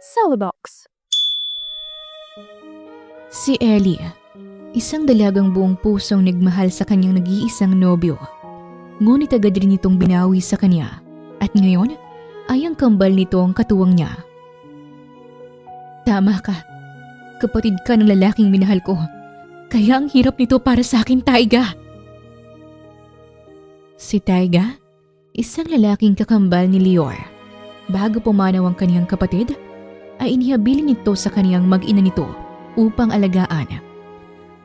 Celebox. Si Ellie, isang dalagang buong pusong nagmahal sa kanyang nag-iisang nobyo. Ngunit agad rin itong binawi sa kanya at ngayon ay ang kambal nito ang katuwang niya. Tama ka. Kapatid ka ng lalaking minahal ko. Kaya ang hirap nito para sa akin, Taiga. Si Taiga, isang lalaking kakambal ni Lior. Bago pumanaw ang kaniyang kapatid, ay inihabilin nito sa kaniyang mag-ina nito upang alagaan.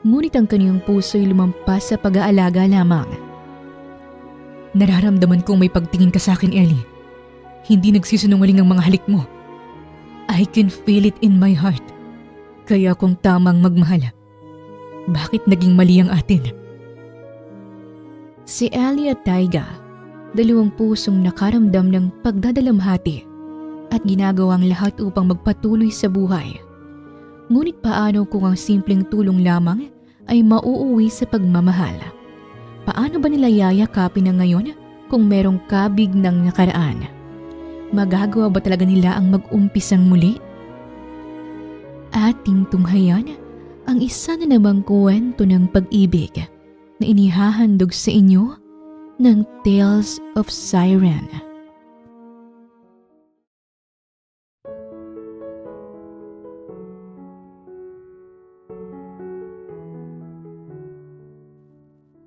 Ngunit ang kaniyang puso'y lumampas sa pag-aalaga lamang. Nararamdaman kong may pagtingin ka sa akin, Ellie. Hindi nagsisinungaling ang mga halik mo. I can feel it in my heart. Kaya kung tamang magmahal, bakit naging mali ang atin? Si Ellie at Taiga, dalawang pusong nakaramdam ng pagdadalamhati at ginagawang lahat upang magpatuloy sa buhay. Ngunit paano kung ang simpleng tulong lamang ay mauuwi sa pagmamahal? Paano ba nila yayakapin na ngayon kung merong kabig ng nakaraan? Magagawa ba talaga nila ang mag-umpisang muli? Ating tunghayan ang isa na namang kwento ng pag-ibig na inihahandog sa inyo ng Tales of Siren.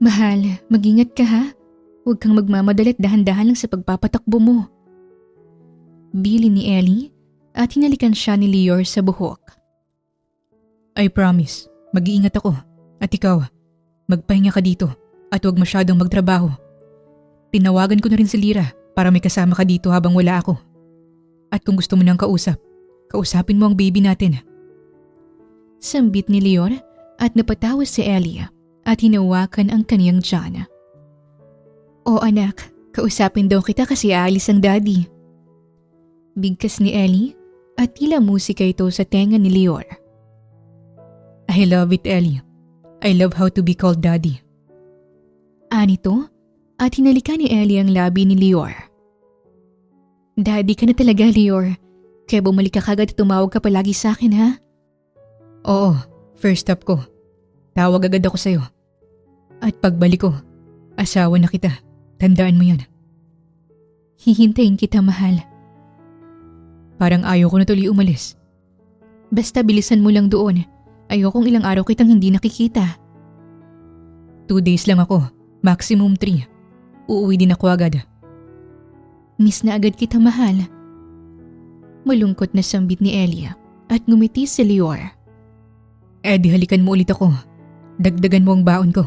Mahal, mag-ingat ka ha. Huwag kang magmamadali at dahan-dahan lang sa pagpapatakbo mo. Bili ni Ellie at hinalikan siya ni Lior sa buhok. I promise, mag-iingat ako. At ikaw, magpahinga ka dito at huwag masyadong magtrabaho. Tinawagan ko na rin si Lyra para may kasama ka dito habang wala ako. At kung gusto mo nang kausapin mo ang baby natin. Sambit ni Lior at napatawa si Ellie at hinawakan ang kaniyang tiyan. O anak, kausapin daw kita kasi aalis ang daddy. Bigkas ni Ellie at tila musika ito sa tenga ni Lior. I love it, Ellie. I love how to be called daddy. Anito at hinalikan ni Ellie ang labi ni Lior. Daddy ka na talaga, Lior. Kaya bumalik ka kagad at tumawag ka palagi sa akin, ha? Oo, first stop ko. Tawag agad ako sa'yo. At pagbalik ko, asawa na kita. Tandaan mo yan. Hihintayin kita, mahal. Parang ayaw ko na tuloy umalis. Basta bilisan mo lang doon. Ayokong ilang araw kitang hindi nakikita. 2 days lang ako, maximum 3. Uuwi din ako agad. Miss na agad kita, mahal. Malungkot na sambit ni Elia at ngumiti si Lior. Di halikan mo ulit ako. Dagdagan mo ang baon ko.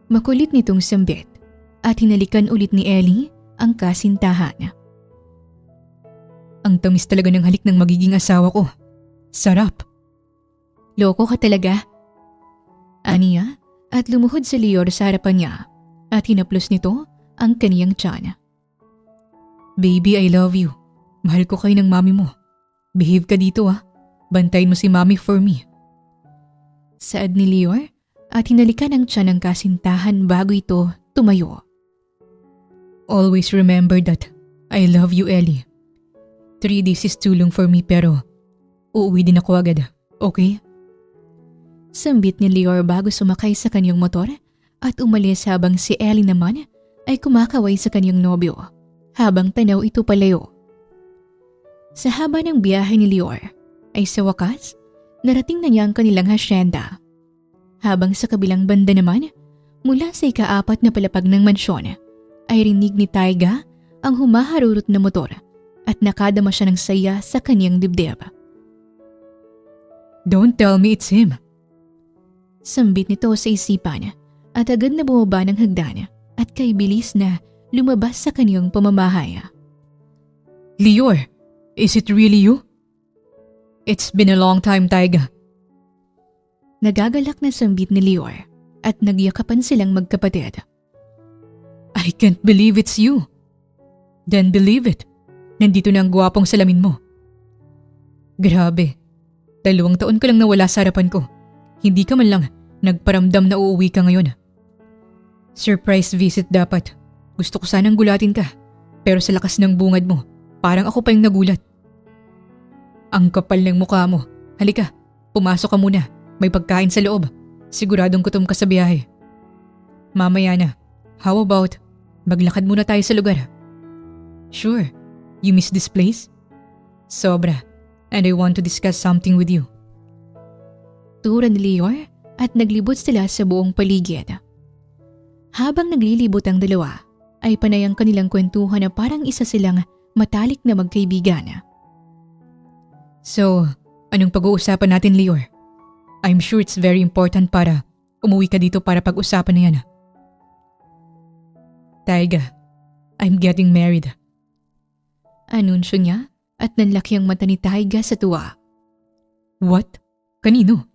Makulit nitong sambit at hinalikan ulit ni Ellie ang kasintahan. Ang tamis talaga ng halik ng magiging asawa ko. Sarap. Loko ka talaga. Aniya at lumuhod si Lior sa harapan niya at hinaplos nito ang kaniyang tiyan. Baby, I love you. Mahal ko kayo ng mami mo. Behave ka dito ah. Bantayin mo si mami for me. Saad ni Lior at hinalikan ang tiyan ng kasintahan bago ito tumayo. Always remember that I love you, Ellie. 3 days is too long for me pero uuwi din ako agad, okay? Sambit ni Lior bago sumakay sa kanyang motor at umalis habang si Ellie naman ay kumakaway sa kanyang nobyo habang tanaw ito palayo. Sa haba ng biyahe ni Lior ay sa wakas narating na niya ang kanilang hasyenda. Habang sa kabilang banda naman mula sa ika-4 na palapag ng mansyon ay rinig ni Taiga ang humaharurot na motor at nakadama siya ng saya sa kanyang dibdib. Don't tell me it's him. Sambit nito sa isipan at agad na bumaba ng hagdan at kay bilis na lumabas sa kaniyang pamamahay. Lior, is it really you? It's been a long time, Taiga. Nagagalak na sambit ni Lior at nagyakapan silang magkapatid. I can't believe it's you. Then believe it. Nandito na ang gwapong salamin mo. Grabe. 2 taon ka lang nawala sa harapan ko. Hindi ka man lang nagparamdam na uuwi ka ngayon. Surprise visit dapat. Gusto ko sanang gulatin ka. Pero sa lakas ng bungad mo, parang ako pa yung nagulat. Ang kapal ng mukha mo. Halika, pumasok ka muna. May pagkain sa loob. Siguradong gutom ka sa biyahe. Mamaya na. How about maglakad muna tayo sa lugar? Sure. You miss this place? Sobra. And I want to discuss something with you. Tura ni Lior at naglibot sila sa buong paligid. Habang naglilibot ang dalawa, ay panay ang kanilang kwentuhan na parang isa silang matalik na magkaibigan. So, anong pag-uusapan natin, Lior? I'm sure it's very important para umuwi ka dito para pag-usapan na yan. Taiga, I'm getting married. Anunsyo niya at nanlaki ang mata ni Taiga sa tuwa. What? Kanino?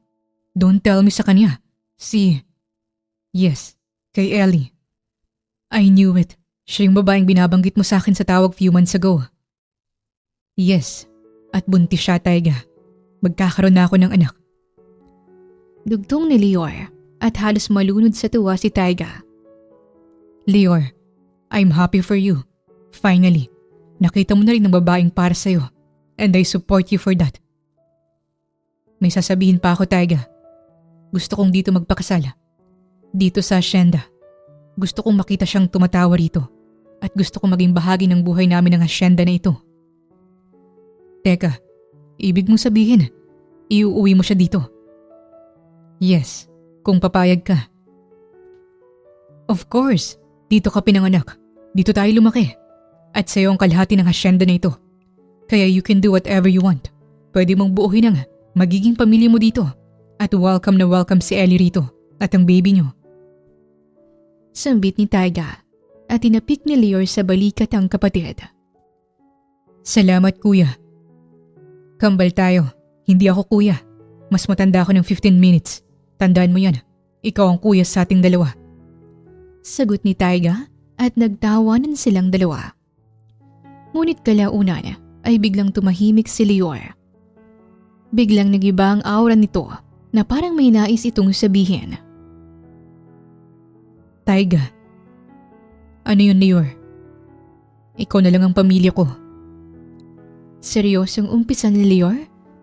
Don't tell me sa kanya. Yes, kay Ellie. I knew it. Siya yung babaeng binabanggit mo sa akin sa tawag few months ago. Yes, at buntis siya, Taiga. Magkakaroon na ako ng anak. Dugtong ni Lior at halos malunod sa tuwa si Taiga. Lior, I'm happy for you. Finally, nakita mo na rin ng babaeng para sa'yo and I support you for that. May sasabihin pa ako, Taiga. Gusto kong dito magpakasal. Dito sa hacienda. Gusto kong makita siyang tumatawa rito at gusto kong maging bahagi ng buhay namin ng hacienda na ito. Teka, ibig mong sabihin, iuuwi mo siya dito? Yes, kung papayag ka. Of course, dito ka pinanganak. Dito tayo lumaki. At sa'yo ang kalahati ng hacienda na ito. Kaya you can do whatever you want. Pwede mong buuhin ang magiging pamilya mo dito. At welcome na welcome si Ellie rito at ang baby niyo. Sambit ni Taiga at tinapik ni Lior sa balikat ang kapatid. Salamat, kuya. Kambal tayo. Hindi ako kuya. Mas matanda ako ng 15 minutes. Tandaan mo yan. Ikaw ang kuya sa ating dalawa. Sagot ni Taiga at nagtawanan silang dalawa. Ngunit kalaunan ay biglang tumahimik si Lior. Biglang nagiba ang aura nito na parang may nais itong sabihin. Taiga. Ano yun, Lior? Ikaw na lang ang pamilya ko. Seryosong umpisa ni Lior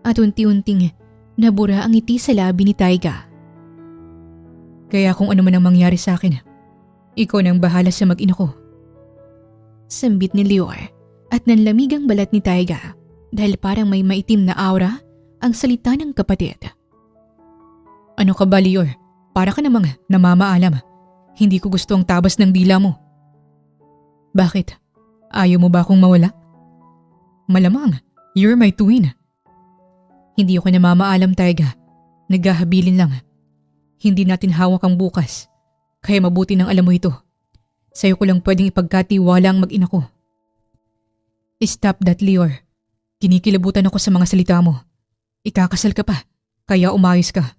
at unti-unting nabura ang ngiti sa labi ni Taiga. Kaya kung ano man ang mangyari sa akin, ikaw na ang bahala sa mag-ina ko. Sambit ni Lior at nanlamig ang balat ni Taiga dahil parang may maitim na aura ang salita ng kapatid. Ano ka ba, Lior? Para ka namang namamaalam. Hindi ko gusto ang tabas ng dila mo. Bakit? Ayaw mo ba akong mawala? Malamang, you're my twin. Hindi ako namamaalam, Taiga. Naghahabilin lang. Hindi natin hawak ang bukas. Kaya mabuti nang alam mo ito. Sa'yo ko lang pwedeng ipagkatiwala ang mag-ina ko. Stop that, Lior. Kinikilabutan ako sa mga salita mo. Ikakasal ka pa, kaya umayos ka.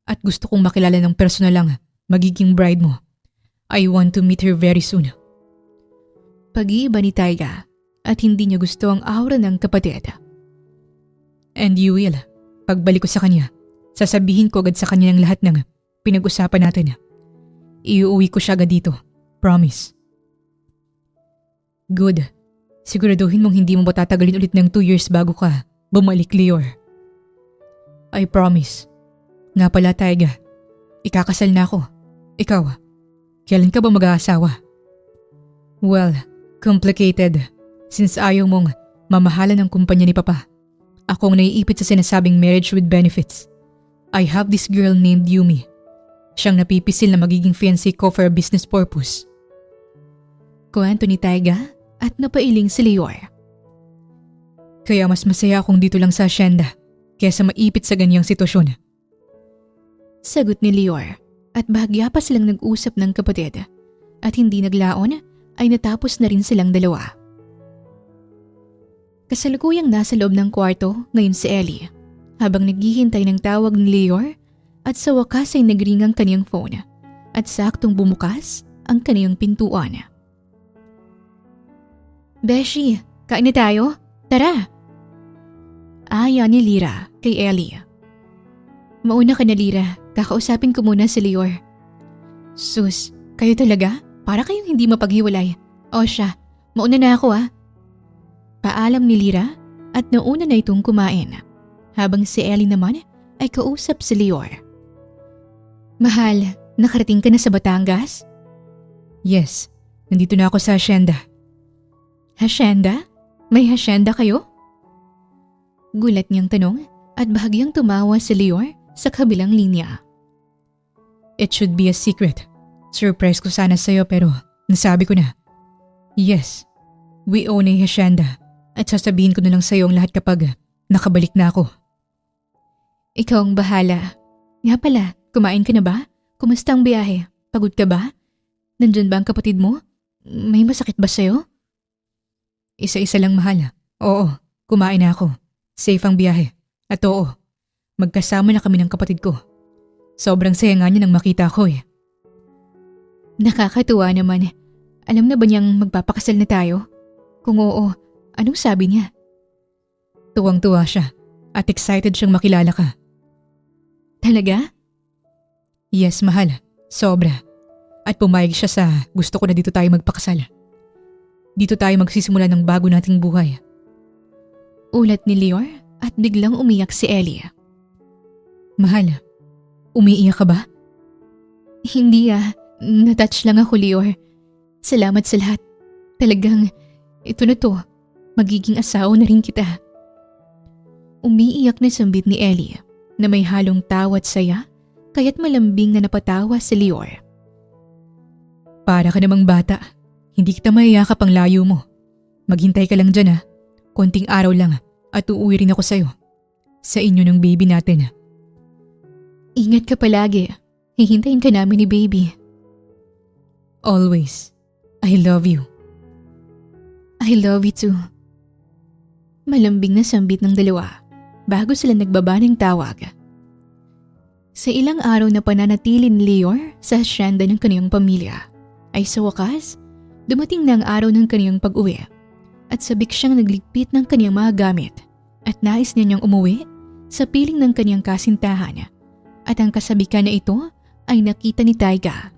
At gusto kong makilala ng personal lang magiging bride mo. I want to meet her very soon. Pag-iiba ni Taiga at hindi niya gusto ang aura ng kapatid. And you will. Pagbalik ko sa kanya, sasabihin ko agad sa kanya ng lahat ng pinag-usapan natin. Iuuwi ko siya agad dito. Promise. Good. Siguraduhin mong hindi mo matatagalin ulit ng 2 years bago ka bumalik, Lior. I promise. Nga pala, Taiga. Ikakasal na ako. Ikaw, kailan ka ba mag-aasawa? Well, complicated. Since ayaw mong mamahalan ng kumpanya ni Papa, ako ang naiipit sa sinasabing marriage with benefits. I have this girl named Yumi. Siyang napipisil na magiging fiancé ko for a business purpose. Kuwento ni Taiga at napailing si Lior. Kaya mas masaya akong dito lang sa hacienda kaysa maipit sa ganyang sitwasyon. Sagot ni Lior at bahagya pa silang nag-usap ng kapatid at hindi naglaon ay natapos na rin silang dalawa. Kasalukuyang nasa loob ng kwarto ngayon si Ellie habang naghihintay ng tawag ni Lior at sa wakas ay nagring ang kaniyang phone at saktong bumukas ang kaniyang pintuan. Beshi, kain na tayo? Tara! Aya ni Lira kay Ellie. Mauna ka na, Lira. Kakausapin ko muna si Lior. Sus, kayo talaga? Para kayong hindi mapaghiwalay. O siya, mauna na ako ah. Paalam ni Lira at nauna na itong kumain, habang si Ellie naman ay kausap si Lior. Mahal, nakarating ka na sa Batangas? Yes, nandito na ako sa hacienda. Hacienda? May hacienda kayo? Gulat niyang tanong at bahagyang tumawa si Lior sa kabilang linya. It should be a secret. Surprise ko sana sa'yo pero nasabi ko na. Yes, we own a hacienda at sasabihin ko na lang sa'yo ang lahat kapag nakabalik na ako. Ikaw ang bahala. Nga pala, kumain ka na ba? Kumusta ang biyahe? Pagod ka ba? Nandyan ba ang kapatid mo? May masakit ba sa'yo? Isa-isa lang mahal. Oo, kumain na ako. Safe ang biyahe. At oo, magkasama na kami ng kapatid ko. Sobrang saya nga niya nang makita ko eh. Nakakatuwa naman. Alam na ba niyang magpapakasal na tayo? Kung oo, anong sabi niya? Tuwang-tuwa siya at excited siyang makilala ka. Talaga? Yes, mahal. Sobra. At pumayag siya sa gusto ko na dito tayo magpakasal. Dito tayo magsisimula ng bago nating buhay. Ulat ni Lior at biglang umiyak si Ellie. Mahal, umiiyak ka ba? Hindi natouch lang ako, Lior. Salamat sa lahat. Talagang, ito na to. Magiging asawa na rin kita. Umiiyak na sambit ni Ellie na may halong tawa at saya kaya't malambing na napatawa si Lior. Para ka namang bata. Hindi kita maiyakap ang layo mo. Maghintay ka lang dyan Konting araw lang at uuwi rin ako sa'yo. Sa inyo ng baby natin. Ingat ka palagi. Hihintayin ka namin ni baby. Always. I love you. I love you too. Malambing na sambit ng dalawa bago sila nagbaba ng tawag. Sa ilang araw na pananatili ni Lior sa hacienda ng kaniyang pamilya, ay sa wakas, dumating na ang araw ng kaniyang pag-uwi at sabik siyang nagligpit ng kaniyang mga gamit at nais niya niyang umuwi sa piling ng kaniyang kasintahan at ang kasabikan na ito ay nakita ni Taiga.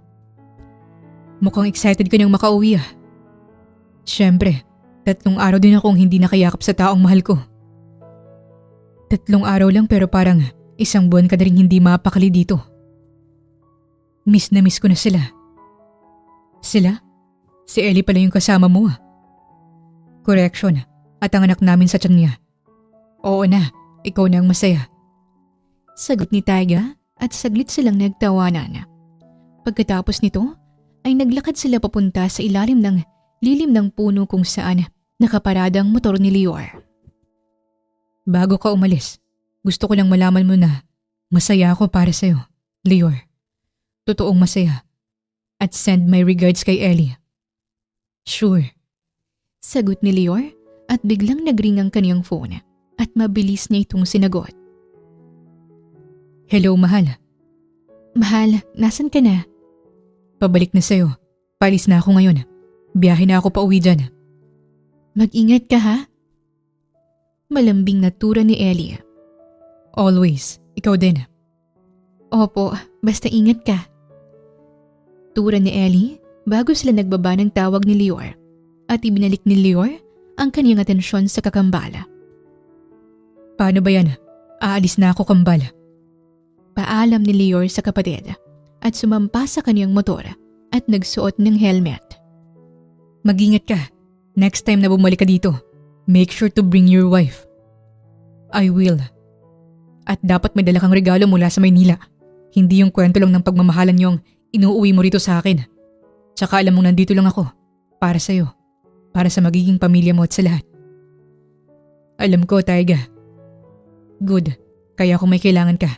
Mukhang excited ka niyang makauwi Siyempre, 3 araw din akong hindi nakayakap sa taong mahal ko. 3 araw lang pero parang 1 buwan ka na rin hindi mapakali dito. Miss na miss ko na sila. Sila? Si Ellie pala yung kasama mo Correction, at ang anak namin sa tiyan niya. Oo na, ikaw na ang masaya. Sagot ni Taiga at saglit silang nagtawanan. Pagkatapos nito ay naglakad sila papunta sa ilalim ng lilim ng puno kung saan nakaparada ang motor ni Lior. Bago ka umalis, gusto ko lang malaman mo na masaya ako para sa'yo, Lior. Totoong masaya. At send my regards kay Ellie. Sure. Sagot ni Lior at biglang nagring ang kaniyang phone at mabilis niya itong sinagot. Hello, mahal. Mahal, nasan ka na? Pabalik na sa'yo. Palis na ako ngayon. Biyahe na ako pa uwi dyan. Mag-ingat ka ha? Malambing na tura ni Ellie. Always. Ikaw din. Opo, basta ingat ka. Tura ni Ellie bago sila nagbaba ng tawag ni Lior at ibinalik ni Lior ang kaniyang atensyon sa kakambala. Paano ba yan? Aalis na ako, kambal. Paalam ni Lior sa kapatid at sumampa sa kaniyang motor at nagsuot ng helmet. Mag-ingat ka. Next time na bumalik ka dito, make sure to bring your wife. I will. At dapat may dala kang regalo mula sa Maynila. Hindi yung kwento lang ng pagmamahalan yung inuuwi mo rito sa akin. Tsaka alam mong nandito lang ako. Para sa'yo. Para sa magiging pamilya mo at sa lahat. Alam ko, Taiga. Good. Kaya kung may kailangan ka.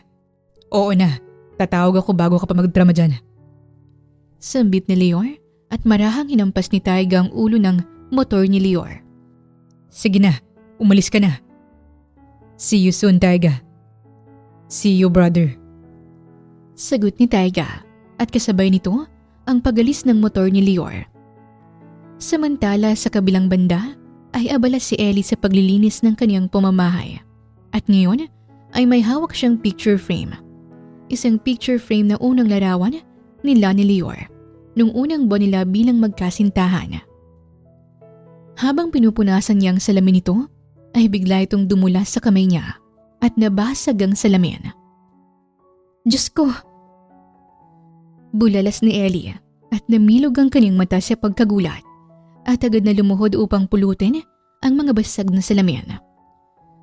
Oo na. Tatawag ako bago ka pa magdrama dyan. Sambit ni Lior at marahang hinampas ni Taiga ang ulo ng motor ni Lior. Sige na. Umalis ka na. See you soon, Taiga. See you, brother. Sagot ni Taiga at kasabay nito ang pagalis ng motor ni Lior. Samantala sa kabilang banda ay abala si Ellie sa paglilinis ng kaniyang pamamahay at ngayon ay may hawak siyang picture frame. Isang picture frame na unang larawan nila ni Lior nung unang buwan nila bilang magkasintahan. Habang pinupunasan niya ang salamin nito, ay bigla itong dumula sa kamay niya at nabasag ang salamin. Diyos ko! Bulalas ni Ellie at namilog ang kanyang mata sa pagkagulat at agad na lumuhod upang pulutin ang mga basag na salamin.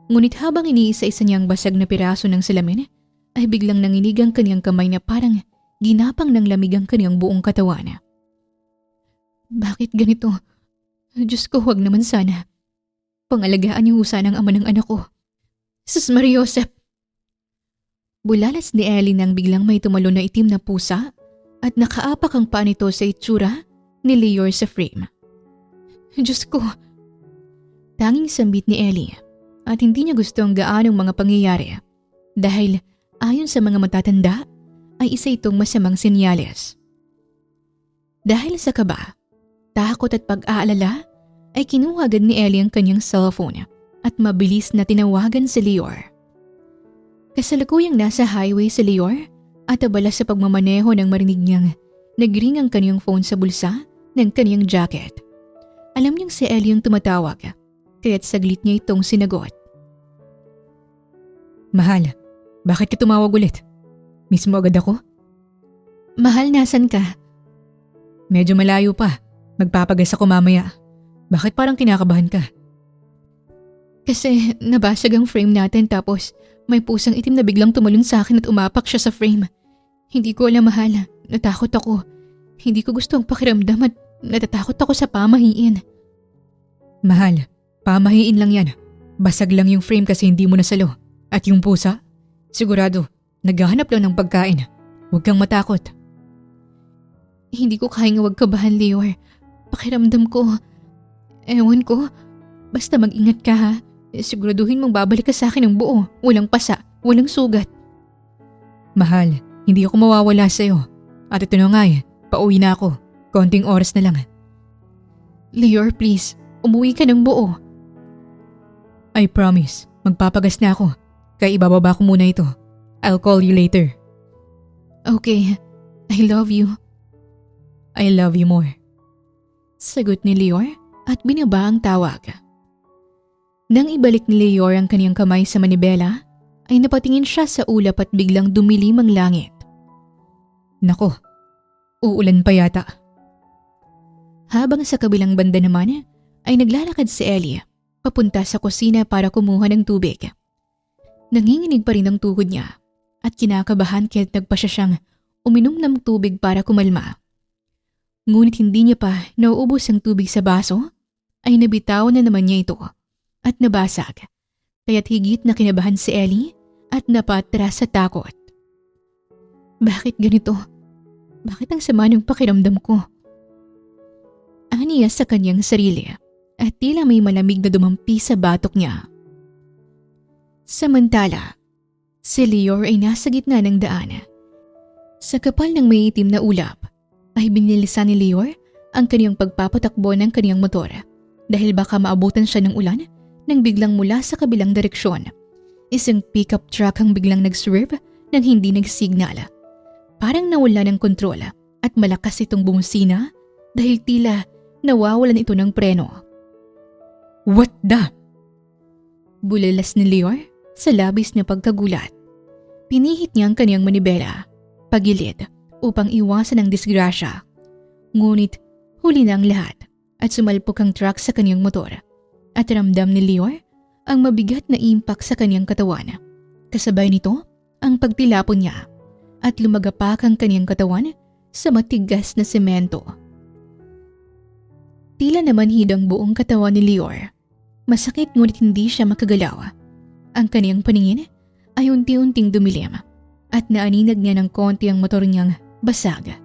Ngunit habang iniisa-isa niyang basag na piraso ng salamin, ay biglang nanginig ang kanyang kamay na parang ginapang ng lamig ang kanyang buong katawan. Bakit ganito? Diyos ko, huwag naman sana. Pangalagaan niyo sana ang ama ng anak ko. Sus Mariosep! Bulalas ni Ellie nang biglang may tumalo na itim na pusa at nakaapak ang paa nito sa itsura ni Lior sa frame. Diyos ko! Tanging sambit ni Ellie at hindi niya gusto ang gaanong mga pangyayari dahil ayon sa mga matatanda ay isa itong masamang senyales. Dahil sa kaba, takot at pag-aalala ay kinuha agad ni Ellie ang kanyang cellphone at mabilis na tinawagan si Lior. Kasalukuyang nasa highway si Lior at abala sa pagmamaneho nang marinig niyang nagring ang kanyang phone sa bulsa ng kanyang jacket. Alam niyang si Ellie ang tumatawag kaya't saglit niya itong sinagot. Mahal, bakit ka tumawag ulit? Miss mo agad ako? Mahal, nasan ka? Medyo malayo pa. Magpapagas ako mamaya. Bakit parang kinakabahan ka? Kasi nabasag ang frame natin tapos may pusang itim na biglang tumalon sa akin at umapak siya sa frame. Hindi ko alam, mahal. Natakot ako. Hindi ko gusto ang pakiramdam at natatakot ako sa pamahiin. Mahal, pamahiin lang yan. Basag lang yung frame kasi hindi mo nasalo. At yung pusa, sigurado, naghahanap lang ng pagkain. Huwag kang matakot. Hindi ko kayang huwag kabahan, Lior. Pakiramdam ko, ewan ko, basta mag-ingat ka ha. Siguraduhin mong babalik ka sa akin ng buo, walang pasa, walang sugat. Mahal, hindi ako mawawala sa'yo. At ito na nga pauwi na ako. Konting oras na lang. Lior, please, umuwi ka ng buo. I promise, magpapagas na ako. Kaya ibababa ko muna ito. I'll call you later. Okay, I love you. I love you more. Sagot ni Lior at binaba ang tawag. Nang ibalik ni Lior ang kaniyang kamay sa manibela, ay napatingin siya sa ulap at biglang dumilim ang langit. Nako, uulan pa yata. Habang sa kabilang banda naman ay naglalakad si Ellie papunta sa kusina para kumuha ng tubig. Nanginginig pa rin ang tuhod niya at kinakabahan kaya't nagpa siya siyang uminom ng tubig para kumalma. Ngunit hindi niya pa nauubos ang tubig sa baso ay nabitawan na naman niya ito at nabasag kaya't higit na kinabahan si Ellie at napatras sa takot. Bakit ganito? Bakit ang sama ng pakiramdam ko? Aniya sa kanyang sarili at tila may malamig na dumampi sa batok niya. Samantala, si Lior ay nasa gitna ng daan. Sa kapal ng may itim na ulap, ay binilisan ni Lior ang kaniyang pagpapatakbo ng kaniyang motor dahil baka maabutan siya ng ulan nang biglang mula sa kabilang direksyon. Isang pickup truck ang biglang nag-swerve nang hindi nagsignal. Parang nawala ng kontrol at malakas itong bumusina dahil tila nawawalan ito ng preno. What the? Bulalas ni Lior sa labis na pagkagulat. Pinihit niya ang kaniyang manibela, pagilid upang iwasan ang disgrasya. Ngunit huli na ang lahat at sumalpok ang truck sa kaniyang motor at ramdam ni Lior ang mabigat na impact sa kaniyang katawan. Kasabay nito ang pagtilapon niya at lumagapak ang kaniyang katawan sa matigas na semento. Tila naman hidang buong katawan ni Lior. Masakit ngunit hindi siya makagalaw. Ang kaniyang paningin ay unti-unting dumilim at naaninag niya ng konti ang motor niyang basag.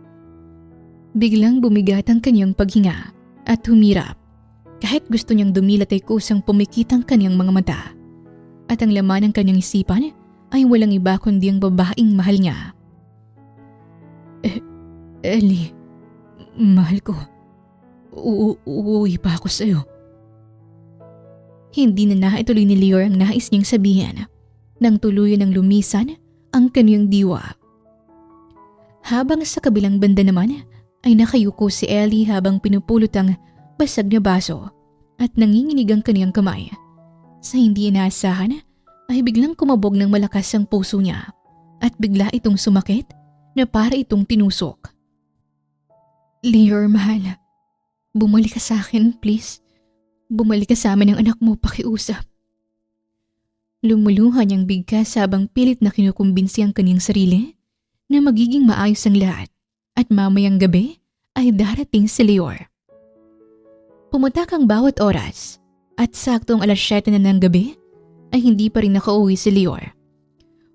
Biglang bumigat ang kaniyang paghinga at humirap. Kahit gusto niyang dumilat ay kusang pumikit ang kaniyang mga mata. At ang laman ng kaniyang isipan ay walang iba kundi ang babaeng mahal niya. Ellie, mahal ko. Uuwi pa ako sa'yo. Hindi na naituloy ni Lior ang nais niyang sabihin nang tuluyan ng lumisan ang kaniyang diwa. Habang sa kabilang banda naman ay nakayuko si Ellie habang pinupulot ang basag na baso at nanginginig ang kaniyang kamay. Sa hindi inaasahan ay biglang kumabog ng malakas ang puso niya at bigla itong sumakit na para itong tinusok. Lior, mahal. Bumalik ka sa akin, please. Bumalik ka sa amin ng anak mo, pakiusap. Lumuluha niyang bigkas habang pilit na kinukumbinsi ang kanyang sarili na magiging maayos ang lahat at mamayang gabi ay darating si Lior. Pumutak ang bawat oras at saktong 7:00 na ng gabi ay hindi pa rin nakauwi si Lior.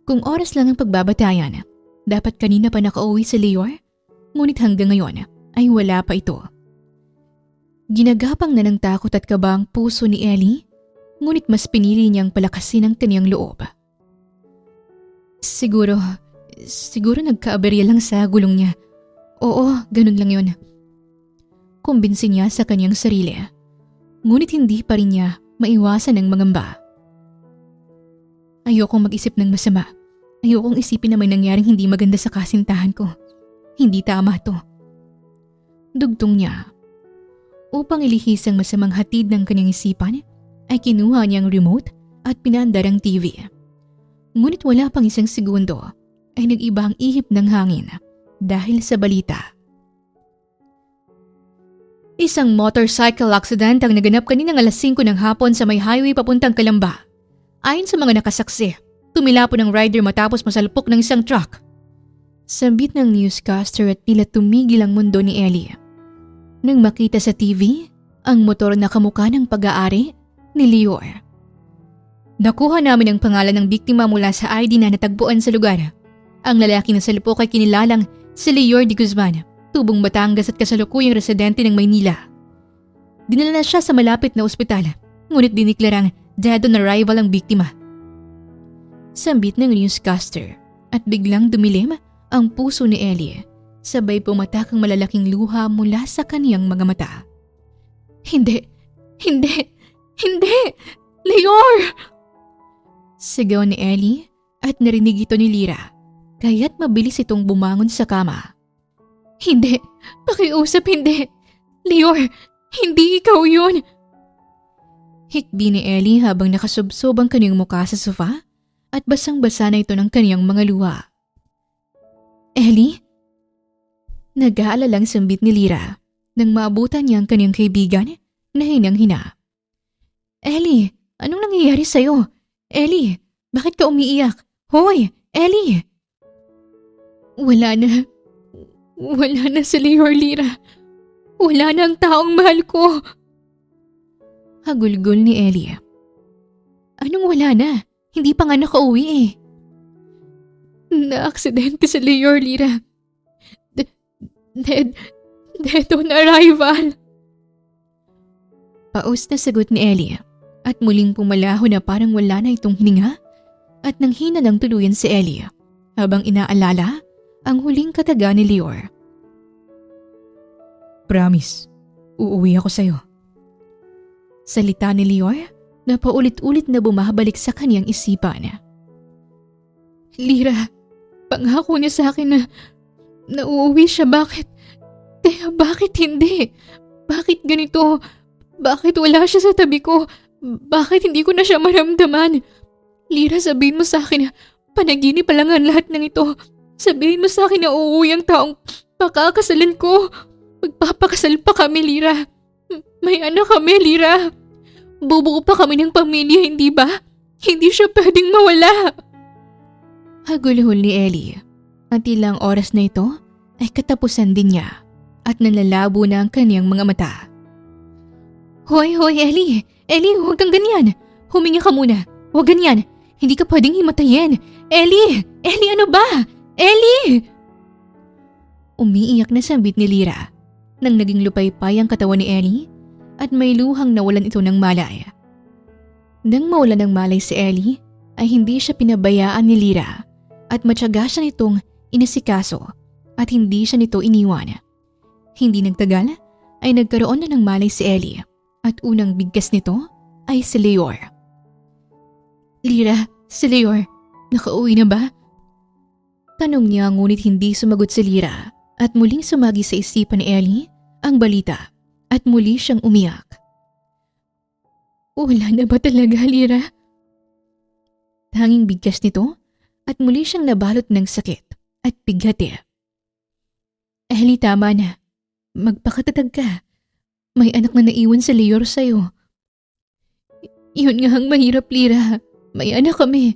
Kung oras lang ang pagbabatayan, dapat kanina pa nakauwi si Lior, ngunit hanggang ngayon ay wala pa ito. Ginagapang na ng takot at kaba ang puso ni Ellie, ngunit mas pinili niyang palakasin ang kanyang loob. Siguro nagkaaberya lang sa gulong niya. Oo, ganun lang yun. Kumbinsi niya sa kanyang sarili, ngunit hindi pa rin niya maiwasan ang mangamba. Ayokong mag-isip ng masama. Ayokong isipin na may nangyaring hindi maganda sa kasintahan ko. Hindi tama to. Dugtong niya. Upang ilihis ang masamang hatid ng kanyang isipan, ay kinuha niya ang remote at pinaandar ang TV. Ngunit wala pang 1 segundo ay nag-iba ang ihip ng hangin dahil sa balita. Isang motorcycle accident ang naganap kaninang 5:00 ng hapon sa may highway papuntang Calamba. Ayon sa mga nakasaksi, tumilapon ang rider matapos masalpok ng isang truck. Sambit ng newscaster at tila tumigil ang mundo ni Ellie. Nang makita sa TV, ang motor na kamukha ng pag-aari ni Lior. Nakuha namin ang pangalan ng biktima mula sa ID na natagpuan sa lugar. Ang lalaki na salpok ay kinilalang si Lior de Guzman, tubong Batangas at kasalukuyang residente ng Maynila. Dinala na siya sa malapit na ospital, ngunit diniklarang dead on arrival ang biktima. Sambit ng newscaster at biglang dumilim ang puso ni Ellie, sabay pumatak ang malalaking luha mula sa kaniyang mga mata. Hindi! Lior! Sigaw ni Ellie at narinig ito ni Lyra, kaya't mabilis itong bumangon sa kama. Hindi! Pakiusap, hindi! Lior! Hindi ikaw yun! Hikbi ni Ellie habang nakasubsob ang kaniyang mukha sa sofa at basang-basa na ito ng kaniyang mga luha. Ellie? Nag-aalalang sambit ni Lyra nang maabutan niya ang kaniyang kaibigan na hinang-hina. Ellie, anong nangyayari sa'yo? Ellie, bakit ka umiiyak? Hoy, Ellie! Wala na si Lior, Lyra. Wala na ang taong mahal ko. Hagulgol ni Ellie. Anong wala na? Hindi pa nga nakauwi eh. Na-aksidente si Lior, Lyra. Dead on arrival. Paus na sagot ni Ellie at muling pumalaho na parang wala na itong hininga at nanghina ng tuluyan si Ellie habang inaalala ang huling kataga ni Lior. Promise, uuwi ako sa'yo. Salita ni Lior na paulit-ulit na bumabalik sa kaniyang isipan. Lyra, pangako niya sa akin na uuwi siya. Bakit hindi? Bakit ganito? Bakit wala siya sa tabi ko? Bakit hindi ko na siya maramdaman? Lyra, sabihin mo sa akin na panaginip pa lang ang lahat ng ito. Sabihin mo sa akin na uuwi ang taong pakakasalan ko. Magpapakasal pa kami, Lyra. May anak kami, Lyra. Bubuo pa kami ng pamilya, hindi ba? Hindi siya pwedeng mawala. Hagulhol ni Ellie. At ilang oras na ito ay katapusan din niya at nanlalabo na ang kaniyang mga mata. Hoy, Ellie! Ellie, huwag kang ganyan! Huminga ka muna! Huwag ganyan! Hindi ka pwedeng himatayin! Ellie! Ellie, ano ba? Ellie! Umiiyak na sambit ni Lyra nang naging lupaypay ang katawan ni Ellie at may luhang nawalan ito ng malay. Nang mawalan ng malay si Ellie ay hindi siya pinabayaan ni Lyra at matyaga siya nitong inasikaso at hindi siya nito iniwan. Hindi nagtagal ay nagkaroon na ng malay si Ellie at unang bigkas nito ay si Lior. Lyra, si Lior, nakauwi na ba? Tanong niya ngunit hindi sumagot si Lyra at muling sumagi sa isipan ni Ellie ang balita at muli siyang umiyak. Wala na ba talaga, Lira? Tanging bigkas nito at muli siyang nabalot ng sakit at bighati. Ellie, tama na. Magpakatatag ka. May anak na naiwan sa Lior sa'yo. Yun nga ang mahirap, Lira. May anak kami.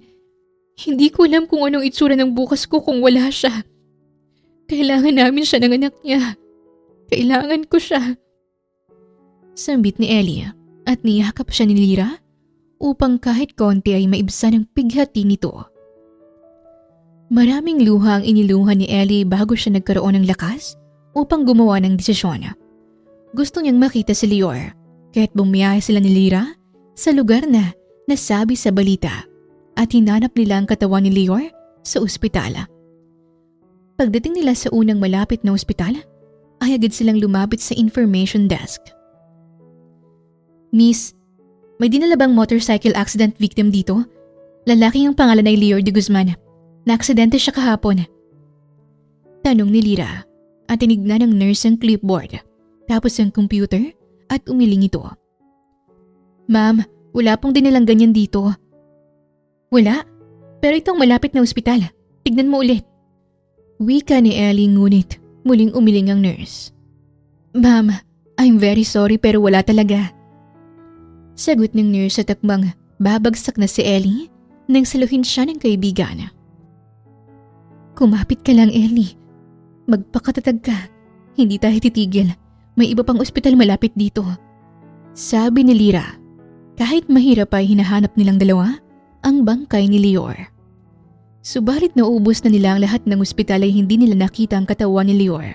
Hindi ko alam kung anong itsura ng bukas ko kung wala siya. Kailangan namin siya ng anak niya. Kailangan ko siya. Sambit ni Ellie at niyakap siya ni Lira upang kahit konti ay maibsan ang pighati nito. Maraming luha ang iniluha ni Ellie bago siya nagkaroon ng lakas upang gumawa ng desisyon. Gusto niyang makita si Lior kahit bumiyahe sila ni Lira sa lugar na nasabi sa balita at hinanap nila ang katawan ni Lior sa ospital. Pagdating nila sa unang malapit na ospital, ay agad silang lumapit sa information desk. Miss, may dinala bang motorcycle accident victim dito? Lalaki ang pangalan ay Lior de Guzman. Na-aksidente siya kahapon. Tanong ni Lira at tinignan ng nurse ang clipboard, tapos ang computer at umiling ito. Ma'am, wala pong dinalang ganyan dito. Wala? Pero itong malapit na ospital. Tignan mo ulit. Wika ni Ellie ngunit muling umiling ang nurse. Ma'am, I'm very sorry pero wala talaga. Sagot ng nurse at takbang babagsak na si Ellie nang saluhin siya ng kaibigan. Kumapit ka lang, Ellie. Magpakatatag ka. Hindi tayo titigil. May iba pang ospital malapit dito. Sabi ni Lira. Kahit mahirap ay hinahanap nilang dalawa ang bangkay ni Lior. Subalit naubos na nila ang lahat ng ospital ay hindi nila nakita ang katawan ni Lior.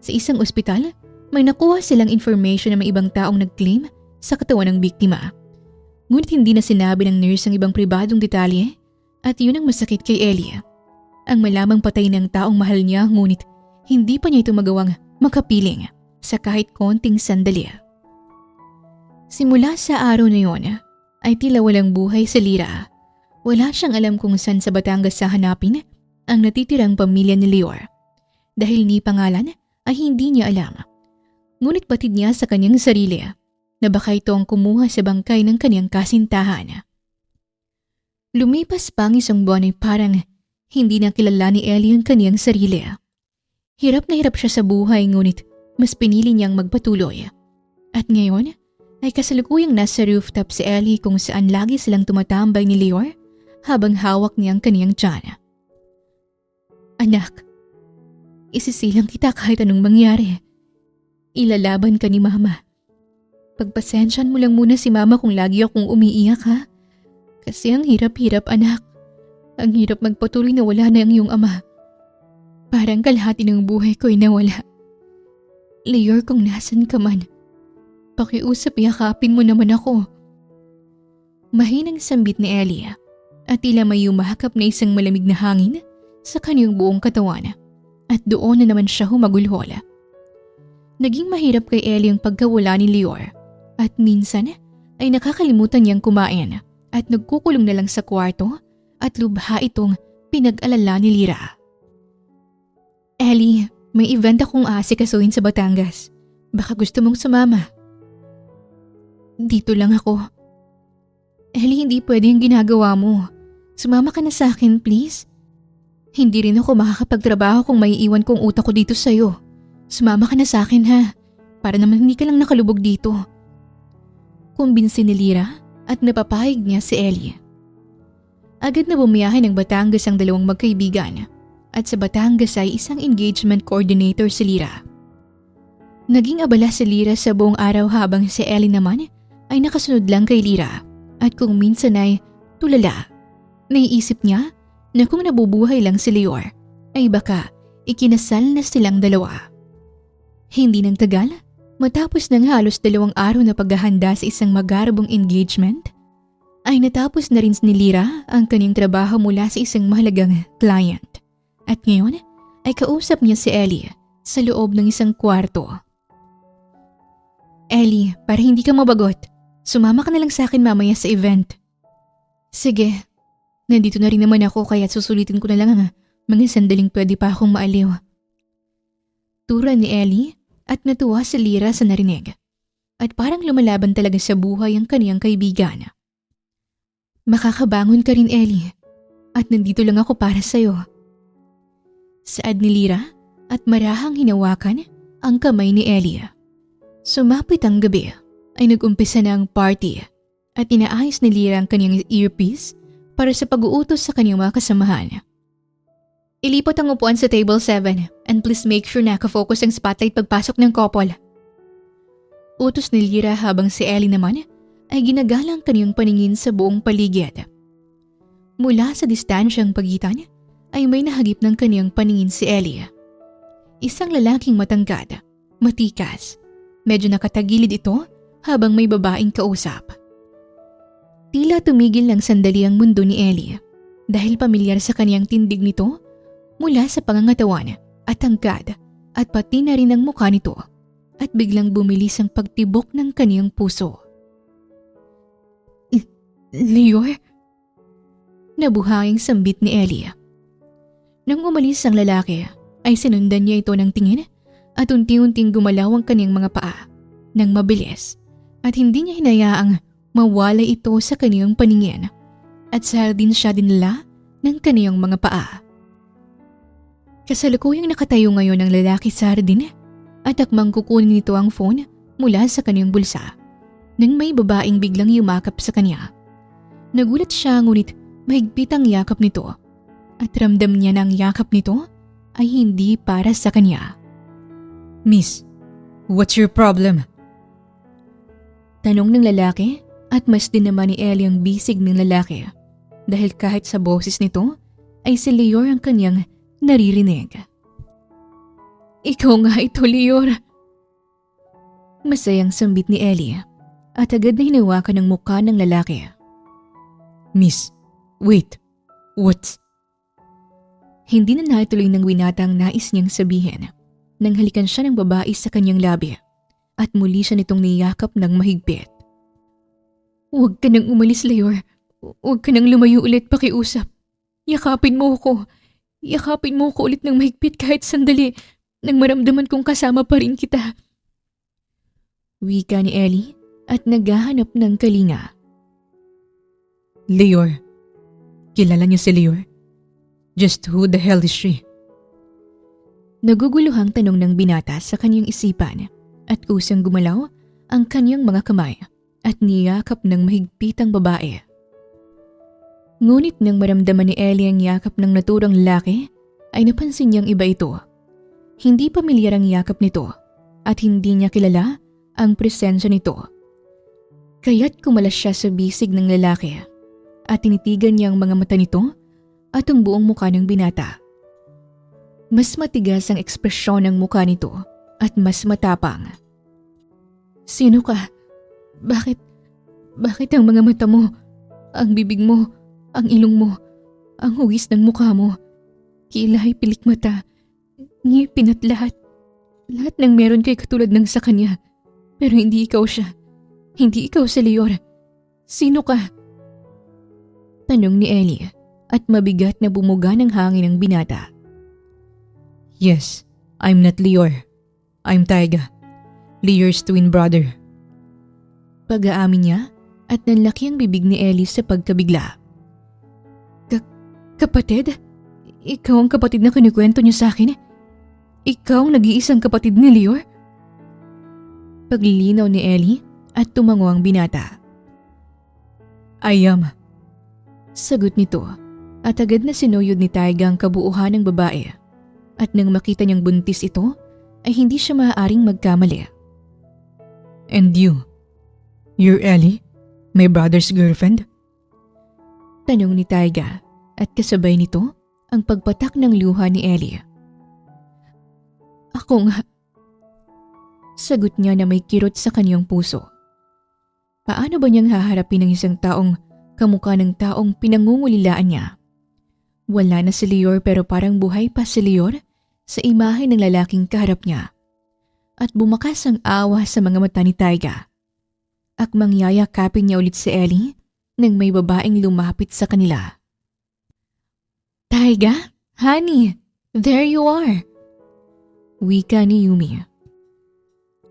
Sa isang ospital, may nakuha silang information na may ibang taong nag-claim sa katawan ng biktima. Ngunit hindi na sinabi ng nurse ang ibang pribadong detalye at yun ang masakit kay Ellie. Ang malamang patay ng taong mahal niya ngunit hindi pa niya ito magawang makapiling sa kahit konting sandali. Simula sa araw na yun ay tila walang buhay si Lira. Wala siyang alam kung saan sa Batangas hahanapin ang natitirang pamilya ni Lior. Dahil ni pangalan ay hindi niya alam. Ngunit batid niya sa kanyang sarili na baka ito ang kumuha sa bangkay ng kanyang kasintahan. Lumipas pa ang isang buwan ay parang hindi na kilala ni Ellie ang kanyang sarili. Hirap na hirap siya sa buhay ngunit mas pinili niyang magpatuloy. At ngayon ay kasalukuyang nasa rooftop si Ellie kung saan lagi silang tumatambay ni Lior habang hawak niya ang kaniyang tiyan. Anak, isisilang kita kahit anong mangyari. Ilalaban ka ni Mama. Pagpasensyan mo lang muna si Mama kung lagi akong umiiyak ha. Kasi ang hirap-hirap anak. Ang hirap magpatuloy na wala na ang iyong ama. Parang kalahati ng buhay ko'y nawala. Lior, kung nasan ka man, pakiusap yakapin mo naman ako. Mahinang sambit ni Ellie at tila may yumakap na isang malamig na hangin sa kanyang buong katawan at doon na naman siya humagulhol. Naging mahirap kay Ellie ang pagkawala ni Lior at minsan ay nakakalimutan niyang kumain at nagkukulong na lang sa kwarto at lubha itong pinag-alala ni Lira. Ellie, may event akong aasikasuhin sa Batangas. Baka gusto mong sumama. Dito lang ako. Ellie, hindi pwede yung ginagawa mo. Sumama ka na sa akin, please. Hindi rin ako makakapagtrabaho kung maiiwan kong utak ko dito sa'yo. Sumama ka na sa akin ha, para naman hindi ka lang nakalubog dito. Kumbinsi ni Lira at napapahig niya si Ellie. Agad na bumiyahe ng Batangas ang dalawang magkaibigan at sa Batangas ay isang engagement coordinator si Lira. Naging abala si Lira sa buong araw habang si Ellie naman ay nakasunod lang kay Lira at kung minsan ay tulala. Naiisip niya na kung nabubuhay lang si Lior ay baka ikinasal na silang dalawa. Hindi nang tagal, matapos ng halos 2 araw na paghahanda sa isang magarabong engagement, ay natapos na rin ni Lira ang kanyang trabaho mula sa isang mahalagang client. At ngayon ay kausap niya si Ellie sa loob ng isang kwarto. Ellie, para hindi ka mabagot, sumama ka na lang sa akin mamaya sa event. Sige, nandito na rin naman ako kaya susulitin ko na lang ang mga sandaling pwede pa akong maaliw. Tura ni Ellie at natuwa si Lira sa narinig. at parang lumalaban talaga sa buhay ang kaniyang kaibigan. Makakabangon ka rin, Ellie, at nandito lang ako para sa'yo. Saad ni Lyra at marahang hinawakan ang kamay ni Ellie. Sumapit ang gabi ay nag-umpisa na ang party at inaayos ni Lyra ang kanyang earpiece para sa pag-uutos sa kanyang mga kasamahan. Ilipot ang upuan sa table 7 and please make sure nakafocus ang spotlight pagpasok ng couple. Utos ni Lyra habang si Ellie naman ay ginagalang kanyang paningin sa buong paligid. Mula sa distansyang pagitan ay may nahagip ng kanyang paningin si Ellie. Isang lalaking matangkad, matikas, medyo nakatagilid ito habang may babaeng kausap. Tila tumigil ng sandali ang mundo ni Ellie dahil pamilyar sa kanyang tindig nito mula sa pangangatawan at tangkad at pati na rin ang mukha nito at biglang bumilis ang pagtibok ng kaniyang puso. Lior? Nabuhayang sambit ni Ellie. Nang umalis ang lalaki ay sinundan niya ito ng tingin at unti-unting gumalaw ang kaniyang mga paa nang mabilis at hindi niya hinayaang mawalay ito sa kaniyang paningin at sahal din siya dinala ng kaniyang mga paa. Kasalukuyang nakatayo ngayon ang lalaki sa hardin at akmang kukunin nito ang phone mula sa kaniyang bulsa nang may babaeng biglang yumakap sa kanya. Nagulat siya ngunit mahigpit ang yakap nito at ramdam niya na ang yakap nito ay hindi para sa kanya. Miss, what's your problem? Tanong ng lalaki at mas din naman ni Ellie ang bisig ng lalaki dahil kahit sa boses nito ay si Lior ang kanyang naririnig. Ikaw nga ito, Lior. Masayang sambit ni Ellie at agad na hinawakan ang mukha ng lalaki. Miss, wait. What? Hindi na natuloy ng winata ang nais niyang sabihin nang halikan siya ng babae sa kanyang labi at muli siya nitong niyakap ng mahigpit. Huwag ka nang umalis, Lior. Huwag ka nang lumayo ulit pakiusap. Yakapin mo ko. Yakapin mo ko ulit ng mahigpit kahit sandali nang maramdaman kong kasama pa rin kita. Wika ni Ellie at naghahanap ng kalinga. Lior. Kilala niyo si Lior? Just who the hell is she? Naguguluhang tanong ng binata sa kanyang isipan at kusang gumalaw ang kanyang mga kamay at niyakap ng mahigpit ang babae. Ngunit nang maramdaman ni Ellie ang yakap ng naturang lalaki, ay napansin niyang iba ito. Hindi pamilyar ang yakap nito at hindi niya kilala ang presensya nito. Kaya't kumalas siya sa bisig ng lalaki at tinitigan niya ang mga mata nito at ang buong mukha ng binata. Mas matigas ang ekspresyon ng mukha nito at mas matapang. Sino ka? Bakit ang mga mata mo, ang bibig mo, ang ilong mo, ang huwis ng mukha mo, kilay, pilik mata, ngipin at lahat ng meron kay katulad ng sa kanya, pero hindi ikaw siya. Hindi ikaw si Lior. Sino ka? Tanong ni Ellie at mabigat na bumuga ng hangin ng binata. Yes, I'm not Lior. I'm Taiga, Lior's twin brother. Pag-aamin niya at nanlaki ang bibig ni Ellie sa pagkabigla. Kapatid? Ikaw ang kapatid na kinikwento niyo sa akin? Ikaw ang nag-iisang kapatid ni Lior? Paglilinaw ni Ellie at tumango ang binata. I am. Sagot nito at agad na sinuyod ni Taiga ang kabuuhan ng babae at nang makita niyang buntis ito ay hindi siya maaaring magkamali. And you? You're Ellie? My brother's girlfriend? Tanong ni Taiga at kasabay nito ang pagpatak ng luha ni Ellie. Ako nga. Sagot niya na may kirot sa kanyang puso. Paano ba niyang haharapin ang isang taong kamukha ng taong pinangungulilaan niya? Wala na si Lior pero parang buhay pa si Lior sa imahe ng lalaking kaharap niya. At bumakas ang awa sa mga mata ni Taiga. Akmang yayakapin niya ulit si Ellie nang may babaeng lumapit sa kanila. Taiga? Honey, there you are! Wika ni Yumi.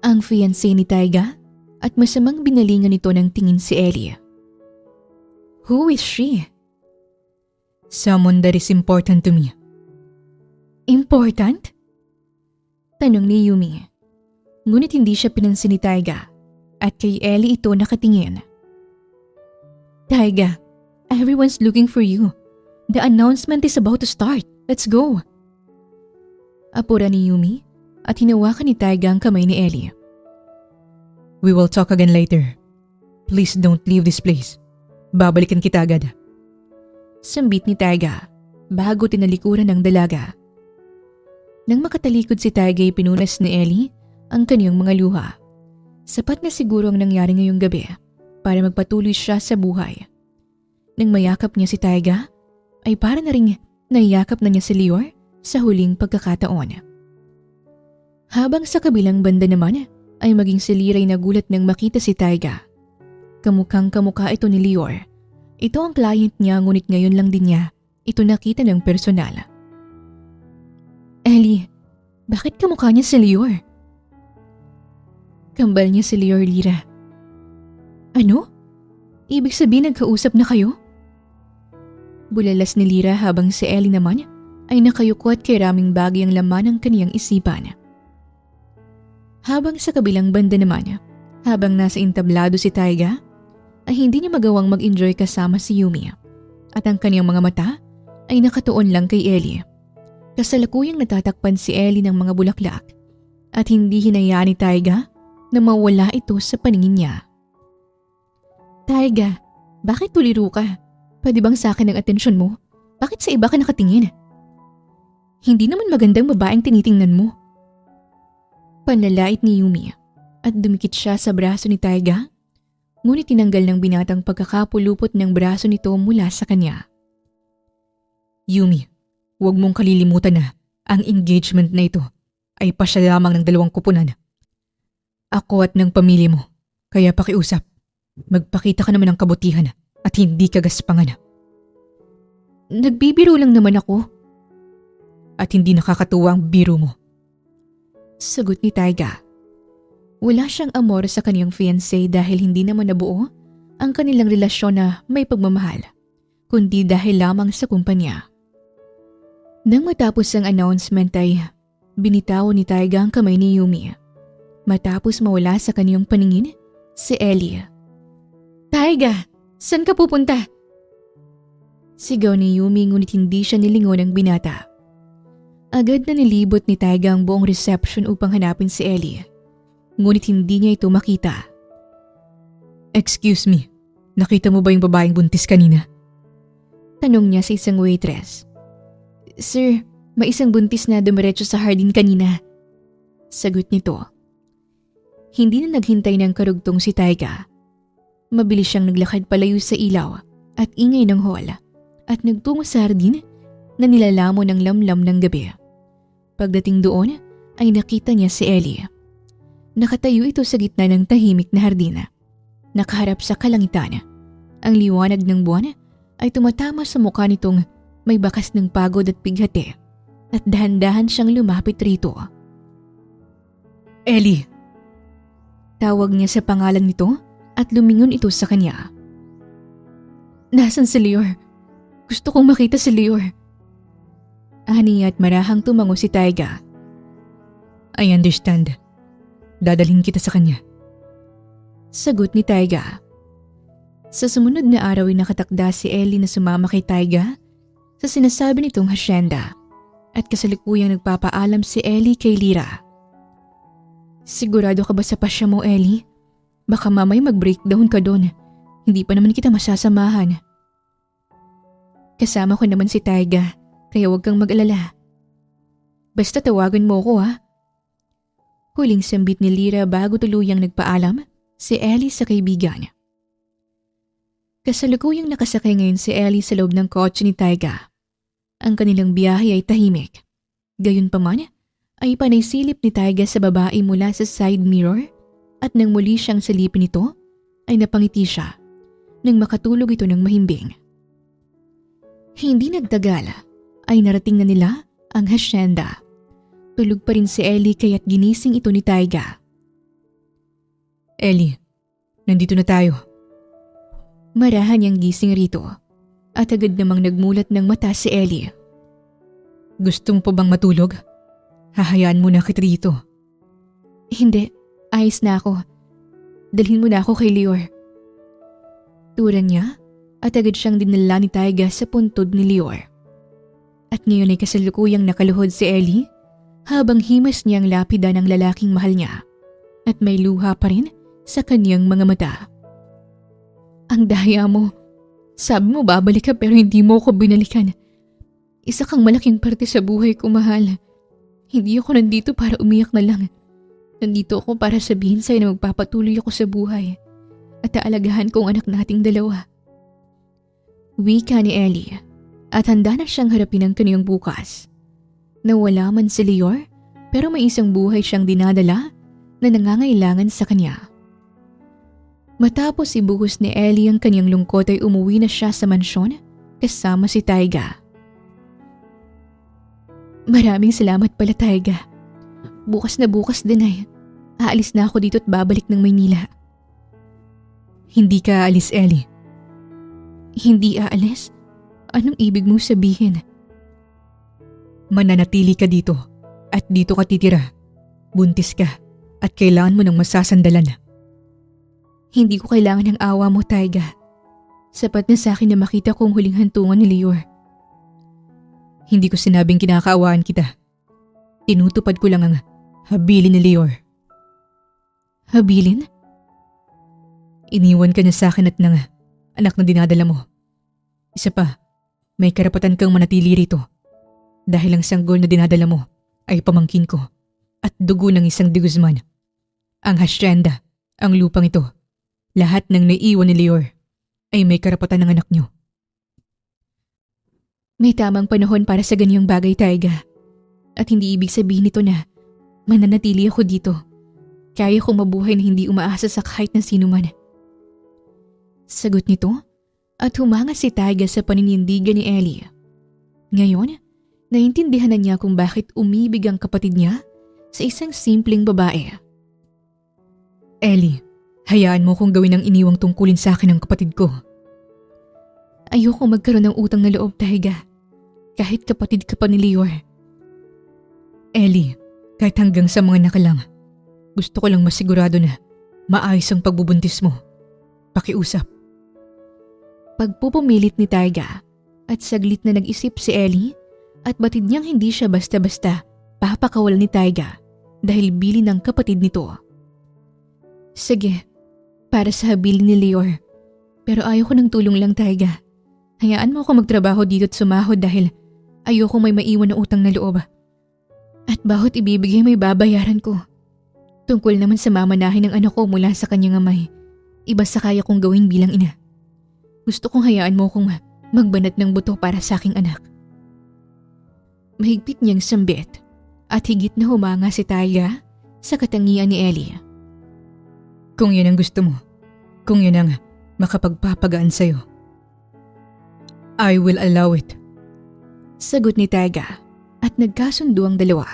Ang fiancé ni Taiga at masamang binalingan nito ng tingin si Ellie. Who is she? Someone that is important to me. Important? Tanong ni Yumi. Ngunit hindi siya pinansin ni Taiga at kay Ellie ito nakatingin. Taiga, everyone's looking for you. The announcement is about to start. Let's go. Apura ni Yumi at hinawakan ni Taiga ang kamay ni Ellie. We will talk again later. Please don't leave this place. Babalikan kita agad. Sambit ni Taiga bago tinalikuran ng dalaga. Nang makatalikod si Taiga ay pinunas ni Ellie ang kaniyang mga luha. Sapat na siguro ang nangyari ngayong gabi para magpatuloy siya sa buhay. Nang mayakap niya si Taiga, ay para na rin naiyakap na niya si Lior sa huling pagkakataon. Habang sa kabilang banda naman ay maging si Lira ay nagulat nang makita si Taiga. Kamukhang kamukha ito ni Lior. Ito ang client niya ngunit ngayon lang din niya ito nakita ng personal. Ellie, bakit kamukha niya si Lior? Kambal niya si Lior, Lira. Ano? Ibig sabihin nagkausap na kayo? Bulalas ni Lira habang si Ellie naman ay nakayuko at kay raming bagay ang laman ng kaniyang isipan. Habang sa kabilang banda naman, habang nasa entablado si Taiga, ay hindi niya magawang mag-enjoy kasama si Yumi at ang kaniyang mga mata ay nakatuon lang kay Ellie. Kasalukuyang natatakpan si Ellie ng mga bulaklak at hindi hinayaan ni Taiga na mawala ito sa paningin niya. Taiga, bakit tuliro ka? Pwede bang sa akin ang atensyon mo? Bakit sa iba ka nakatingin? Hindi naman magandang babaeng tinitingnan mo. Panlalait ni Yumi at dumikit siya sa braso ni Taiga, ngunit tinanggal ng binatang pagkakapulupot ng braso nito mula sa kanya. Yumi, huwag mong kalilimutan na ang engagement na ito ay pasya lamang ng 2 kupunan. Ako at ng pamilya mo, kaya pakiusap, magpakita ka naman ng kabutihan at hindi kagaspangan. Nagbibiro lang naman ako. At hindi nakakatuwa ang biro mo. Sagot ni Taiga. Wala siyang amor sa kaniyang fiancé dahil hindi naman nabuo ang kanilang relasyon na may pagmamahal, kundi dahil lamang sa kumpanya. Nang matapos ang announcement ay binitawan ni Taiga ang kamay ni Yumi. Matapos mawala sa kaniyang paningin, si Ellie. Taiga, saan ka pupunta? Sigaw ni Yumi ngunit hindi siya nilingon ng binata. Agad na nilibot ni Taiga ang buong reception upang hanapin si Ellie. Ngunit hindi niya ito makita. Excuse me, nakita mo ba yung babaeng buntis kanina? Tanong niya sa isang waitress. Sir, may isang buntis na dumiretso sa hardin kanina. Sagot nito. Hindi na naghintay ng karugtong si Taiga. Mabilis siyang naglakad palayo sa ilaw at ingay ng hall at nagtungo sa hardin na nilalamo ng lamlam ng gabi. Pagdating doon ay nakita niya si Ellie. Nakatayo ito sa gitna ng tahimik na hardin. Nakaharap sa kalangitan. Ang liwanag ng buwan ay tumatama sa mukha nitong may bakas ng pagod at bighati at dahan-dahan siyang lumapit rito. Ellie! Tawag niya sa pangalan nito at lumingon ito sa kanya. Nasaan si Lior? Gusto kong makita si Lior. Ani at marahang tumango si Taiga. I understand. Dadalhin kita sa kanya. Sagot ni Taiga. Sa sumunod na araw ay nakatakda si Ellie na sumama kay Taiga sa sinasabi nitong hasyenda at kasalukuyang nagpapaalam si Ellie kay Lira. Sigurado ka ba sa pasya mo, Ellie? Baka mamay mag-breakdown ka doon. Hindi pa naman kita masasamahan. Kasama ko naman si Taiga, kaya huwag kang mag-alala. Basta tawagan mo ko ha. Huling sambit ni Lira bago tuluyang nagpaalam si Ellie sa kaibigan. Kasalukuyang nakasakay ngayon si Ellie sa loob ng kotse ni Taiga. Ang kanilang biyahe ay tahimik. Gayunpaman, ay panaysilip ni Taiga sa babae mula sa side mirror at nang muli siyang salipin nito, ay napangiti siya nang makatulog ito ng mahimbing. Hindi nagtagal ay narating na nila ang hasyenda. Tulog pa rin si Ellie kaya't ginising ito ni Taiga. Ellie, nandito na tayo. Marahan niyang gising rito at agad namang nagmulat ng mata si Ellie. Gusto mo pa bang matulog? Hahayaan mo na kita dito. Hindi, ayos na ako. Dalhin mo na ako kay Lior. Turan niya at agad siyang dinala ni Taiga sa puntod ni Lior. At ngayon ay kasalukuyang nakaluhod si Ellie habang himas niyang lapida ng lalaking mahal niya at may luha pa rin sa kanyang mga mata. Ang daya mo. Sabi mo babalik ka pero hindi mo ako binalikan. Isa kang malaking parte sa buhay ko, mahal. Hindi ako nandito para umiyak na lang. Nandito ako para sabihin sa'yo na magpapatuloy ako sa buhay at aalagaan ko ang anak nating dalawa. Wika ni Ellie at handa na siyang harapin ang kaniyang bukas. Nawala man si Lior pero may isang buhay siyang dinadala na nangangailangan sa kanya. Matapos ibuhos ni Ellie ang kaniyang lungkot ay umuwi na siya sa mansyon kasama si Taiga. Maraming salamat pala, Taiga. Bukas na bukas din ay aalis na ako dito at babalik ng Maynila. Hindi ka aalis, Ellie. Hindi aalis? Anong ibig mong sabihin? Mananatili ka dito at dito ka titira. Buntis ka at kailangan mo ng masasandalan. Hindi ko kailangan ng awa mo, Taiga. Sapat na sa akin na makita ko ang huling hantungan ni Lior. Hindi ko sinabing kinakaawaan kita. Tinutupad ko lang ang habilin ni Lior. Habilin? Iniwan ka niya sa akin at ng anak na dinadala mo. Isa pa, may karapatan kang manatili rito. Dahil ang sanggol na dinadala mo ay pamangkin ko at dugo ng isang de Guzman. Ang hasyenda, ang lupang ito, lahat ng naiwan ni Lior ay may karapatan ng anak niyo. May tamang panahon para sa ganyang bagay, Taiga. At hindi ibig sabihin nito na mananatili ako dito. Kaya kong mabuhay na hindi umaasa sa kahit na sino man. Sagot nito at humanga si Taiga sa paninindigan ni Ellie. Ngayon, naintindihan na niya kung bakit umibig ang kapatid niya sa isang simpleng babae. Ellie, hayaan mo kong gawin ang iniwang tungkulin sa akin ng kapatid ko. Ayoko magkaroon ng utang na loob, Taiga. Kahit kapatid ka pa ni Lior. Ellie, kahit hanggang sa mga nakalang, gusto ko lang masigurado na maayos ang pagbubuntis mo. Pakiusap. Pagpupumilit ni Taiga at saglit na nag-isip si Ellie at batid niyang hindi siya basta-basta papakawalan ni Taiga dahil bili ng kapatid nito. Sige, para sa habilin ni Lior. Pero ayoko ng tulong lang, Taiga. Hayaan mo ako magtrabaho dito at sumahod dahil ayoko may maiwan na utang na loob. At bawat ibibigay may babayaran ko. Tungkol naman sa mamanahin ng anak ko mula sa kanyang amay, iba sa kaya kong gawin bilang ina. Gusto kong hayaan mo kong magbanat ng buto para sa aking anak. Mahigpit niyang sambit at higit na humanga si Taiga sa katangian ni Ellie. Kung yan ang gusto mo, kung yan ang makapagpapagaan sa'yo, I will allow it. Sagot ni Taiga at nagkasundo ang dalawa.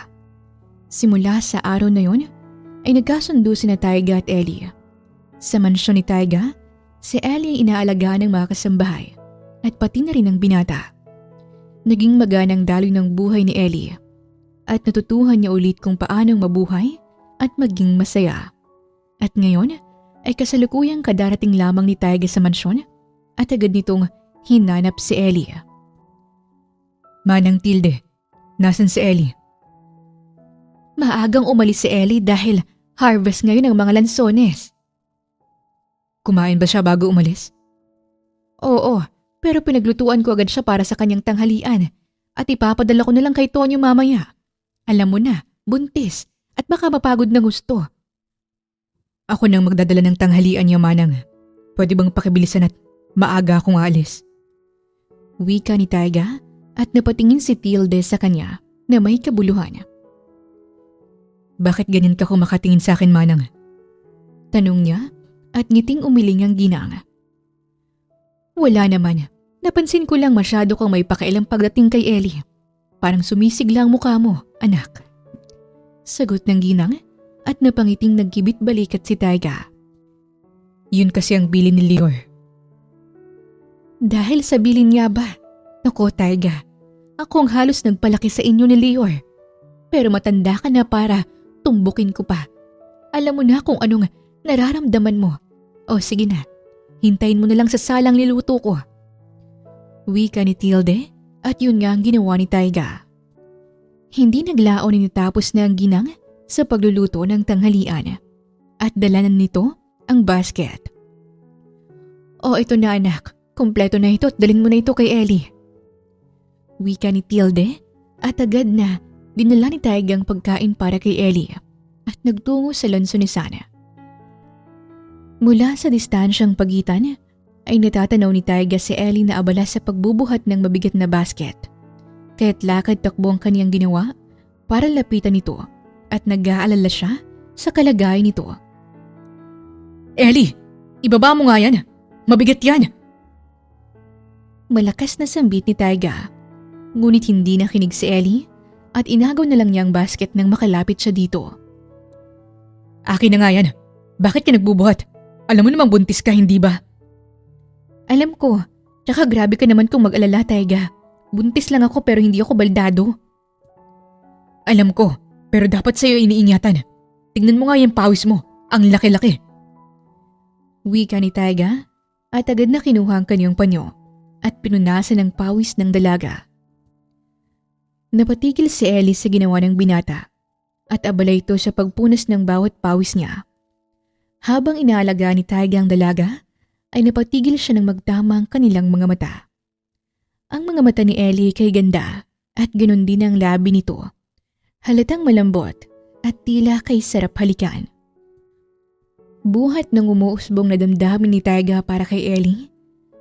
Simula sa araw na yon ay nagkasundo sina Taiga at Ellie. Sa mansyon ni Taiga, si Ellie ay inaalagaan ng mga kasambahay at pati na rin ang binata. Naging maganang daloy ng buhay ni Ellie at natutuhan niya ulit kung paanong mabuhay at maging masaya. At ngayon ay kasalukuyang kadarating lamang ni Taiga sa mansyon at agad nitong hinanap si Ellie. Manang Tilde, nasan si Ellie? Maagang umalis si Ellie dahil harvest ngayon ng mga lansones. Kumain ba siya bago umalis? Oo, pero pinaglutuan ko agad siya para sa kanyang tanghalian at ipapadala ko na lang kay Tonyo mamaya. Alam mo na, buntis at baka mapagod na gusto. Ako nang magdadala ng tanghalian niya, Manang. Pwede bang pakibilisan at maaga akong aalis? Wika ni Taiga at napatingin si Tilde sa kanya na may kabuluhan. Bakit ganyan ka kung makatingin sa akin, Manang? Tanong niya at ngiting umiling ang ginang. Wala naman. Napansin ko lang masyado kang may pakialam pagdating kay Ellie. Parang sumisigla ang mukha mo, anak. Sagot ng ginang at napangiting nagkibit balikat si Taiga. Yun kasi ang bilin ni Lior. Dahil sa bilin niya ba? Naku, Taiga. Ako ang halos nagpalaki sa inyo ni Lior. Pero matanda ka na para tumbukin ko pa. Alam mo na kung anong nararamdaman mo. O sige na, hintayin mo na lang sa salang niluto ko. Wika ni Tilde at yun nga ang ginawa ni Taiga. Hindi naglaon ni natapos na ang ginang sa pagluluto ng tanghalian at dalanan nito ang basket. O ito na anak, kumpleto na ito at dalhin mo na ito kay Ellie. Wika ni Tilde at agad na dinala ni Taiga ang pagkain para kay Ellie at nagtungo sa lanso ni Sana. Mula sa distansyang pagitan ay natatanaw ni Taiga si Ellie na abala sa pagbubuhat ng mabigat na basket. Kaya't lakad takbo ang kaniyang ginawa para lapitan ito at nag-aalala siya sa kalagayan nito. Ellie, ibaba mo nga yan. Mabigat yan. Malakas na sambit ni Taiga. Ngunit hindi nakinig si Ellie at inagaw na lang niya ang basket nang makalapit siya dito. Akin na nga yan. Bakit ka nagbubuhat? Alam mo namang buntis ka, hindi ba? Alam ko, tsaka grabe ka naman kung mag-alala, Taiga. Buntis lang ako pero hindi ako baldado. Alam ko, pero dapat sa'yo iniingatan. Tingnan mo nga yung pawis mo. Ang laki-laki. Wika ni Taiga at agad na kinuha ang kanyang panyo at pinunasan ng pawis ng dalaga. Napatigil si Ellie sa ginawa ng binata at abala ito sa pagpunas ng bawat pawis niya. Habang inaalaga ni Taiga ang dalaga, ay napatigil siya ng magtama ang kanilang mga mata. Ang mga mata ni Ellie kay ganda at ganun din ang labi nito. Halatang malambot at tila kay sarap halikan. Buhat ng umuusbong na damdamin ni Taiga para kay Ellie,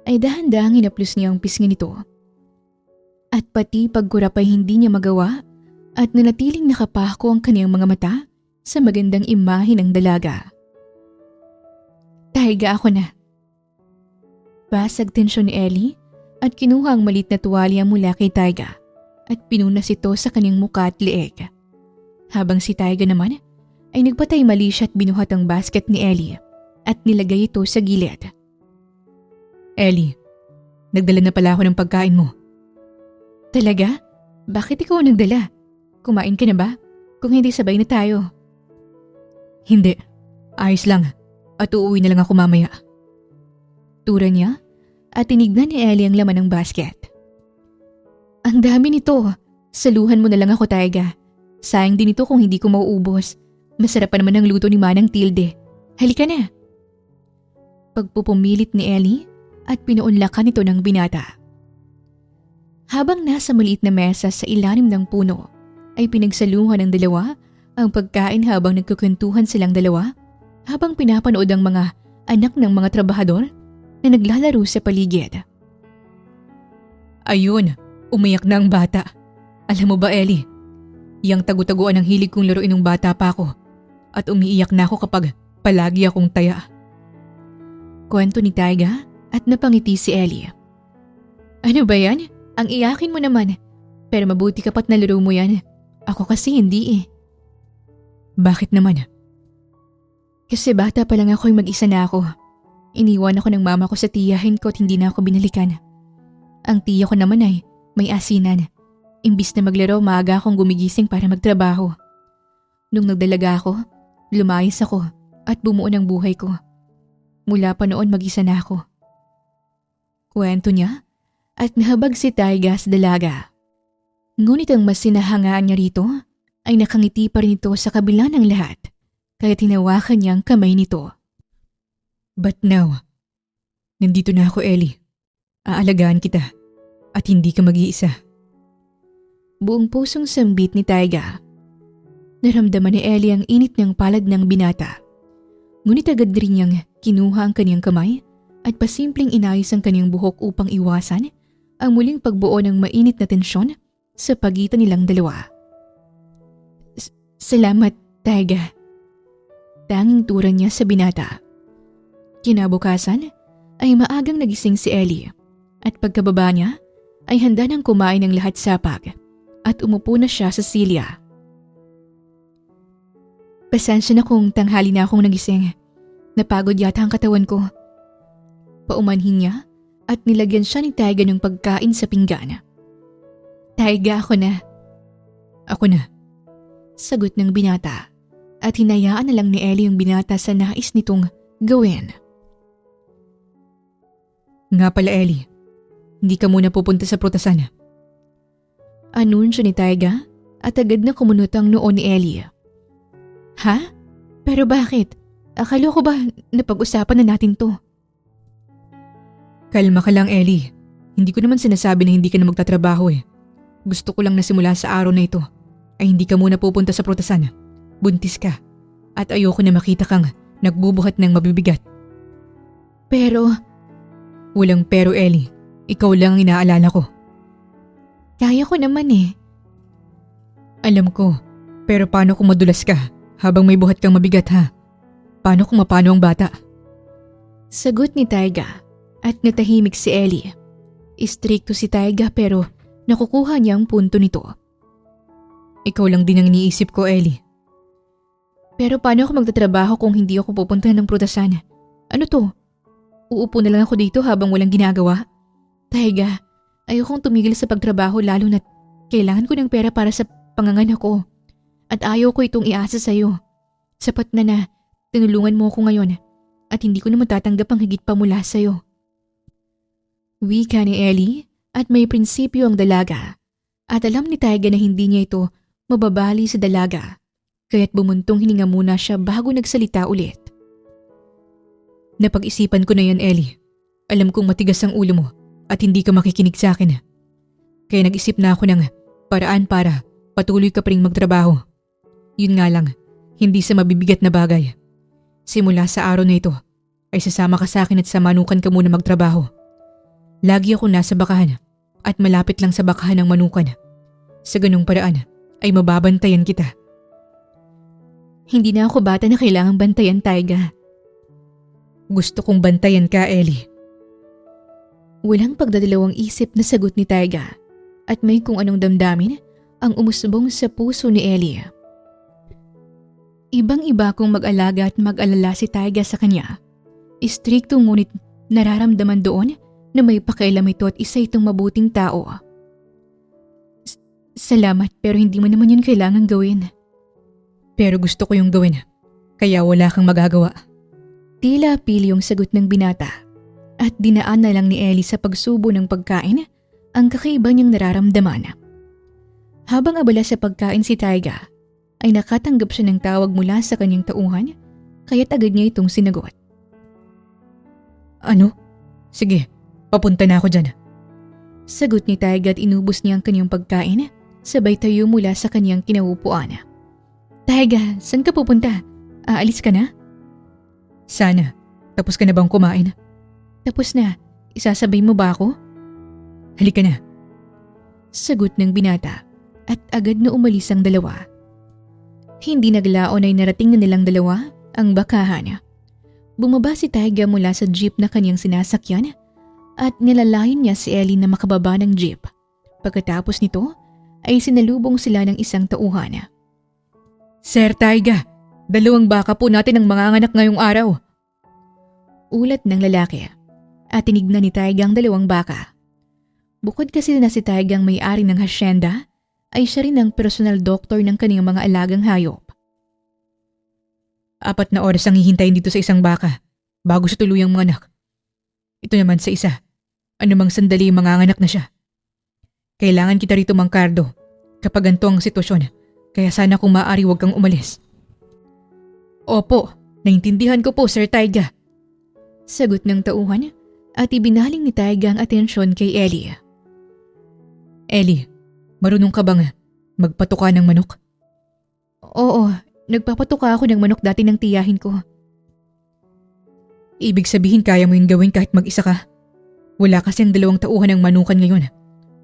ay dahan-dahang hinaplos niya ang pisngi nito. At pati pagkurap ay hindi niya magawa at nanatiling nakapako ang kaniyang mga mata sa magandang imahe ng dalaga. Taiga, ako na. Basag tensyon ni Ellie at kinuha ang malit na tuwalya mula kay Taiga at pinunas ito sa kanyang muka at leeg. Habang si Taiga naman ay nagpatay mali siya at binuhat ang basket ni Ellie at nilagay ito sa gilid. Ellie, nagdala na pala ako ng pagkain mo. Talaga? Bakit ikaw ang nagdala? Kumain ka na ba? Kung hindi sabay na tayo. Hindi, ayos lang at uuwi na lang ako mamaya. Tura niya at tinignan ni Ellie ang laman ng basket. Ang dami nito. Saluhan mo na lang ako, Taiga. Sayang din ito kung hindi ko mauubos. Masarap pa naman ang luto ni Manang Tilde. Halika na. Pagpupumilit ni Ellie at pinuunlakan ito ng binata. Habang nasa maliit na mesa sa ilalim ng puno, ay pinagsaluhan ng dalawa ang pagkain habang nagkukwentuhan silang dalawa habang pinapanood ang mga anak ng mga trabahador na naglalaro sa paligid. Ayun, umiyak na ang bata. Alam mo ba, Ellie? Yang tagu-taguan ang hilig kong laruin ng bata pa ako at umiiyak na ako kapag palagi akong taya. Kwento ni Taiga at napangiti si Ellie. Ano ba yan? Ang iyakin mo naman. Pero mabuti kapat na laro mo yan. Ako kasi hindi eh. Bakit naman? Kasi bata pa lang ako mag-isa na ako. Iniwan ako ng mama ko sa tiyahin ko at hindi na ako binalikan. Ang tiya ko naman ay may asinan. Imbis na maglaro, maaga akong gumigising para magtrabaho. Nung nagdalaga ako, lumayas ako at bumuo ng buhay ko. Mula pa noon mag-isa na ako. Kwento niya at nahabag si Taiga sa dalaga. Ngunit ang mas sinahangaan niya rito ay nakangiti pa rin ito sa kabila ng lahat kaya tinawakan niya ang kamay nito. But now, nandito na ako, Ellie. Aalagaan kita at hindi ka mag-iisa. Buong pusong sambit ni Taiga. Naramdaman ni Ellie ang init ng palad ng binata. Ngunit agad rin niyang kinuha ang kanyang kamay at pasimpleng inayos ang kanyang buhok upang iwasan ang muling pagbuo ng mainit na tensyon sa pagitan nilang dalawa. Salamat, Taiga. Tanging tura niya sa binata. Kinabukasan ay maagang nagising si Ellie at pagkababa niya ay handa nang kumain ng lahat sapag at umupo na siya sa silya. Pasensya na kung tanghali na akong nagising. Napagod yata ang katawan ko. Paumanhin niya at nilagyan siya ni Taiga ng pagkain sa pinggan. Taiga, ako na. Ako na. Sagot ng binata at hinayaan na lang ni Ellie yung binata sa nais nitong gawin. Nga pala Ellie, hindi ka muna pupunta sa prutasan. Anunsyo ni Taiga at agad na kumunot ang noo ni Ellie. Ha? Pero bakit? Akala ko ba napag-usapan na natin to? Kalma ka lang Ellie. Hindi ko naman sinasabi na hindi ka na magtatrabaho eh. Gusto ko lang na simula sa araw na ito ay hindi ka muna pupunta sa prutasan. Buntis ka. At ayoko na makita kang nagbubuhat ng mabibigat. Pero, Walang pero Ellie. Ikaw lang ang inaalala ko. kaya ko naman eh. Alam ko. Pero paano kung madulas ka habang may buhat kang mabigat ha? Paano kung mapano ang bata? Sagot ni Taiga at natahimik si Ellie. Istrikto si Taiga pero nakukuha niya ang punto nito. Ikaw lang din ang iniisip ko Ellie. Pero paano ako magtatrabaho kung hindi ako pupunta ng prutasan? Ano to? Uupo na lang ako dito habang walang ginagawa? Taiga, ayokong tumigil sa pagtrabaho lalo na't kailangan ko ng pera para sa panganganak ko. At ayaw ko itong iasa sa'yo. Sapat na tinulungan mo ako ngayon at hindi ko na matatanggap ang higit pa mula sa'yo. Wika ni Ellie at may prinsipyo ang dalaga. At alam ni Taiga na hindi niya ito mababali sa dalaga. Kaya't bumuntong hininga muna siya bago nagsalita ulit. Napag-isipan ko na yan Ellie. Alam kong matigas ang ulo mo at hindi ka makikinig sa akin. Kaya nag-isip na ako ng paraan para patuloy ka pa ring magtrabaho. Yun nga lang, hindi sa mabibigat na bagay. Simula sa araw na ito ay sasama ka sa akin at samanukan ka muna magtrabaho. Lagi ako nasa bakahan at malapit lang sa bakahan ng manukan. Sa ganung paraan ay mababantayan kita. Hindi na ako bata na kailangang bantayan, Taiga. Gusto kong bantayan ka, Ellie. Walang pagdadalawang isip na sagot ni Taiga at may kung anong damdamin ang umusbong sa puso ni Ellie. Ibang-iba kung mag-alaga at mag-alala si Taiga sa kanya. Istrikto ngunit nararamdaman doon na may pakialam ito at isa itong mabuting tao. Salamat pero hindi mo naman yun kailangan gawin. Pero gusto ko yung gawin, kaya wala kang magagawa. Tila pili yung sagot ng binata at dinaan na lang ni Ellie sa pagsubo ng pagkain ang kakaiba niyang nararamdaman. Habang abala sa pagkain si Taiga, ay nakatanggap siya ng tawag mula sa kanyang tauhan kaya't agad niya itong sinagot. Ano? Sige, papunta na ako dyan. Sagot ni Taiga at inubos niya ang kanyang pagkain sabay tayo mula sa kanyang kinaupuan. Taiga, saan ka pupunta? Aalis ka na? Sana. Tapos ka na bang kumain? Tapos na. Isasabay mo ba ako? Halika na. Sagot ng binata at agad na umalis ang dalawa. Hindi naglaon ay narating na nilang dalawa ang bakahan. Bumaba si Taiga mula sa jeep na kanyang sinasakyan at nilalayon niya si Ellie na makababa ng jeep. Pagkatapos nito ay sinalubong sila ng isang tauhan. Sir Taiga, 2 baka po natin ang manganganak ngayong araw. Ulat ng lalaki at tinignan ni Taiga ang 2 baka. Bukod kasi na si Taiga ang may-ari ng hasyenda, ay siya rin ang personal doctor ng kaniyang mga alagang hayop. 4 na oras ang hihintayin dito sa isang baka bago siya tuluyang manganak. Ito naman sa isa, anumang sandali manganganak na siya. Kailangan kita rito Mang Cardo kapag ganito ang sitwasyon, kaya sana kung maaari huwag kang umalis. Opo, naintindihan ko po Sir Taiga. Sagot ng tauhan at ibinaling ni Taiga ang atensyon kay Ellie. Ellie, marunong ka bang magpatuka ng manok? Oo, nagpapatuka ako ng manok dati ng tiyahin ko. Ibig sabihin kaya mo yung gawin kahit mag-isa ka? Wala kasi ang 2 tauhan ng manukan ngayon.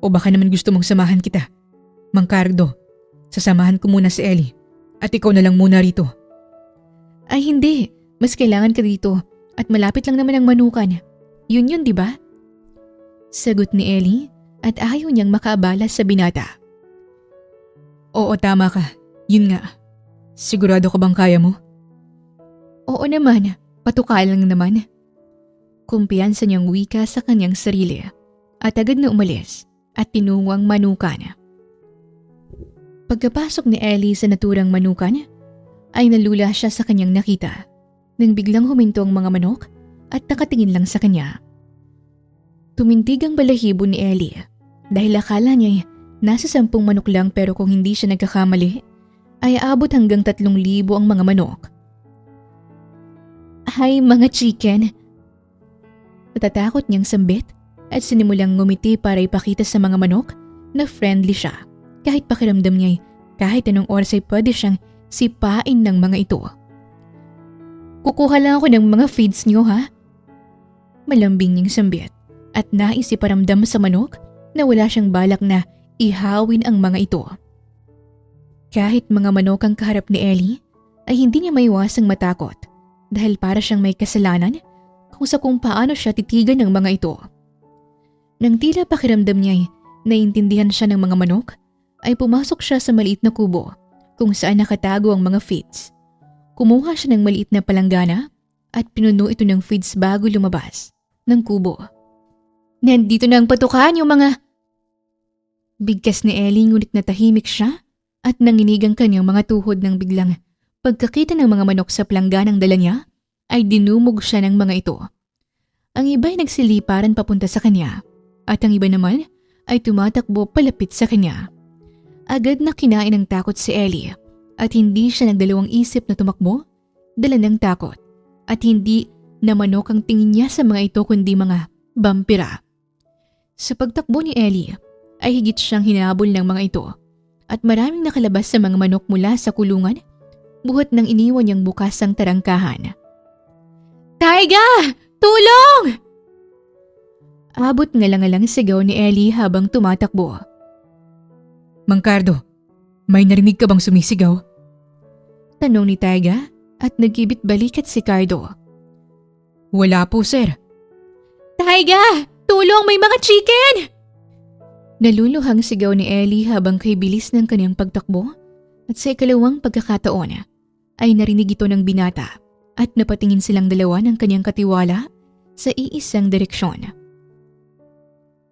O baka naman gusto mong samahan kita. Mang Cardo, sasamahan ko muna si Ellie at ikaw na lang muna rito. Ay hindi, mas kailangan ka dito at malapit lang naman ang manukan. Yun, di ba? Sagot ni Ellie at ayaw niyang makaabala sa binata. Oo, tama ka. Yun nga. Sigurado ka bang kaya mo? Oo naman, Patuka lang naman. Kumpiyansa niyang wika sa kanyang sarili at agad na umalis at tinungo ang manukan. Pagkapasok ni Ellie sa naturang manukan, ay nalula siya sa kanyang nakita nang biglang huminto ang mga manok at nakatingin lang sa kanya. Tumindig ang balahibo ni Ellie dahil akala niya nasa 10 manok lang, pero kung hindi siya nagkakamali ay aabot hanggang 3,000 ang mga manok. "Hi mga chicken!" Natatakot niyang sambit at sinimulang ngumiti para ipakita sa mga manok na friendly siya, kahit pakiramdam niya kahit anong oras ay pwede siyang sipain ng mga ito. "Kukuha lang ako ng mga feeds niyo, ha?" Malambing niyang sambit at nais iparamdam sa manok na wala siyang balak na ihawin ang mga ito. Kahit mga manok ang kaharap ni Ellie, ay hindi niya maiwasang matakot dahil para siyang may kasalanan kung paano siya titigan ng mga ito. Nang tila pakiramdam niya naiintindihan siya ng mga manok, ay pumasok siya sa maliit na kubo kung saan nakatago ang mga feeds. Kumuha siya ng maliit na palanggana at pinuno ito ng feeds bago lumabas ng kubo. "Nandito na ang patukan yung mga..." Bigkas ni Ellie, ngunit natahimik siya at nanginig ang kanyang mga tuhod nang biglang pagkakita ng mga manok sa palangganang dala niya ay dinumog siya ng mga ito. Ang iba ay nagsiliparan papunta sa kanya at ang iba naman ay tumatakbo palapit sa kanya. Agad na kinain ng takot si Ellie at hindi siya nagdalawang isip na tumakbo, dala ng takot, at hindi na manok ang tingin niya sa mga ito kundi mga vampira. Sa pagtakbo ni Ellie ay higit siyang hinabol ng mga ito at maraming nakalabas sa mga manok mula sa kulungan, buhat nang iniwan niyang bukas ang tarangkahan. "Taiga! Tulong!" Abot ngalang-alang sigaw ni Ellie habang tumatakbo. Mang Cardo, may narinig ka bang sumisigaw? Tanong ni Taiga at nagkibit balikat si Cardo. Wala po, sir. "Taiga! Tulong! May mga chicken!" Naluluhang sigaw ni Ellie habang kay bilis ng kanyang pagtakbo, at sa ikalawang pagkakataon ay narinig ito ng binata at napatingin silang dalawa ng kanyang katiwala sa iisang direksyon.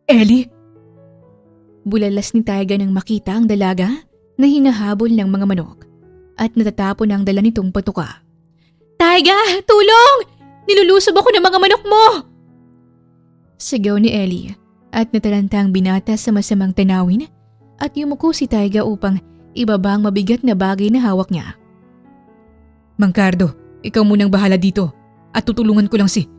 Ellie? Bulalas ni Taiga nang makita ang dalaga na hinahabol ng mga manok at natatapon ang dala nitong patuka. "Taiga! Tulong! Nilulusob ako ng mga manok mo!" Sigaw ni Ellie at natalanta ang binata sa masamang tanawin at yumuko si Taiga upang ibaba ang mabigat na bagay na hawak niya. Mang Cardo, ikaw munang bahala dito at tutulungan ko lang si...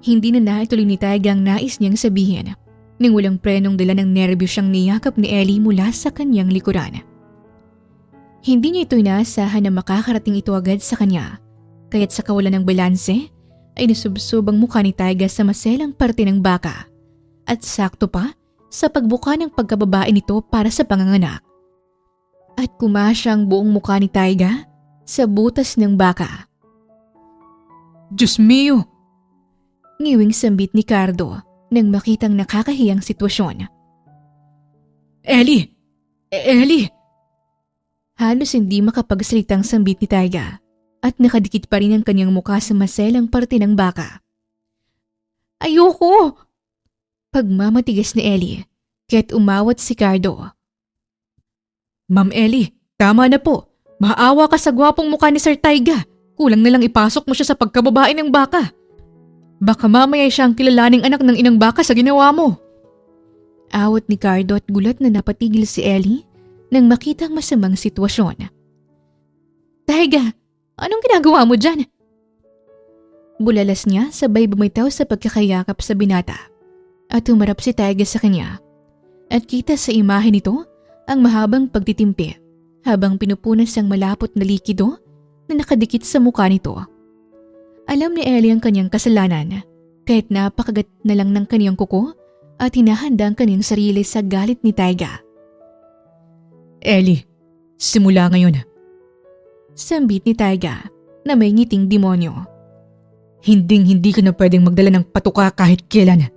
Hindi na naituloy ni Taiga ang nais niyang sabihin nang walang prenong dala ng nerbyo siyang niyakap ni Ellie mula sa kanyang likuran. Hindi niya ito inaasahan na makakarating ito agad sa kanya, kaya't sa kawalan ng balanse ay nasubsob ang mukha ni Taiga sa maselang parte ng baka at sakto pa sa pagbuka ng pagkababae nito para sa panganganak. At kumasya ang buong mukha ni Taiga sa butas ng baka. Diyos mio! Ngiwing sambit ni Cardo nang makitang nakakahiyang sitwasyon. Ellie! Ellie! Halos hindi makapagsalitang sambit ni Taiga at nakadikit pa rin ang kanyang mukha sa maselang parte ng baka. "Ayoko!" Pagmamatigas ni Ellie, kaya't umawat si Cardo. Ma'am Ellie, tama na po. Maawa ka sa gwapong mukha ni Sir Taiga. Kulang na lang ipasok mo siya sa pagkababae ng baka. Baka mamaya siya ang kilalaning anak ng inang baka sa ginawa mo. Awat ni Cardo at gulat na napatigil si Ellie nang makita ang masamang sitwasyon. "Taiga, anong ginagawa mo dyan?" Bulalas niya sabay bumitaw sa pagkakayakap sa binata at humarap si Taiga sa kanya at kita sa imahe nito ang mahabang pagtitimpi habang pinupunas ang malapot na likido na nakadikit sa mukha nito. Alam ni Ellie ang kanyang kasalanan kahit napakagat na lang ng kanyang kuko at hinahanda ang kanyang sarili sa galit ni Taiga. Ellie, simula ngayon. Sambit ni Taiga na may ngiting demonyo. Hindi ka na pwedeng magdala ng patuka kahit kailan.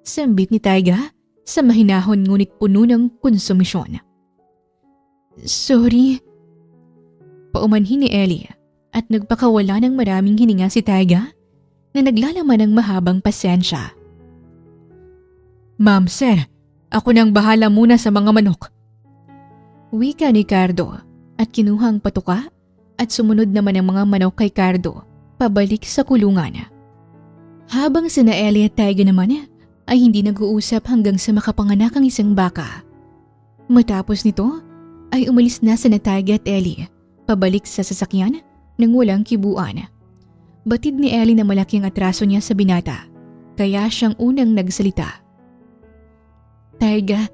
Sambit ni Taiga sa mahinahon ngunit puno ng konsumisyon. "Sorry." Paumanhin ni Ellie at nagpakawala ng maraming hininga si Taiga na naglalaman ng mahabang pasensya. Ma'am, sir, ako nang bahala muna sa mga manok. Wika ni Cardo at kinuha ang patuka at sumunod naman ang mga manok kay Cardo pabalik sa kulungan. Habang sina Ellie at Taiga naman ay hindi nag-uusap hanggang sa makapanganak ang isang baka. Matapos nito ay umalis na sina Taiga at Ellie pabalik sa sasakyan nang walang kibuan. Batid ni Ellie na malaking atraso niya sa binata kaya siyang unang nagsalita. Taiga,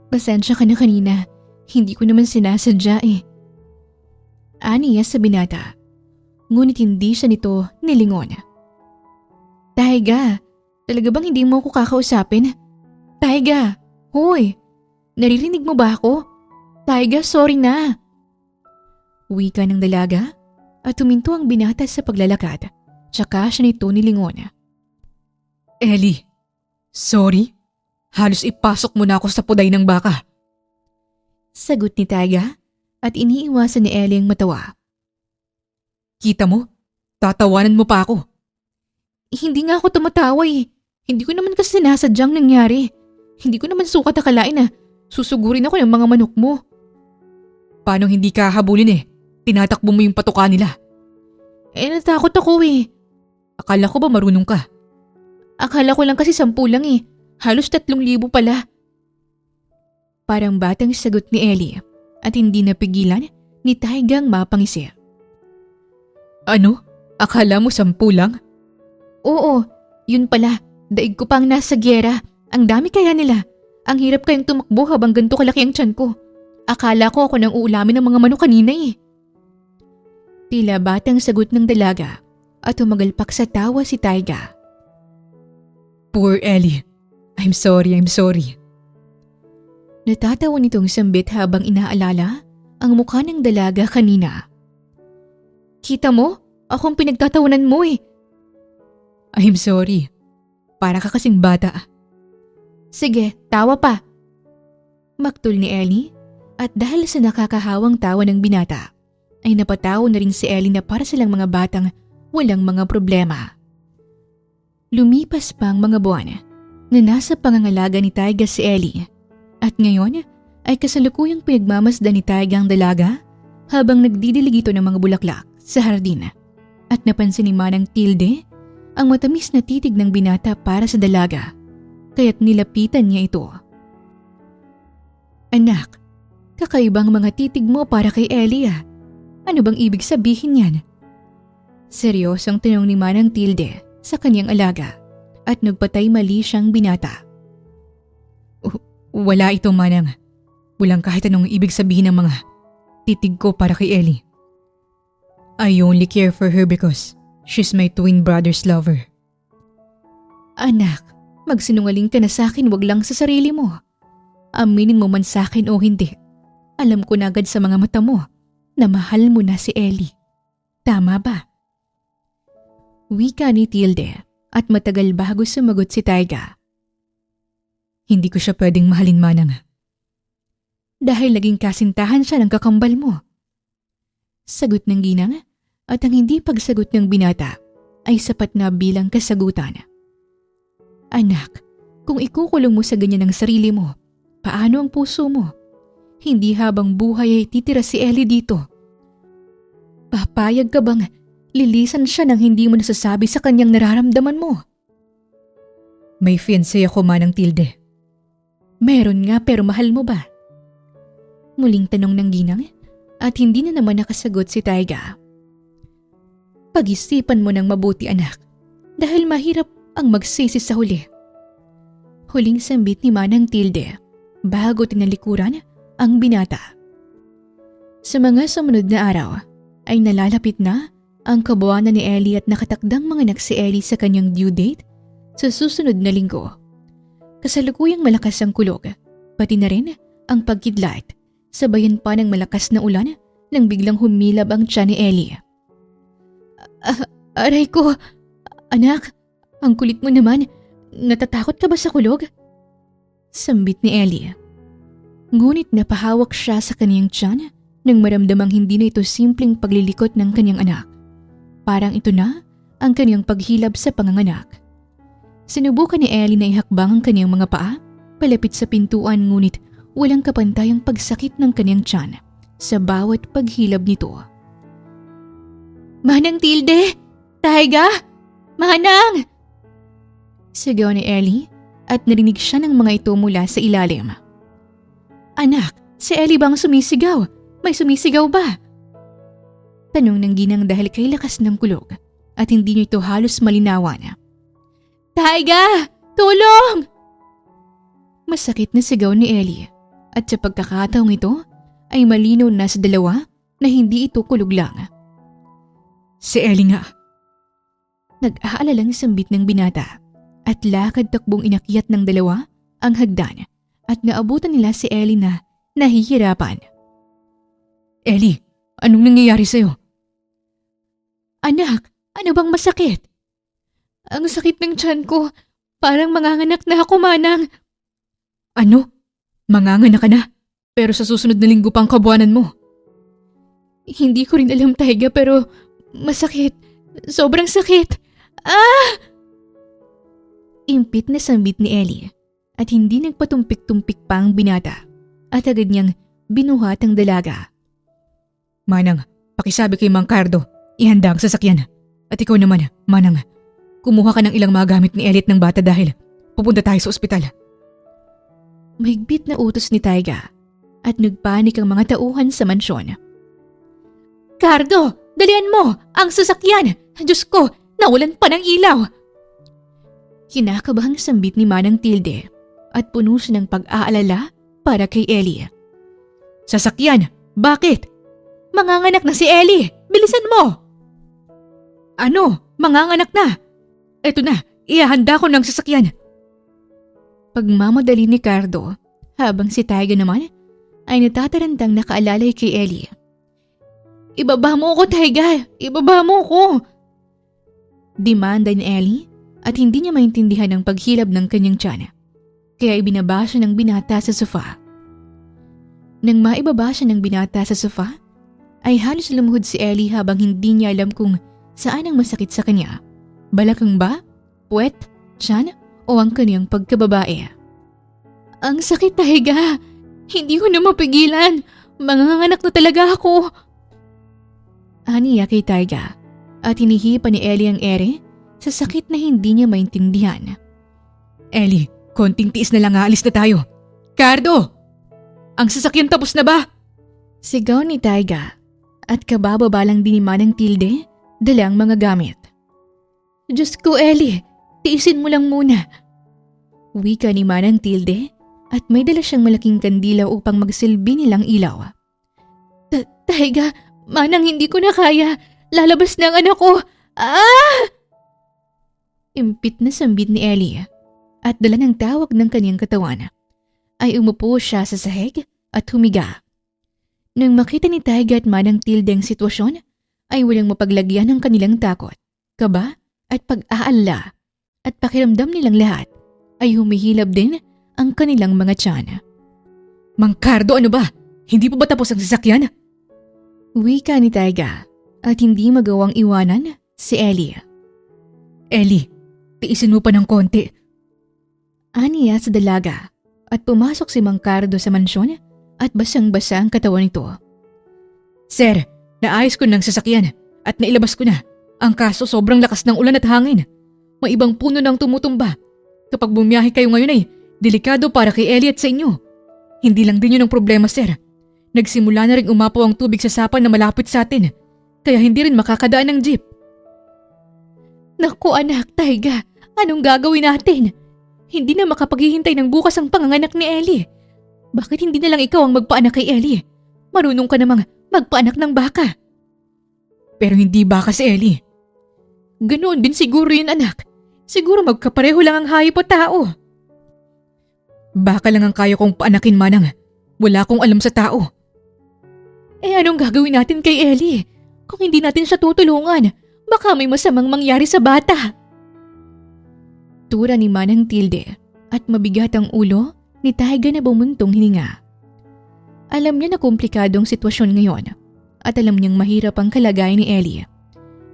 pasensya ka na kanina. Hindi ko naman sinasadya eh. Aniya sa binata. Ngunit hindi siya nito nilingon. Taiga, talaga bang hindi mo ako kakausapin? Taiga, hoy! Naririnig mo ba ako? Taiga, sorry na. Wika ng dalaga at tuminto ang binata sa paglalakad. Tsaka siya nito nilingon. Ellie, sorry. Halos ipasok mo na ako sa puday ng baka. Sagot ni Taiga at iniiwasan ni Ellie ang matawa. Kita mo? Tatawanan mo pa ako. Hindi nga ako tumatawa eh. Hindi ko naman kasi sinasadyang nangyari. Hindi ko naman sukat akalain na susugurin ako ng mga manok mo. Paano hindi ka habulin eh? Tinatakbo mo yung patuka nila. Natakot ako eh. Akala ko ba marunong ka? Akala ko lang kasi 10 lang eh. Halos 3,000 pala. Parang batang sagot ni Ellie at hindi napigilan ni Taigang mapangisi. Ano? Akala mo 10 lang? Oo, yun pala. Daig ko pang nasa gyera. Ang dami kaya nila. Ang hirap kayang tumakbo habang ganito kalaki ang tiyan ko. Akala ko ako nang uulamin ng mga manok kanina eh. Tila batang sagot ng dalaga at tumagalpak sa tawa si Taiga. Poor Ellie. I'm sorry. Natatawa nitong sambit habang inaalala ang mukha ng dalaga kanina. Kita mo? Akong pinagtatawanan mo eh. I'm sorry. Para ka kasing bata. Sige, tawa pa. Maktol ni Ellie at dahil sa nakakahawang tawa ng binata, ay napatawa na rin si Ellie na para silang mga batang walang mga problema. Lumipas pa ang mga buwan na nasa pangangalaga ni Taiga si Ellie. At ngayon ay kasalukuyang pinagmamasdan ni Taiga ang dalaga habang nagdidilig ito ng mga bulaklak sa hardin. At napansin ni Manang Tilde ang matamis na titig ng binata para sa dalaga, kaya't nilapitan niya ito. Anak, kakaibang mga titig mo para kay Ellie ah. Ano bang ibig sabihin yan? Seryosong tanong ni Manang Tilde sa kanyang alaga at nagpatay mali siyang binata. Wala ito, Manang. Walang kahit anong ibig sabihin ng mga titig ko para kay Ellie. I only care for her because she's my twin brother's lover. Anak, magsinungaling ka na sa akin, wag lang sa sarili mo. Aminin mo man sa akin o hindi. Alam ko na agad sa mga mata mo na mahal mo na si Ellie. Tama ba? Wika ni Tilde at matagal bago sumagot si Taiga. Hindi ko siya pwedeng mahalin, Manang. Dahil naging kasintahan siya ng kakambal mo. Sagot ng ginang at ang hindi pagsagot ng binata ay sapat na bilang kasagutan. Anak, kung ikukulong mo sa ganyan ang sarili mo, paano ang puso mo? Hindi habang buhay ay titira si Ellie dito. Papayag ka bang lilisan siya nang hindi mo nasasabi sa kanyang nararamdaman mo? May fiancé ako, Manang Tilde. Meron nga pero mahal mo ba? Muling tanong ng ginang at hindi na naman nakasagot si Taiga. Pag-isipan mo ng mabuti anak dahil mahirap ang magsisi sa huli. Huling sambit ni Manang Tilde bago tinalikuran ang binata. Sa mga sumunod na araw ay nalalapit na ang kabuwanan ni Ellie at nakatakdang manganak si Ellie sa kanyang due date sa susunod na linggo. Kasalukuyang malakas ang kulog, pati na rin ang pagkidlat, sabayan pa ng malakas na ulan nang biglang humilab ang tiyan ni Ellie. Aray ko! Anak, ang kulit mo naman. Natatakot ka ba sa kulog? Sambit ni Ellie. Ngunit napahawak siya sa kaniyang tiyan nang maramdamang hindi na ito simpleng paglilikot ng kanyang anak, Parang ito na ang kanyang paghilab sa panganganak. Sinubukan ni Ellie na ihakbang ang kanyang mga paa palapit sa pintuan ngunit walang kapantayang pagsakit ng kanyang tiyan sa bawat paghilab nito. Manang Tilde! Taiga! Manang! Sigaw ni Ellie at narinig siya ng mga ito mula sa ilalim. Anak, si Ellie bang sumisigaw? May sumisigaw ba? Tanong ng ginang dahil kay lakas ng kulog at hindi niyo ito halos malinawan. Taiga! Tulong! Masakit na sigaw ni Ellie at sa pagkakataong ito ay malinaw na sa dalawa na hindi ito kulog lang. Si Ellie nga. Nag-aalalang sambit ng binata at lakad takbong inakyat ng dalawa ang hagdan at naabutan nila si Ellie na nahihirapan. Ellie, anong nangyayari sa'yo? Anak, ano bang masakit? Ang sakit ng tiyan ko. Parang manganganak na ako, Manang. Ano? Manganganak ka na? Pero sa susunod na linggo pang kabuanan mo. Hindi ko rin alam, Taiga, pero masakit. Sobrang sakit. Ah! Impit na sambit ni Ellie at hindi nagpatumpik-tumpik pa ang binata at agad niyang binuhat ang dalaga. Manang, pakisabi kay Mang Cardo, ihanda ang sasakyan. At ikaw naman, Manang, kumuha ka ng ilang mga gamit ni Elliot ng bata dahil pupunta tayo sa ospital. Mahigpit na utos ni Taiga at nagpanik ang mga tauhan sa mansyon. Cardo, dalian mo ang sasakyan! Diyos ko, nawalan pa ng ilaw! Kinakabahang sambit ni Manang Tilde at puno siya ng pag-aalala para kay Ellie. Sasakyan? Bakit? Manganganak na si Ellie! Bilisan mo! Ano? Manganganak na? Eto na, ihahanda ko ng sasakyan. Pagmamadali ni Cardo habang si Taiga naman ay natatarantang nakaalalay kay Ellie. Ibaba mo ko, Taiga! Ibaba mo ko! Demanda ni Ellie at hindi niya maintindihan ang paghilab ng kanyang tiyan. Kaya ibinaba siya ng binata sa sofa. Nang maibaba siya ng binata sa sofa, ay halos lumuhod si Ellie habang hindi niya alam kung saan ang masakit sa kanya. Balakang ba? Puwet? Tiyan? O ang kanyang pagkababae? Ang sakit, Taiga! Hindi ko na mapigilan! Manganganak na talaga ako! Aniya kay Taiga at hinihipa ni Ellie ang ere sa sakit na hindi niya maintindihan. Ellie, konting tiis na lang, aalis na tayo. Cardo! Ang sasakyan tapos na ba? Sigaw ni Taiga at kabababa lang din ni Manang Tilde dalang mga gamit. Diyos ko, Ellie, tiisin mo lang muna. Wika ni Manang Tilde at may dala siyang malaking kandila upang magsilbi nilang ilaw. Taiga, Manang, hindi ko na kaya. Lalabas na ang anak ko. Ah! Impit na sambit ni Ellie at dala ng tawag ng kanyang katawan ay umupo siya sa sahig at humiga. Nang makita ni Taiga at Manang Tilde ang sitwasyon ay walang mapaglagyan ng kanilang takot, kaba at pag-aalala at pakiramdam nilang lahat ay humihilab din ang kanilang mga tiyan. Mang Cardo, ano ba? Hindi pa ba tapos ang sasakyan? Wika ni Taiga at hindi magawang iwanan si Ellie. Ellie, tiisin mo pa ng konti. Aniya sa dalaga at pumasok si Mang Cardo sa mansyon at basang-basa ang katawan nito. Sir, naayos ko ng sasakyan at nailabas ko na. Ang kaso sobrang lakas ng ulan at hangin. May ibang puno nang tumutumba. Kapag bumiyahe kayo ngayon ay delikado para kay Ellie at sa inyo. Hindi lang din yun ang problema, sir. Nagsimula na rin umapaw ang tubig sa sapan na malapit sa atin. Kaya hindi rin makakadaan ng jeep. Naku anak, Taiga, anong gagawin natin? Hindi na makapaghihintay ng bukas ang panganganak ni Ellie. Bakit hindi na lang ikaw ang magpaanak kay Ellie? Marunong ka namang magpaanak ng baka. Pero hindi baka si Ellie. Ganoon din siguro yun, anak. Siguro magkapareho lang ang hayop at tao. Baka lang ang kaya kong paanakin, Manang. Wala akong alam sa tao. Anong gagawin natin kay Ellie? Kung hindi natin siya tutulungan, baka may masamang mangyari sa bata. Tura ni Manang Tilde at mabigat ang ulo ni Taiga na bumuntong hininga. Alam niya na komplikadong sitwasyon ngayon at alam niyang mahirap ang kalagayan ni Ellie.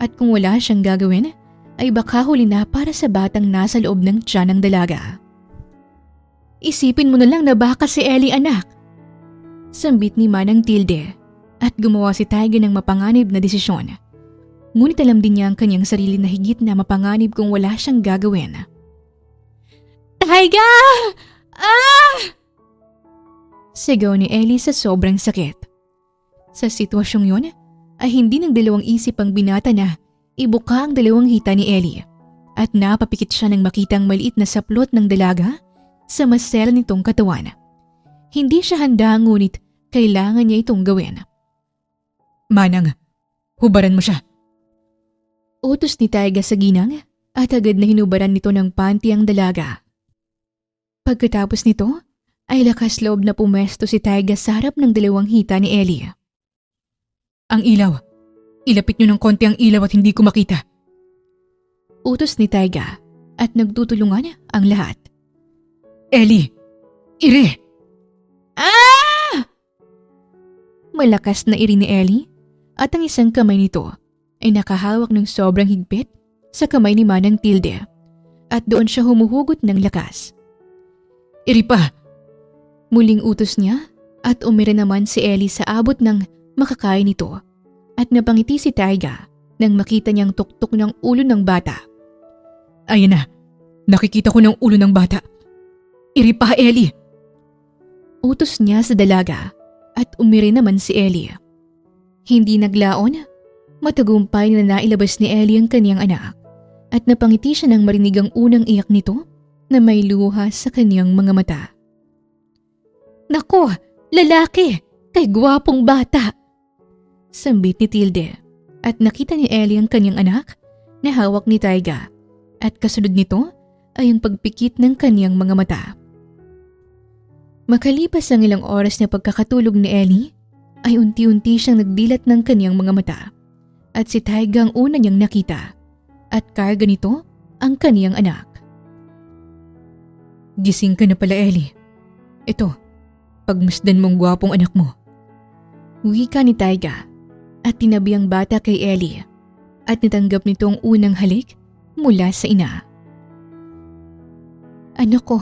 At kung wala siyang gagawin, ay baka huli na para sa batang nasa loob ng tiyan ng dalaga. Isipin mo na lang na baka si Ellie anak. Sambit ni Manang Tilde at gumawa si Taiga ng mapanganib na desisyon. Ngunit alam din niya ang kanyang sarili na higit na mapanganib kung wala siyang gagawin. Taiga! Ah! Sigaw ni Ellie sa sobrang sakit. Sa sitwasyong yun, ay hindi nagdalawang isip ang binata na ibuka ang dalawang hita ni Ellie at napapikit siya nang makitang maliit na saplot ng dalaga sa masela nitong katawan. Hindi siya handa ngunit kailangan niya itong gawin. Manang, hubaran mo siya. Utos ni Taiga sa ginang at agad na hinubaran nito ng panty ang dalaga. Pagkatapos nito, ay lakas loob na pumesto si Taiga sa harap ng dalawang hita ni Ellie. Ang ilaw. Ilapit niyo ng konti ang ilaw at hindi ko makita. Utos ni Taiga at nagtutulungan ang lahat. Ellie! Ire! Ah! Malakas na iri ni Ellie at ang isang kamay nito ay nakahawak ng sobrang higpit sa kamay ni Manang Tilde at doon siya humuhugot ng lakas. Iri pa! Muling utos niya at umira naman si Ellie sa abot ng makakain nito at napangiti si Taiga nang makita niyang tuktok ng ulo ng bata. Ayan na, nakikita ko ng ulo ng bata. Iri pa, Ellie! Utos niya sa dalaga at umiri naman si Ellie. Hindi naglaon, matagumpay na nailabas ni Ellie ang kanyang anak at napangiti siya nang marinig ang unang iyak nito na may luha sa kanyang mga mata. Nako, lalaki! Kay gwapong bata! Sambit ni Tilde at nakita ni Ellie ang kanyang anak na hawak ni Taiga at kasunod nito ay ang pagpikit ng kanyang mga mata. Makalipas ang ilang oras na pagkakatulog ni Ellie ay unti-unti siyang nagdilat ng kanyang mga mata at si Taiga ang una niyang nakita at karga nito ang kanyang anak. Gising ka na pala, Ellie. Ito, pagmasdan mong gwapong anak mo. Wika ni Taiga at tinabi ang bata kay Ellie at natanggap nito ang unang halik mula sa ina. Anak ko,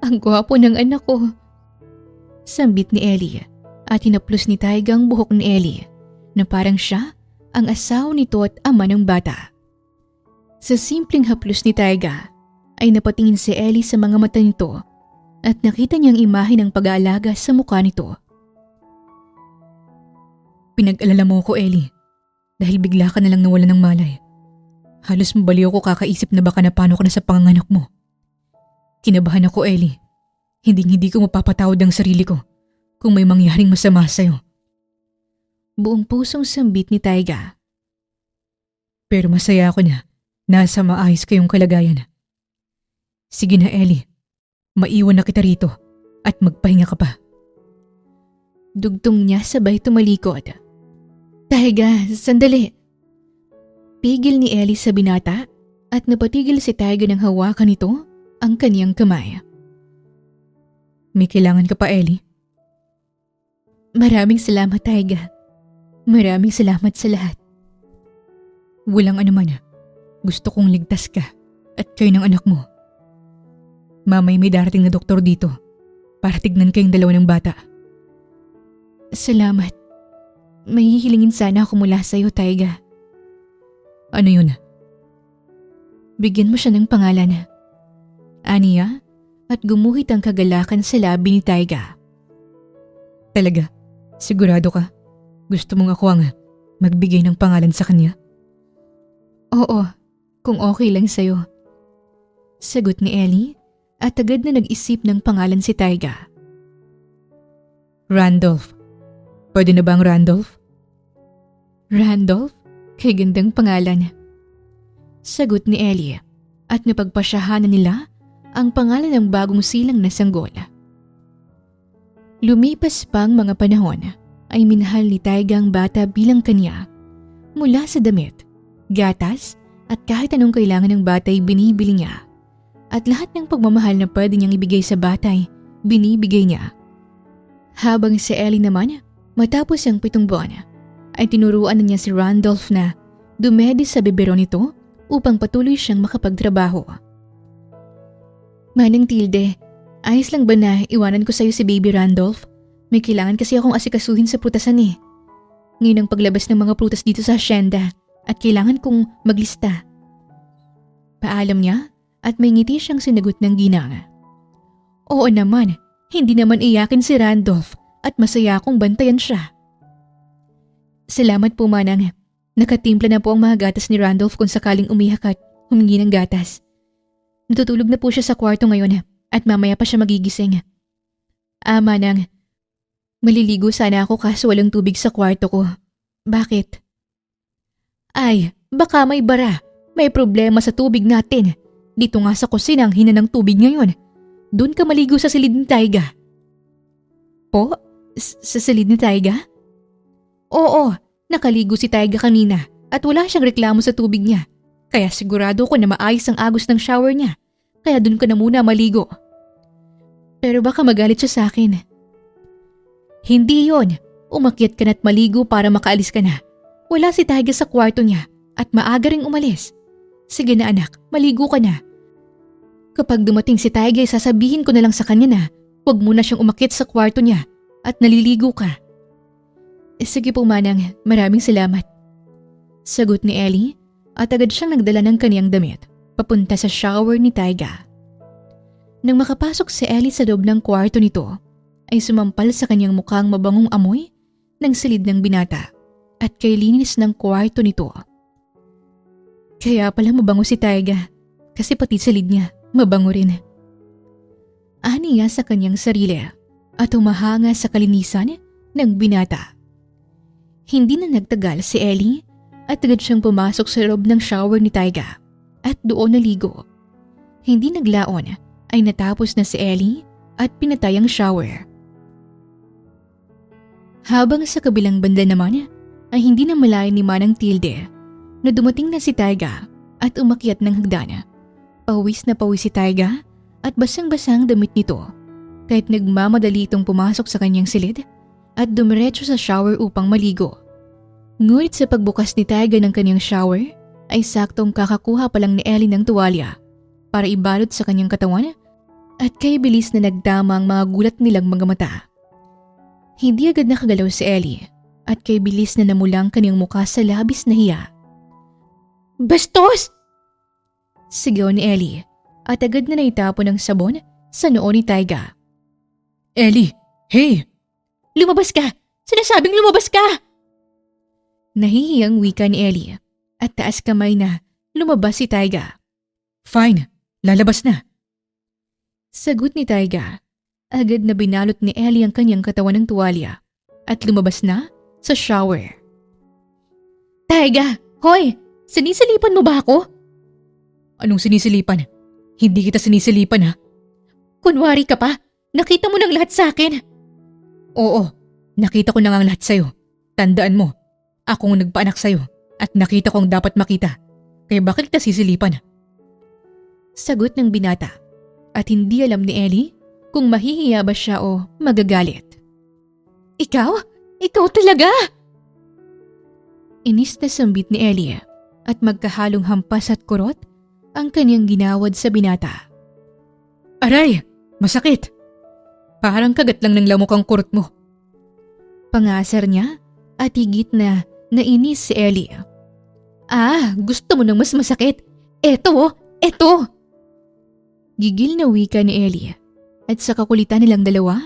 ang gwapo ng anak ko. Sambit ni Ellie at hinaplos ni Taiga ang buhok ni Ellie na parang siya ang asawa nito at ama ng bata. Sa simpleng haplos ni Taiga ay napatingin si Ellie sa mga mata nito at nakita niyang imahe ng pag-aalaga sa mukha nito. Pinag-alala mo ko, Ellie, dahil bigla ka na lang nawala ng malay. Halos mabaliw ko kakaisip na baka napano ka na sa panganganak mo. Kinabahan ako, Ellie. Hindi ko mapapatawad ang sarili ko kung may mangyaring masama sa'yo. Buong pusong sambit ni Taiga. Pero masaya ako na nasa maayos kayong kalagayan. Sige na, Ellie. Maiwan na kita rito at magpahinga ka pa. Dugtong niya sabay tumalikod. Taiga, sandali. Pigil ni Ellie sa binata at napatigil si Taiga ng hawakan nito ang kaniyang kamay. May kailangan ka pa, Ellie? Maraming salamat, Taiga. Maraming salamat sa lahat. Walang anuman. Gusto kong ligtas ka at kayo ng anak mo. Mamay may darating na doktor dito para tignan kayong dalawa ng bata. Salamat. May hihilingin sana ako mula sa iyo, Taiga. Ano yun? Bigyan mo siya ng pangalan. Aniya at gumuhit ang kagalakan sa labi ni Taiga. Talaga? Sigurado ka? Gusto mong ako ang magbigay ng pangalan sa kanya? Oo, kung okay lang sa'yo. Sagot ni Ellie at agad na nag-isip ng pangalan si Taiga. Randolph. Pwede na bang Randolph? Randolph? Kay gandang pangalan. Sagot ni Ellie at napagpasyahanan nila ang pangalan ng bagong silang na sanggol. Lumipas pang mga panahon ay minahal ni Taiga ang bata bilang kanya. Mula sa damit, gatas at kahit anong kailangan ng bata ay binibili niya. At lahat ng pagmamahal na pwede niyang ibigay sa bata ay binibigay niya. Habang si Ellie naman, matapos ang 7 buwan, ay tinuruan na niya si Randolph na dumedi sa bibero nito upang patuloy siyang makapagtrabaho. Manang Tilde, ayos lang ba na iwanan ko sa'yo si Baby Randolph? May kailangan kasi akong asikasuhin sa prutasan eh. Ngayon ang paglabas ng mga prutas dito sa hacienda at kailangan kong maglista. Paalam niya at may ngiti siyang sinagot ng ginang. Oo naman, hindi naman iyakin si Randolph at masaya akong bantayan siya. Salamat po Manang. Nakatimpla na po ang mga gatas ni Randolph kung sakaling umiyak at humingi ng gatas. Natutulog na po siya sa kwarto ngayon at mamaya pa siya magigising. Manang, maliligo sana ako kaso walang tubig sa kwarto ko. Bakit? Ay, baka may bara. May problema sa tubig natin. Dito nga sa kusina ang hina ng tubig ngayon. Doon ka maligo sa silid ni Taiga. Po? Sa silid ni Taiga? Oo, nakaligo si Taiga kanina at wala siyang reklamo sa tubig niya. Kaya sigurado ko na maayos ang agos ng shower niya. Kaya doon ka na muna maligo. Pero baka magalit siya sa akin. Hindi yon. Umakyat ka na't maligo para makaalis ka na. Wala si Taiga sa kwarto niya at maaga ring umalis. Sige na anak, maligo ka na. Kapag dumating si Taiga, sasabihin ko na lang sa kanya na huwag muna siyang umakyat sa kwarto niya at naliligo ka. Sige po Manang, maraming salamat. Sagot ni Ellie at agad siyang nagdala ng kaniyang damit papunta sa shower ni Taiga. Nang makapasok si Ellie sa loob ng kwarto nito, ay sumampal sa kanyang mukhang mabangong amoy ng silid ng binata at kay linis ng kwarto nito. Kaya pala mabango si Taiga kasi pati silid niya mabango rin. Aniya sa kanyang sarili at humahanga sa kalinisan ng binata. Hindi na nagtagal si Ellie at agad siyang pumasok sa loob ng shower ni Taiga at doon naligo. Hindi naglaon ay natapos na si Ellie at pinatay ang shower. Habang sa kabilang banda naman ay hindi na malayo ni Manang Tilde na dumating na si Taiga at umakyat ng hagdan. Pawis na pawis si Taiga at basang-basang damit nito kahit nagmamadali itong pumasok sa kanyang silid at dumiretso sa shower upang maligo. Ngunit sa pagbukas ni Taiga ng kanyang shower ay saktong kakakuha pa lang ni Ellie ng tuwalya para ibalot sa kanyang katawan at kay bilis na nagdama ang mga gulat nilang mga mata. Hindi agad nakagalaw si Ellie at kay bilis na namulang kanyang mukha sa labis na hiya. Bastos! Sigaw ni Ellie at agad na naitapon ng sabon sa noo ni Taiga. Ellie, hey! Lumabas ka! Sinasabing lumabas ka! Nahihiyang wika ni Ellie at taas kamay na lumabas si Taiga. Fine, lalabas na. Sagot ni Taiga. Agad na binalot ni Ellie ang kanyang katawan ng tuwalya at lumabas na sa shower. Taiga! Hoy! Sinisilipan mo ba ako? Anong sinisilipan? Hindi kita sinisilipan ha? Kunwari ka pa? Nakita mo ng lahat sa akin? Oo, nakita ko na nga ang lahat sa'yo. Tandaan mo, ako ang nagpaanak sa'yo at nakita ko ang dapat makita. Kaya bakit kita sisilipan? Sagot ng binata at hindi alam ni Ellie kung mahihiya ba siya o magagalit. Ikaw? Ikaw talaga? Inis na sambit ni Ellie at magkahalong hampas at kurot ang kanyang ginawad sa binata. Aray! Masakit! Parang kagat lang ng lamok ang kurot mo. Pangasar niya at higit na nainis si Ellie. Gusto mo ng mas masakit? Eto! Gigil na wika ni Ellie at sa kakulitan nilang dalawa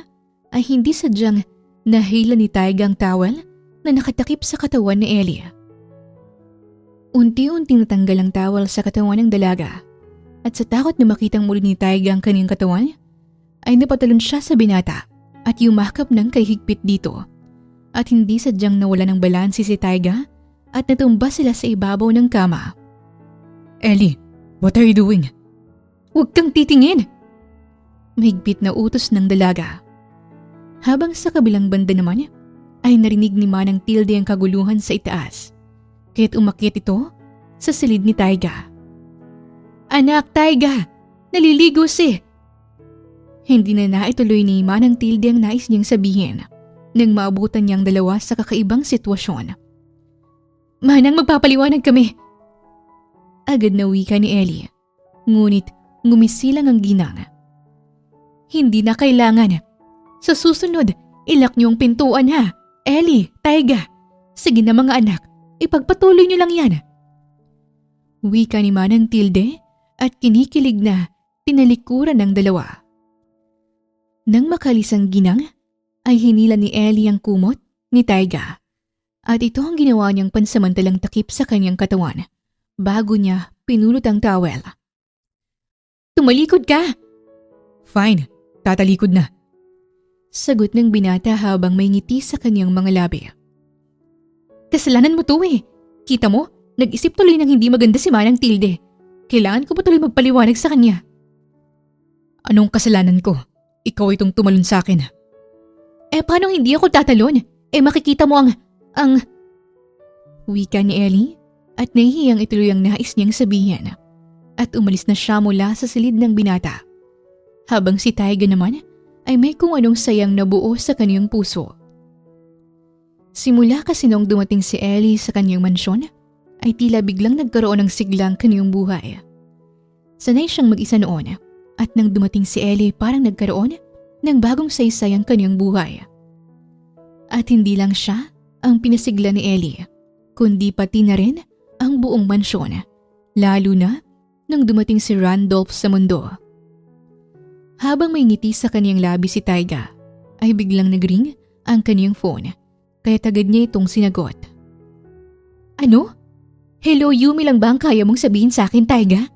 ay hindi sadyang nahila ni Taiga ang towel na nakatakip sa katawan ni Ellie. Unti-unting natanggal ang towel sa katawan ng dalaga at sa takot na makitang muli ni Taiga ang kanyang katawan ay napatalon siya sa binata at yumakap ng kahigpit dito at hindi sadyang nawala ng balanse si Taiga at natumba sila sa ibabaw ng kama. Ellie, what are you doing? Huwag kang titingin! Mahigpit na utos ng dalaga. Habang sa kabilang banda naman ay narinig ni Manang Tilde ang kaguluhan sa itaas. Kaya't umakyat ito sa silid ni Taiga. Anak Taiga! Naliligo si! Hindi na naituloy ni Manang Tilde ang nais niyang sabihin nang maabutan niyang dalawa sa kakaibang sitwasyon. Manang, magpapaliwanag kami. Agad na wika ni Ellie. Ngunit ngumisilang ang ginang. Hindi na kailangan. Sa susunod, ilak niyo ang pintuan ha. Ellie, Taiga. Sige na mga anak, ipagpatuloy niyo lang yan. Wika ni Manang Tilde at kinikilig na tinalikuran ng dalawa. Nang makalis ang ginang, ay hinila ni Ellie ang kumot ni Taiga. At ito ang ginawa niyang pansamantalang takip sa kanyang katawan bago niya pinulot ang towel. Tumalikod ka! Fine, tatalikod na. Sagot ng binata habang may ngiti sa kanyang mga labi. Kasalanan mo to eh. Kita mo, nag-isip tuloy ng hindi maganda si Manang Tilde. Kailangan ko ba tuloy magpaliwanag sa kanya? Anong kasalanan ko? Ikaw itong tumalon sa akin. Paano hindi ako tatalon? Makikita mo ang... Wika ni Ellie at nahihiyang ituloy ang nais niyang sabihin. At umalis na siya mula sa silid ng binata. Habang si Taiga naman ay may kung anong sayang nabuo sa kanyang puso. Simula kasi nung dumating si Ellie sa kanyang mansyon, ay tila biglang nagkaroon ng siglang kanyang buhay. Sanay siyang mag-isa noon at nang dumating si Ellie parang nagkaroon ng bagong saysay ang kanyang buhay. At hindi lang siya ang pinasigla ni Ellie, kundi pati na rin ang buong mansyon, lalo na nang dumating si Randolph sa mundo. Habang may ngiti sa kanyang labi si Taiga, ay biglang nagring ang kanyang phone, kaya agad niya itong sinagot. Ano? Hello, Yumi lang ba ang kaya mong sabihin sa akin, Taiga?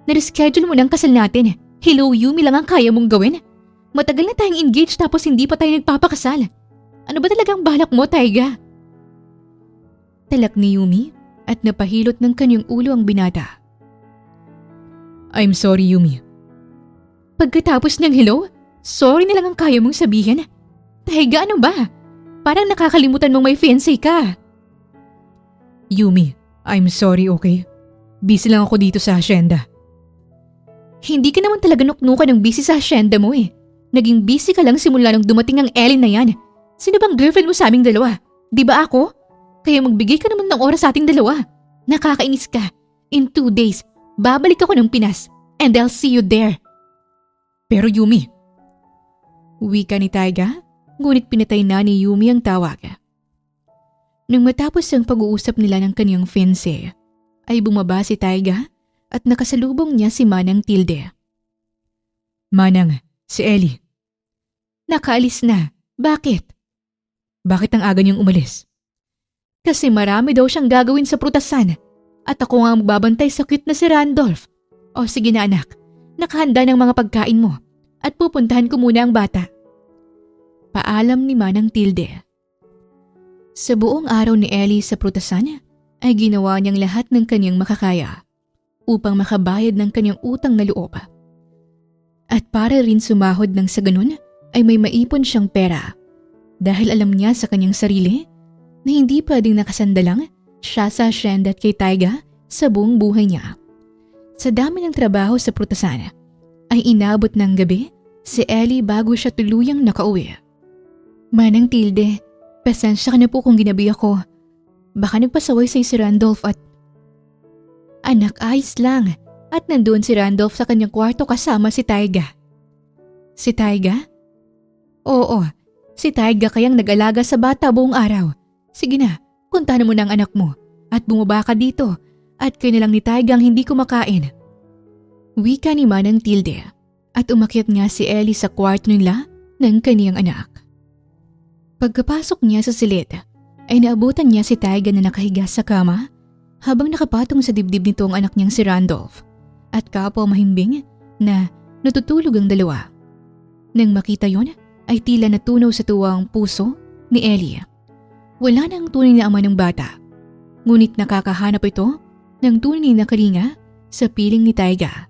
Nareschedule mo ng kasal natin. Hello, Yumi lang ang kaya mong gawin? Matagal na tayong engaged tapos hindi pa tayo nagpapakasal. Ano ba talagang balak mo, Taiga? Talak ni Yumi at napahilot ng kanyang ulo ang binata. I'm sorry, Yumi. Pagkatapos ng hello, sorry na lang ang kaya mong sabihin. Taiga, ano ba? Parang nakakalimutan mong may fiancé ka. Yumi, I'm sorry, okay? Busy lang ako dito sa asyenda. Hindi ka naman talaga nuknukan ng busy sa asyenda mo eh. Naging busy ka lang simula nung dumating ang Ellen na yan. Sino bang girlfriend mo sa aming dalawa? Di ba ako? Kaya magbigay ka naman ng oras sa ating dalawa. Nakakainis ka. In 2 days, babalik ako ng Pinas. And I'll see you there. Pero Yumi. Wika ni Taiga, ngunit pinatay na ni Yumi ang tawag. Nang matapos ang pag-uusap nila ng kanyang fiancé, ay bumaba si Taiga at nakasalubong niya si Manang Tilde. Manang, si Ellie. Nakaalis na. Bakit? Bakit ang aga niyang umalis? Kasi marami daw siyang gagawin sa prutasan at ako nga magbabantay sa cute na si Randolph. O sige na anak, nakahanda ng mga pagkain mo at pupuntahan ko muna ang bata. Paalam ni Manang Tilde. Sa buong araw ni Ellie sa prutasan ay ginawa niyang lahat ng kanyang makakaya upang makabayad ng kanyang utang na loob. At para rin sumahod ng sa ganun ay may maipon siyang pera dahil alam niya sa kanyang sarili na hindi pwedeng nakasandalang siya sa asyenda at kay Taiga sa buong buhay niya. Sa dami ng trabaho sa prutasan ay inabot ng gabi si Ellie bago siya tuluyang nakauwi. Manang Tilde, pasensya ka na po kung ginabi ako. Baka nagpasaway sa'yo si Randolph at... Anak, ayos lang. At nandoon si Randolph sa kanyang kwarto kasama si Taiga. Si Taiga? Oo, si Taiga kayang nag-alaga sa bata buong araw. Sige na, puntahan mo na ang anak mo at bumaba ka dito at kayo na lang ni Taiga ang hindi kumakain. Wika ni Manang Tilde at umakyat nga si Ellie sa kwarto nila ng kaniyang anak. Pagkapasok niya sa silid, ay naabutan niya si Taiga na nakahiga sa kama habang nakapatong sa dibdib nito ang anak niyang si Randolph at kapwa mahimbing na natutulog ang dalawa. Nang makita yon ay tila natunaw sa tuwa ang puso ni Ellie. Wala na ang tunay na ama ng bata, ngunit nakakahanap ito ng tunay na kalinga sa piling ni Taiga.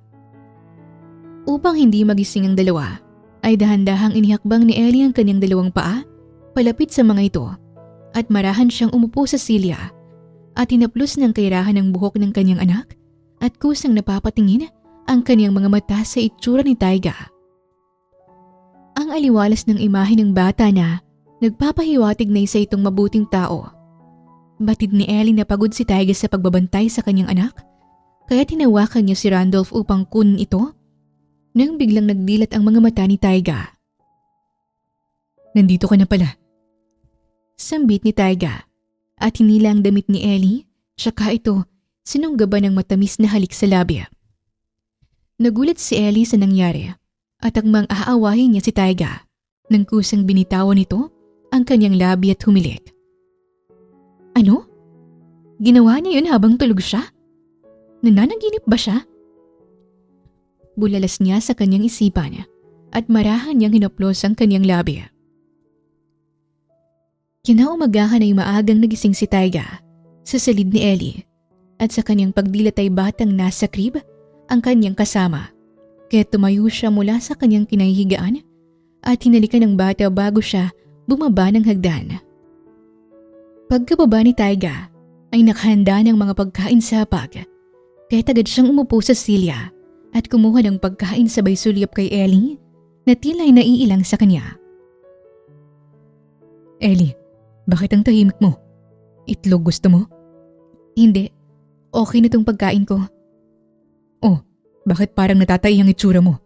Upang hindi magising ang dalawa, ay dahan-dahang inihakbang ni Ellie ang kanyang dalawang paa palapit sa mga ito at marahan siyang umupo sa silya at hinaplos ng kairahan ng buhok ng kanyang anak at kusang napapatingin ang kanyang mga mata sa itsura ni Taiga. Ang aliwalas ng imahe ng bata na nagpapahiwatig na isa itong mabuting tao. Batid ni Ellie na pagod si Taiga sa pagbabantay sa kanyang anak, kaya tinawakan niya si Randolph upang kunin ito nang biglang nagdilat ang mga mata ni Taiga. Nandito ka na pala. Sambit ni Taiga at hinila ang damit ni Ellie, tsaka ito sinunggaban ng matamis na halik sa labia. Nagulat si Ellie sa nangyari at akmang aawahin niya si Taiga nang kusang binitawan nito ang kanyang labi at humilik. Ano? Ginawa niya yun habang tulog siya? Nananaginip ba siya? Bulalas niya sa kanyang isipan at marahan niyang hinaplos ang kanyang labi. Kinaumagahan ay maagang nagising si Taiga sa silid ni Ellie at sa kanyang pagdilat ay batang nasa crib ang kanyang kasama. Kaya tumayo siya mula sa kanyang kinahihigaan at hinalikan ng bata bago siya bumaba ng hagdan. Pagkababa ni Taiga ay nakahanda ng mga pagkain sa hapag. Kaya agad siyang umupo sa silya at kumuha ng pagkain sabay sulyap kay Ellie na tila ay naiilang sa kanya. Ellie, bakit ang tahimik mo? Itlog gusto mo? Hindi, okay na tong pagkain ko. Oh, bakit parang natatay ang itsura mo?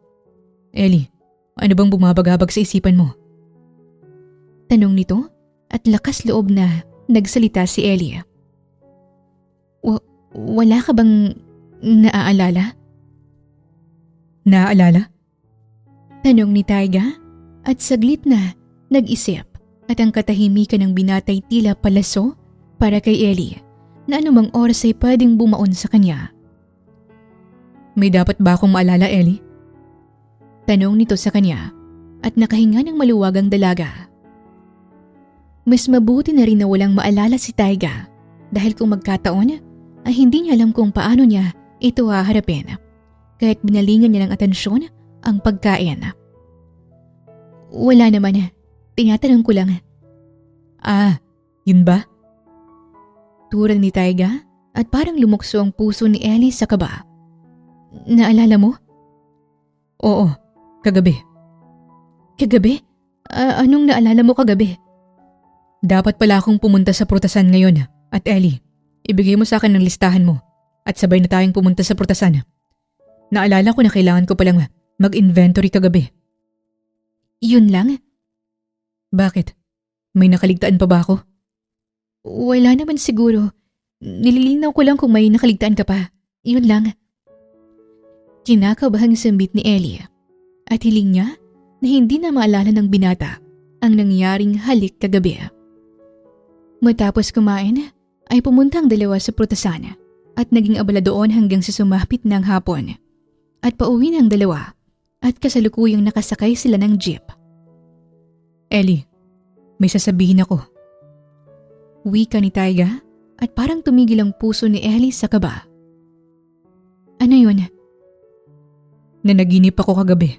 Ellie, ano bang bumabagabag sa isipan mo? Tanong nito at lakas loob na nagsalita si Ellie. Wala ka bang naaalala? Naaalala? Tanong ni Taiga at saglit na nag-isip at ang katahimikan ng binatay tila palaso para kay Ellie na anumang oras ay pwedeng bumaon sa kanya. May dapat ba akong maalala, Ellie? Tanong nito sa kanya at nakahinga ng maluwagang dalaga. Mas mabuti na rin na walang maalala si Taiga dahil kung magkataon ay hindi niya alam kung paano niya ito haharapin kahit binalingan niya ng atensyon ang pagkain. Wala naman, tinatanong ko lang. Ah, yun ba? Turang ni Taiga at parang lumukso ang puso ni Ellie sa kaba. Naalala mo? Oo, kagabi. Kagabi? Anong naalala mo kagabi? Dapat pala akong pumunta sa prutasan ngayon at Ellie, ibigay mo sa akin ang listahan mo at sabay na tayong pumunta sa prutasan. Naalala ko na kailangan ko palang mag-inventory kagabi. Yun lang? Bakit? May nakaligtaan pa ba ako? Wala naman siguro. Nililinaw ko lang kung may nakaligtaan ka pa. Yun lang. Kinakabahang sambit ni Ellie at hiling niya na hindi na maalala ng binata ang nangyaring halik kagabi. Matapos kumain ay pumunta ang dalawa sa prutasan at naging abala doon hanggang sa sumapit ng hapon. At pauwi ng dalawa at kasalukuyang nakasakay sila ng jeep. Ellie, may sasabihin ako. Wika ni Taiga at parang tumigil ang puso ni Ellie sa kaba. Ano yun? Nanaginip ako kagabi.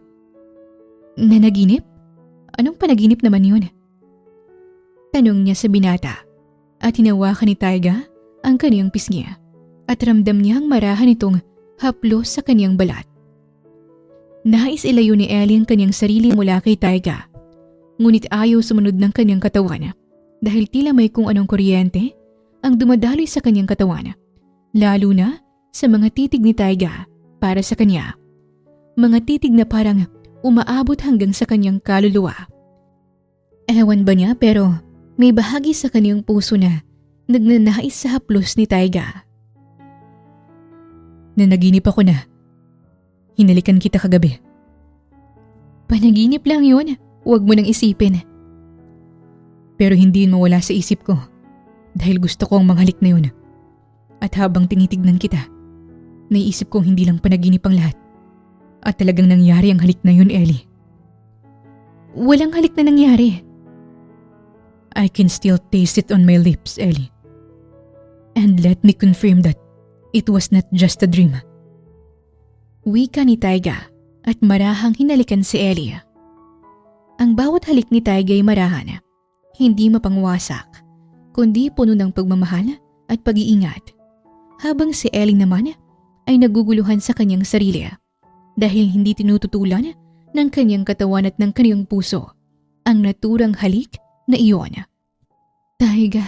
Nanaginip? Anong panaginip naman yun? Tanong niya sa binata at hinawakan ni Taiga ang kaniyang pisngi at ramdam niyang marahan itong haplos sa kaniyang balat. Nais ilayo ni Ellie ang kaniyang sarili mula kay Taiga, ngunit ayaw sumunod ng kaniyang katawan dahil tila may kung anong kuryente ang dumadaloy sa kaniyang katawan, lalo na sa mga titig ni Taiga para sa kanya. Mga titig na parang umaabot hanggang sa kaniyang kaluluwa. Ewan ba niya pero may bahagi sa kaniyang puso na nagnanais sa haplos ni Taiga. Nanaginip ako na hinalikan kita kagabi. Panaginip lang yun. Huwag mo nang isipin. Pero hindi yun mawala sa isip ko dahil gusto ko ang manghalik na yun. At habang tinitignan kita, naiisip kong hindi lang panaginip ang lahat. At talagang nangyari ang halik na yun, Ellie. Walang halik na nangyari. I can still taste it on my lips, Ellie. And let me confirm that it was not just a dream. Wika ni Taiga at marahang hinalikan si Ellie. Ang bawat halik ni Taiga ay marahan, hindi mapangwasak, kundi puno ng pagmamahal at pag-iingat. Habang si Ellie naman ay naguguluhan sa kanyang sarili dahil hindi tinututulan ng kanyang katawan at ng kanyang puso ang naturang halik na iyon. Taiga.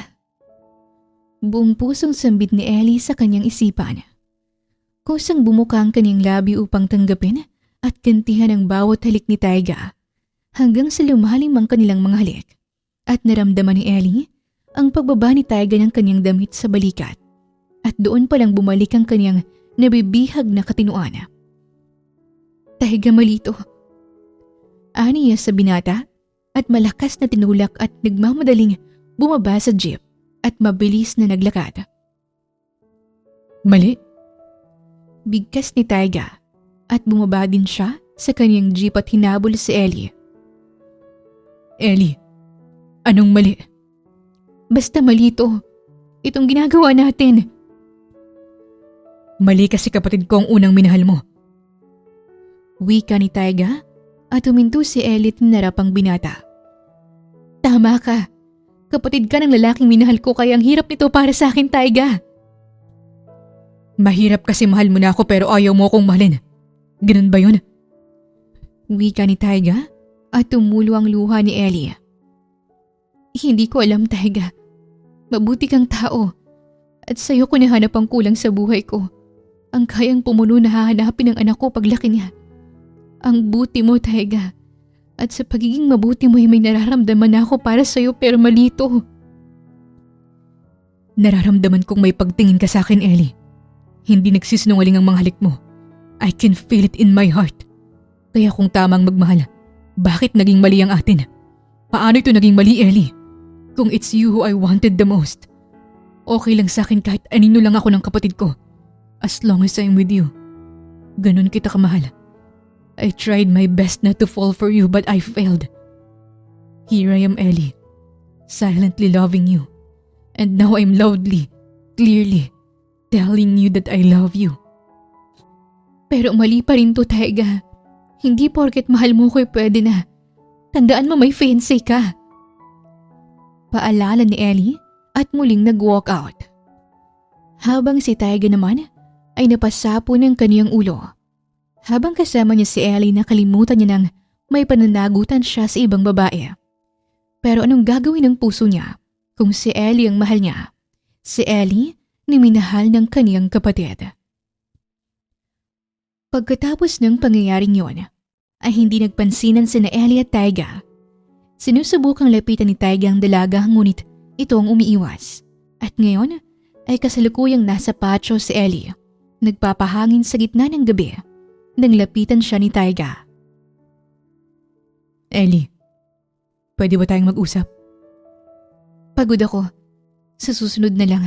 Buong pusong sambit ni Ellie sa kanyang isipan. Kusang bumuka ang kanyang labi upang tanggapin at gantihan ang bawat halik ni Taiga hanggang sa lumalim ang kanilang mga halik at naramdaman ni Ellie ang pagbaba ni Taiga ng kanyang damit sa balikat at doon palang bumalik ang kanyang nabibihag na katinuan. Taiga, malito. Aniya sa binata at malakas na tinulak at nagmamadaling bumaba sa jeep at mabilis na naglakad. Mali. Bigkas ni Taiga at bumaba din siya sa kanyang jeep at hinabol si Ellie. Ellie, anong mali? Basta malito. Itong ginagawa natin. Mali kasi kapatid ko ang unang minahal mo. Wika ni Taiga at huminto si Ellie at narapang binata. Tama ka. Kapatid ka ng lalaking minahal ko kaya ang hirap nito para sa akin, Taiga. Mahirap kasi mahal mo na ako pero ayaw mo akong mahalin. Ganun ba yun? Wika ni Taiga at tumulo ang luha ni Ellie. Hindi ko alam, Taiga. Mabuti kang tao at sa'yo ko nahanap ang kulang sa buhay ko. Ang kayang pumuno na hahanapin ng anak ko paglaki niya. Ang buti mo, Taiga. At sa pagiging mabuti mo ay may nararamdaman ako para sa'yo pero malito. Nararamdaman kong may pagtingin ka sa akin, Ellie. Hindi nagsisinungaling ang mga halik mo. I can feel it in my heart. Kaya kung tamang magmahal, bakit naging mali ang atin? Paano ito naging mali, Ellie? Kung it's you who I wanted the most, okay lang sa akin kahit anino lang ako ng kapatid ko. As long as I'm with you. Ganun kita kamahal. I tried my best not to fall for you but I failed. Here I am, Ellie, silently loving you. And now I'm loudly, clearly, telling you that I love you. Pero mali pa rin to, Taiga. Hindi porket mahal mo ko'y pwede na. Tandaan mo may fiancé ka. Paalala ni Ellie at muling nag-walk out. Habang si Taiga naman ay napasapo ng kaniyang ulo. Habang kasama niya si Ellie, nakalimutan niya nang may pananagutan siya sa ibang babae. Pero anong gagawin ng puso niya kung si Ellie ang mahal niya? Si Ellie ni minahal ng kaniyang kapatid. Pagkatapos ng pangyayaring yon, ay hindi nagpansinan sina Ellie at Taiga. Sinusubukang lapitan ni Taiga ang dalaga ngunit ito ang umiiwas. At ngayon ay kasalukuyang nasa patio si Ellie. Nagpapahangin sa gitna ng gabi nang lapitan siya ni Taiga. Ellie, pwede ba tayong mag-usap? Pagod ako. Sa susunod na lang.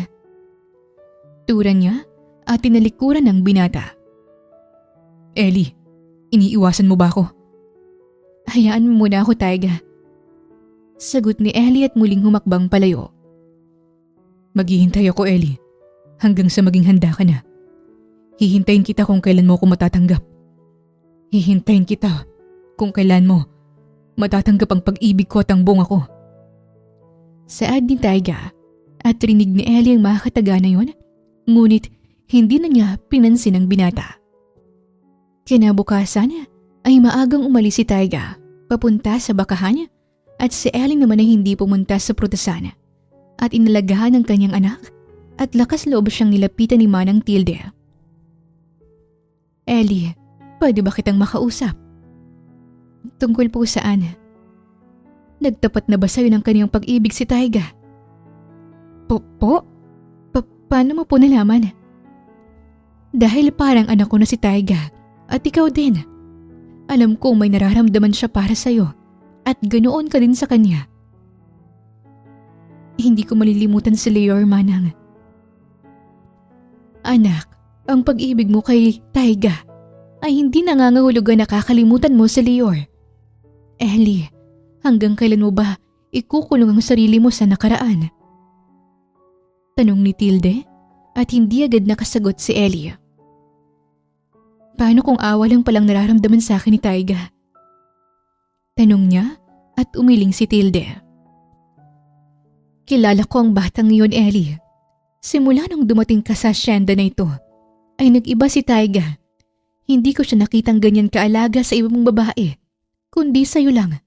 Turan niya at tinalikuran ng binata. Ellie, iniiwasan mo ba ako? Hayaan mo muna ako, Taiga. Sagot ni Ellie at muling humakbang palayo. Maghihintay ako, Ellie, hanggang sa maging handa ka na. Hihintayin kita kung kailan mo ako matatanggap. Hihintayin kita kung kailan mo matatanggap ang pag-ibig ko at ang buong ako. Saad ni Taiga at rinig ni Ellie ang makakataga na yon, ngunit hindi na niya pinansin ang binata. Kinabukasan ay maagang umalis si Taiga papunta sa bakahan at si Ellie naman ay hindi pumunta sa prutasan at inalagahan ng kanyang anak at lakas loob siyang nilapitan ni Manang Tilde. Ellie, pwede ba kitang makausap? Tungkol po saan? Nagtapat na ba sa'yo ng kanyang pag-ibig si Taiga? Po? Paano mo po nalaman? Dahil parang anak ko na si Taiga at ikaw din. Alam ko may nararamdaman siya para sa'yo at ganoon ka din sa kanya. Hindi ko malilimutan si Leor, Manang. Anak, ang pag-ibig mo kay Taiga ay hindi nangangahulugan na kakalimutan mo si Leor. Ellie, hanggang kailan mo ba ikukulong ang sarili mo sa nakaraan? Tanong ni Tilde at hindi agad nakasagot si Ellie. Paano kung awa lang palang nararamdaman sa akin ni Taiga? Tanong niya at umiling si Tilde. Kilala ko ang batang iyon, Ellie. Simula nung dumating ka sa asyenda na ito, ay nag-iba si Taiga. Hindi ko siya nakitang ganyan kaalaga sa ibang babae, kundi sa'yo lang.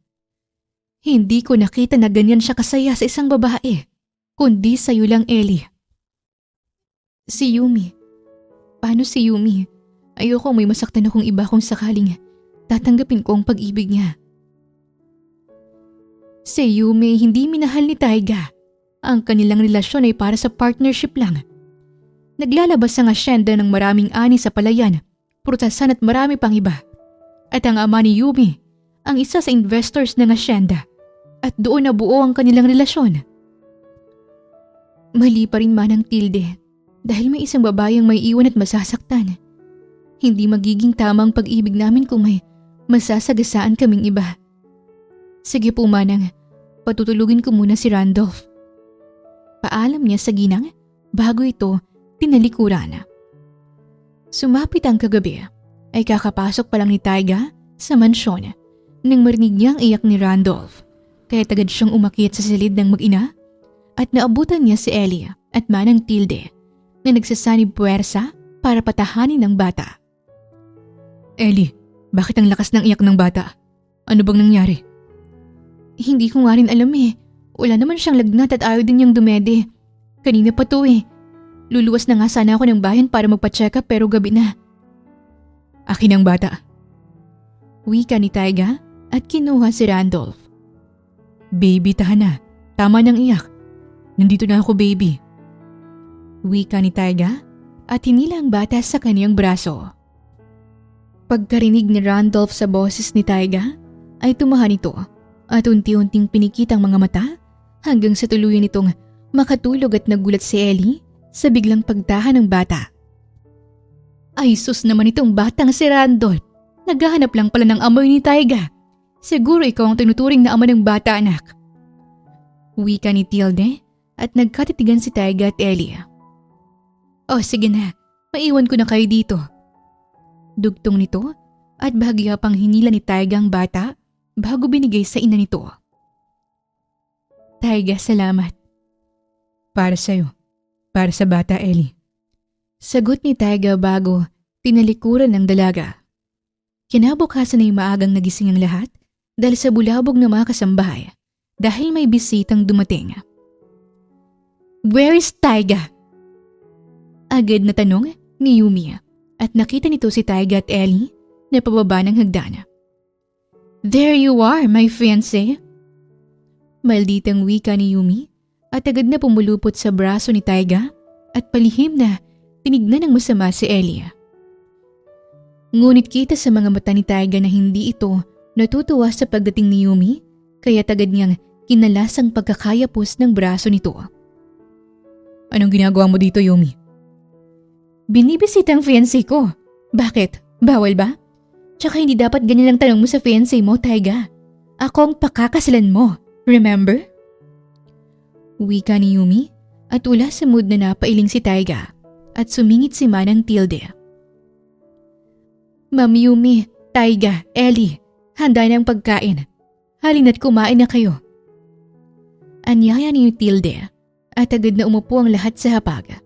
Hindi ko nakita na ganyan siya kasaya sa isang babae, kundi sa'yo lang, Ellie. Si Yumi. Paano si Yumi? Ayoko may masaktan akong iba kung sakaling tatanggapin ko ang pag-ibig niya. Si Yumi hindi minahal ni Taiga. Ang kanilang relasyon ay para sa partnership lang. Naglalabas ang asyenda ng maraming ani sa palayan, prutasan at marami pang iba. At ang ama ni Yumi, ang isa sa investors ng asyenda. At doon nabuo ang kanilang relasyon. Mali pa rin man ang Tilde dahil may isang babaeng may iwan at masasaktan. Hindi magiging tama ang pag-ibig namin kung may masasagasaan kaming iba. Sige po manang, patutulugin ko muna si Randolph. Paalam niya sa ginang bago ito tinalikuran. Sumapit ang kagabi ay kakapasok pa lang ni Taiga sa mansyon nang marinig niya ang iyak ni Randolph. Kaya tagad siyang umakyat sa silid ng mag-ina at naabutan niya si Ellie at manang Tilde na nagsasanib puwersa para patahanin ang bata. Ellie, bakit ang lakas ng iyak ng bata? Ano bang nangyari? Hindi ko nga rin alam eh. Wala naman siyang lagnat at ayaw din niyang dumede. Kanina pa to eh. Luluwas na nga sana ako ng bayan para magpa-check up pero gabi na. Akin ang bata. Wika ni Taiga at kinuha si Randolph. Baby, tahan na. Tama ng iyak. Nandito na ako, baby. Wika ni Taiga at hinila ang bata sa kaniyang braso. Pagkarinig ni Randolph sa boses ni Taiga ay tumahan ito at unti-unting pinikit ang mga mata hanggang sa tuluyan nitong makatulog at nagulat si Ellie sa biglang pagtahan ng bata. Ay sus naman itong batang si Randolph. Naghahanap lang pala ng amoy ni Taiga. Siguro ikaw ang tinuturing na ama ng bata, anak. Wika ni Tilde at nagkatitigan si Taiga at Ellie. Oh sige na, maiwan ko na kayo dito. Dugtong nito at bahagya pang hinila ni Taiga ang bata bago binigay sa ina nito. Taiga, salamat. Para sa'yo. Para sa bata, Ellie. Sagot ni Taiga bago tinalikuran ng dalaga. Kinabukasan ay maagang nagising ang lahat dahil sa bulabog na mga kasambahay dahil may bisitang dumating. Where is Taiga? Agad na tanong ni Yumi at nakita nito si Taiga at Ellie na pababa ng hagdan. There you are, my fiancé. Malditang wika ni Yumi at agad na pumulupot sa braso ni Taiga at palihim na tinignan ng masama si Ellie. Ngunit kita sa mga mata ni Taiga na hindi ito natutuwa sa pagdating ni Yumi kaya tagad niyang kinalasang pagkakayapos ng braso nito. Anong ginagawa mo dito, Yumi? Binibisita ang fiancé ko. Bakit? Bawal ba? Tsaka hindi dapat ganyan ang tanong mo sa fiancé mo, Taiga. Ako ang pakakasalan mo, remember? Wika ni Yumi at wala sa mood na napailing si Taiga at sumingit si Manang Tilde. Ma'am Yumi, Taiga, Ellie, handa na ang pagkain. Halina't kumain na kayo. Anyaya ni Tilde at agad na umupo ang lahat sa hapag.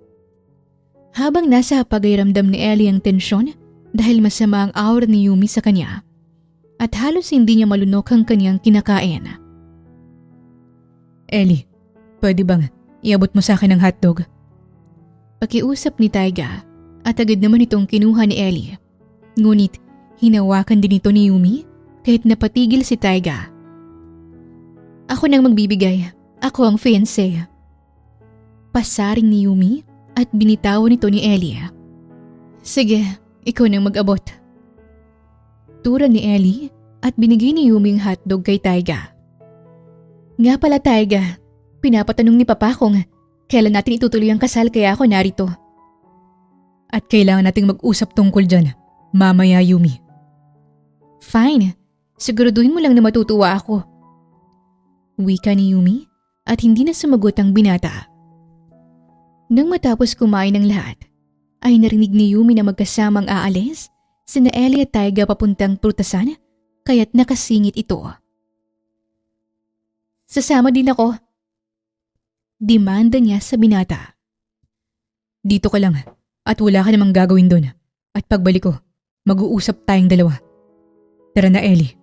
Habang nasa hapag ay ramdam ni Ellie ang tensyon dahil masama ang aura ni Yumi sa kanya at halos hindi niya malunok ang kanyang kinakain. Ellie, pwede bang iabot mo sa akin ng hotdog? Pakiusap ni Taiga at agad naman itong kinuha ni Ellie. Ngunit hinawakan din ito ni Yumi kahit napatigil si Taiga. Ako nang magbibigay. Ako ang fiancé. Pasaring ni Yumi at binitawan nito ni Ellie. Sige, ikaw nang mag-abot. Tura ni Ellie at binigay ni Yumi ang hotdog kay Taiga. Nga pala Taiga, pinapatanong ni Papa kung kailan natin itutuloy ang kasal kaya ako narito. At kailangan nating mag-usap tungkol dyan. Mamaya, Yumi. Fine. Siguraduhin mo lang na matutuwa ako. Wika ni Yumi at hindi na sumagot ang binata. Nang matapos kumain ng lahat, ay narinig ni Yumi na magkasamang aalis sina Ellie at Taiga papuntang prutasan kaya't nakasingit ito. Sasama din ako. Demanda niya sa binata. Dito ka lang at wala ka namang gagawin doon. At pagbalik ko, mag-uusap tayong dalawa. Tara na, Ellie.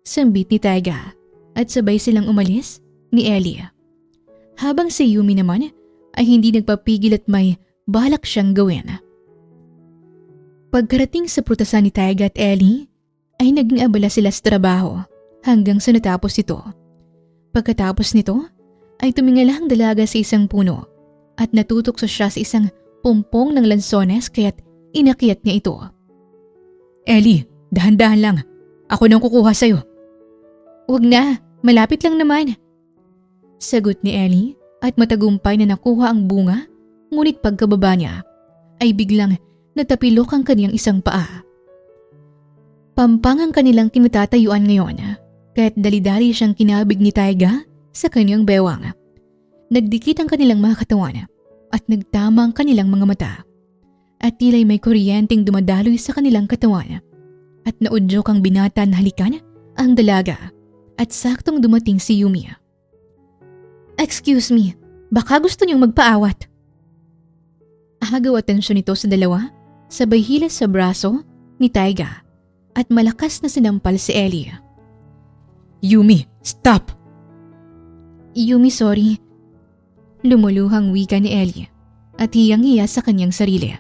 Sambit ni Taiga at sabay silang umalis ni Ellie. Habang si Yumi naman ay hindi nagpapigil at may balak siyang gawin. Pagkarating sa prutasan ni Taiga at Ellie, ay naging abala sila sa trabaho hanggang sa natapos ito. Pagkatapos nito, ay tumingala ang dalaga sa isang puno at natutokso siya sa isang pumpong ng lansones kaya't inakyat niya ito. Ellie, dahan-dahan lang. Ako nang kukuha sa'yo. Huwag na, malapit lang naman. Sagot ni Ellie at matagumpay na nakuha ang bunga, ngunit pagkababa niya ay biglang natapilok ang kaniyang isang paa. Pampang ang kanilang kinatatayuan ngayon, kaya't dali-dali siyang kinabig ni Taiga sa kaniyang bewang. Nagdikit ang kanilang mga katawan at nagtama ang kanilang mga mata. At tila'y may kuryenteng dumadaloy sa kanilang katawan. At naudyok ang binata na halikan ang dalaga at saktong dumating si Yumi. Excuse me, baka gusto niyong magpaawat. Ahagaw atensyon nito sa dalawa, sabay hilas sa braso ni Taiga at malakas na sinampal si Ellie. Yumi, stop! Yumi, sorry. Lumuluhang wika ni Ellie at hiyang-hiya sa kanyang sarili.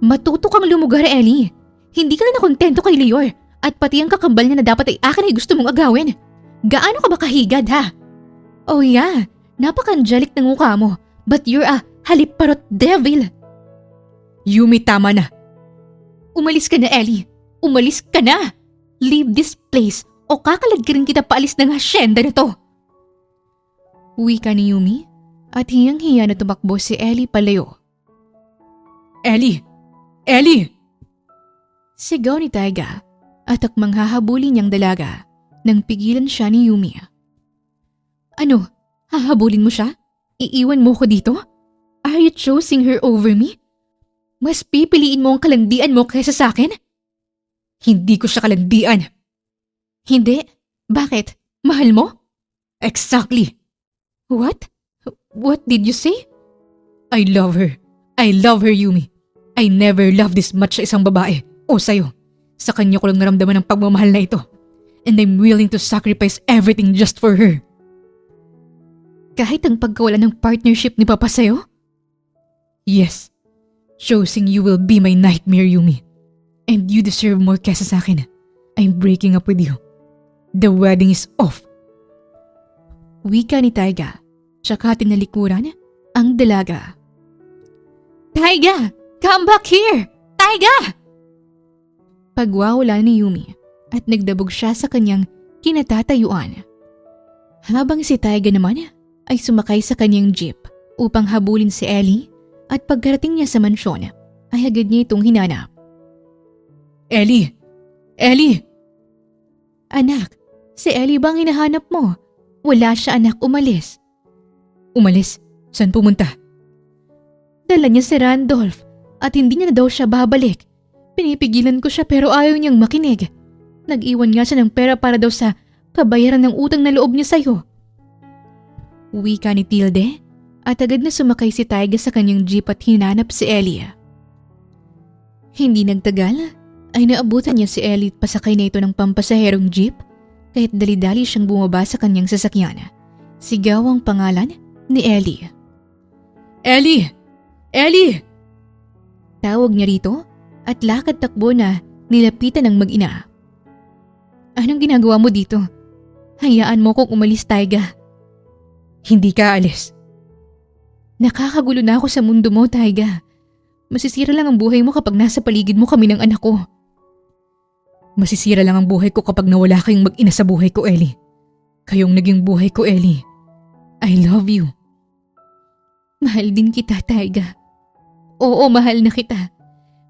Matuto kang lumugar, Ellie. Hindi ka na nakontento kay Lior at pati ang kakambal niya na dapat ay akin ay gusto mong agawin. Gaano ka ba kahigad, ha? Oh yeah, napaka-angelic ng mukha mo, but you're a haliparot devil. Yumi, tama na. Umalis ka na, Ellie. Umalis ka na. Leave this place o kakalagkirin kita paalis ng hasyenda na to. Wika ni Yumi at hiyang-hiya na tumakbo si Ellie palayo. Ellie! Ellie! Sigaw ni Taiga at akmang hahabulin niyang dalaga nang pigilan siya ni Yumi. Ano? Hahabulin mo siya? Iiwan mo ko dito? Are you choosing her over me? Mas pipiliin mo ang kalandian mo kaysa sa akin? Hindi ko siya kalandian. Hindi? Bakit? Mahal mo? Exactly. What? What did you say? I love her. I love her, Yumi. I never loved this much sa isang babae. O sa'yo. Sa kanya ko lang naramdaman ang pagmamahal na ito. And I'm willing to sacrifice everything just for her. Kahit ang pagkawala ng partnership ni Papa sa'yo? Yes. Choosing you will be my nightmare, Yumi. And you deserve more kesa sa akin. I'm breaking up with you. The wedding is off. Wika ni Taiga, tsaka tinalikuran ang dalaga. Taiga! Come back here! Taiga! Pagwawala ni Yumi at nagdabog siya sa kanyang kinatatayuan. Habang si Taiga naman ay sumakay sa kanyang jeep upang habulin si Ellie at pagkarating niya sa mansyon ay agad niya itong hinanap. Ellie! Ellie! Anak, si Ellie bang hinahanap mo? Wala siya, anak, umalis. Umalis? Saan pumunta? Dala niya si Randolph at hindi niya na daw siya babalik. Pinipigilan ko siya pero ayaw niyang makinig. Nag-iwan nga siya ng pera para daw sa kabayaran ng utang na loob niya sa'yo. Wika ni Tilde at agad na sumakay si Taiga sa kanyang jeep at hinanap si Ellie. Hindi nagtagal ay naabutan niya si Ellie at pasakay na ito ng pampasaherong jeep kahit dali-dali siyang bumaba sa kanyang sasakyan. Sigaw ang pangalan ni Ellie. Ellie! Ellie! Tawag niya rito at lakad takbo na nilapitan ng mag-ina. Anong ginagawa mo dito? Hayaan mo kong umalis, Taiga. Hindi ka alis. Nakakagulo na ako sa mundo mo, Taiga. Masisira lang ang buhay mo kapag nasa paligid mo kami ng anak ko. Masisira lang ang buhay ko kapag nawala kayong mag-ina sa buhay ko, Ellie. Kayong naging buhay ko, Ellie. I love you. Mahal din kita, Taiga. Oo, mahal na kita.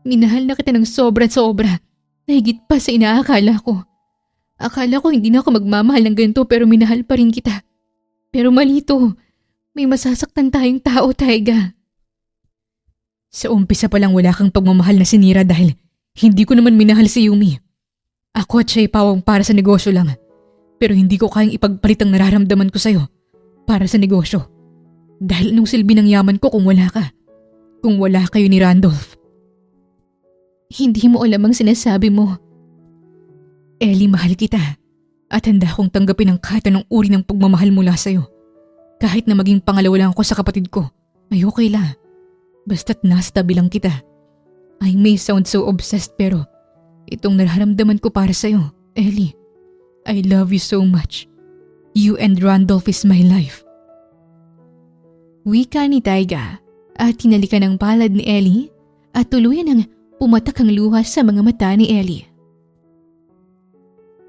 Minahal na kita ng sobra-sobra. Nahigit pa sa inaakala ko. Akala ko hindi na ako magmamahal ng ganito pero minahal pa rin kita. Pero mali to. May masasaktan tayong tao, Taiga. Sa umpisa pa lang wala kang pagmamahal na sinira dahil hindi ko naman minahal si Yumi. Ako at siya'y pawang para sa negosyo lang. Pero hindi ko kayang ipagpalit ang nararamdaman ko sa'yo para sa negosyo. Dahil anong silbi ng yaman ko kung wala ka? Kung wala kayo ni Randolph. Hindi mo alam ang sinasabi mo. Ellie, mahal kita. At handa akong tanggapin ang kahit anong uri ng pagmamahal mula sa'yo. Kahit na maging pangalawa lang ako sa kapatid ko, ay okay lang. Basta't nasa tabi lang kita. I may sound so obsessed pero itong nararamdaman ko para sa'yo, Ellie. I love you so much. You and Randolph is my life. Wika ni Taiga at hinalikan ng palad ni Ellie at tuluyan ang pumatak ang luha sa mga mata ni Ellie.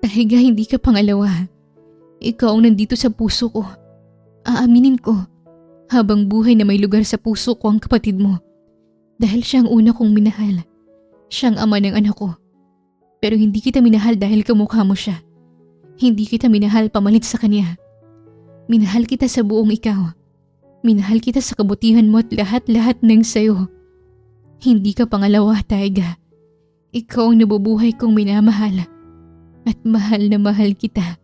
Taiga, hindi ka pangalawa. Ikaw ang nandito sa puso ko. Aaminin ko, habang buhay na may lugar sa puso ko ang kapatid mo. Dahil siya ang una kong minahal. Siya ang ama ng anak ko. Pero hindi kita minahal dahil kamukha mo siya. Hindi kita minahal pamalit sa kanya. Minahal kita sa buong ikaw. Minahal kita sa kabutihan mo at lahat-lahat ng sayo. Hindi ka pangalawa, Taiga. Ikaw ang nabubuhay kong minamahal. At mahal na mahal kita.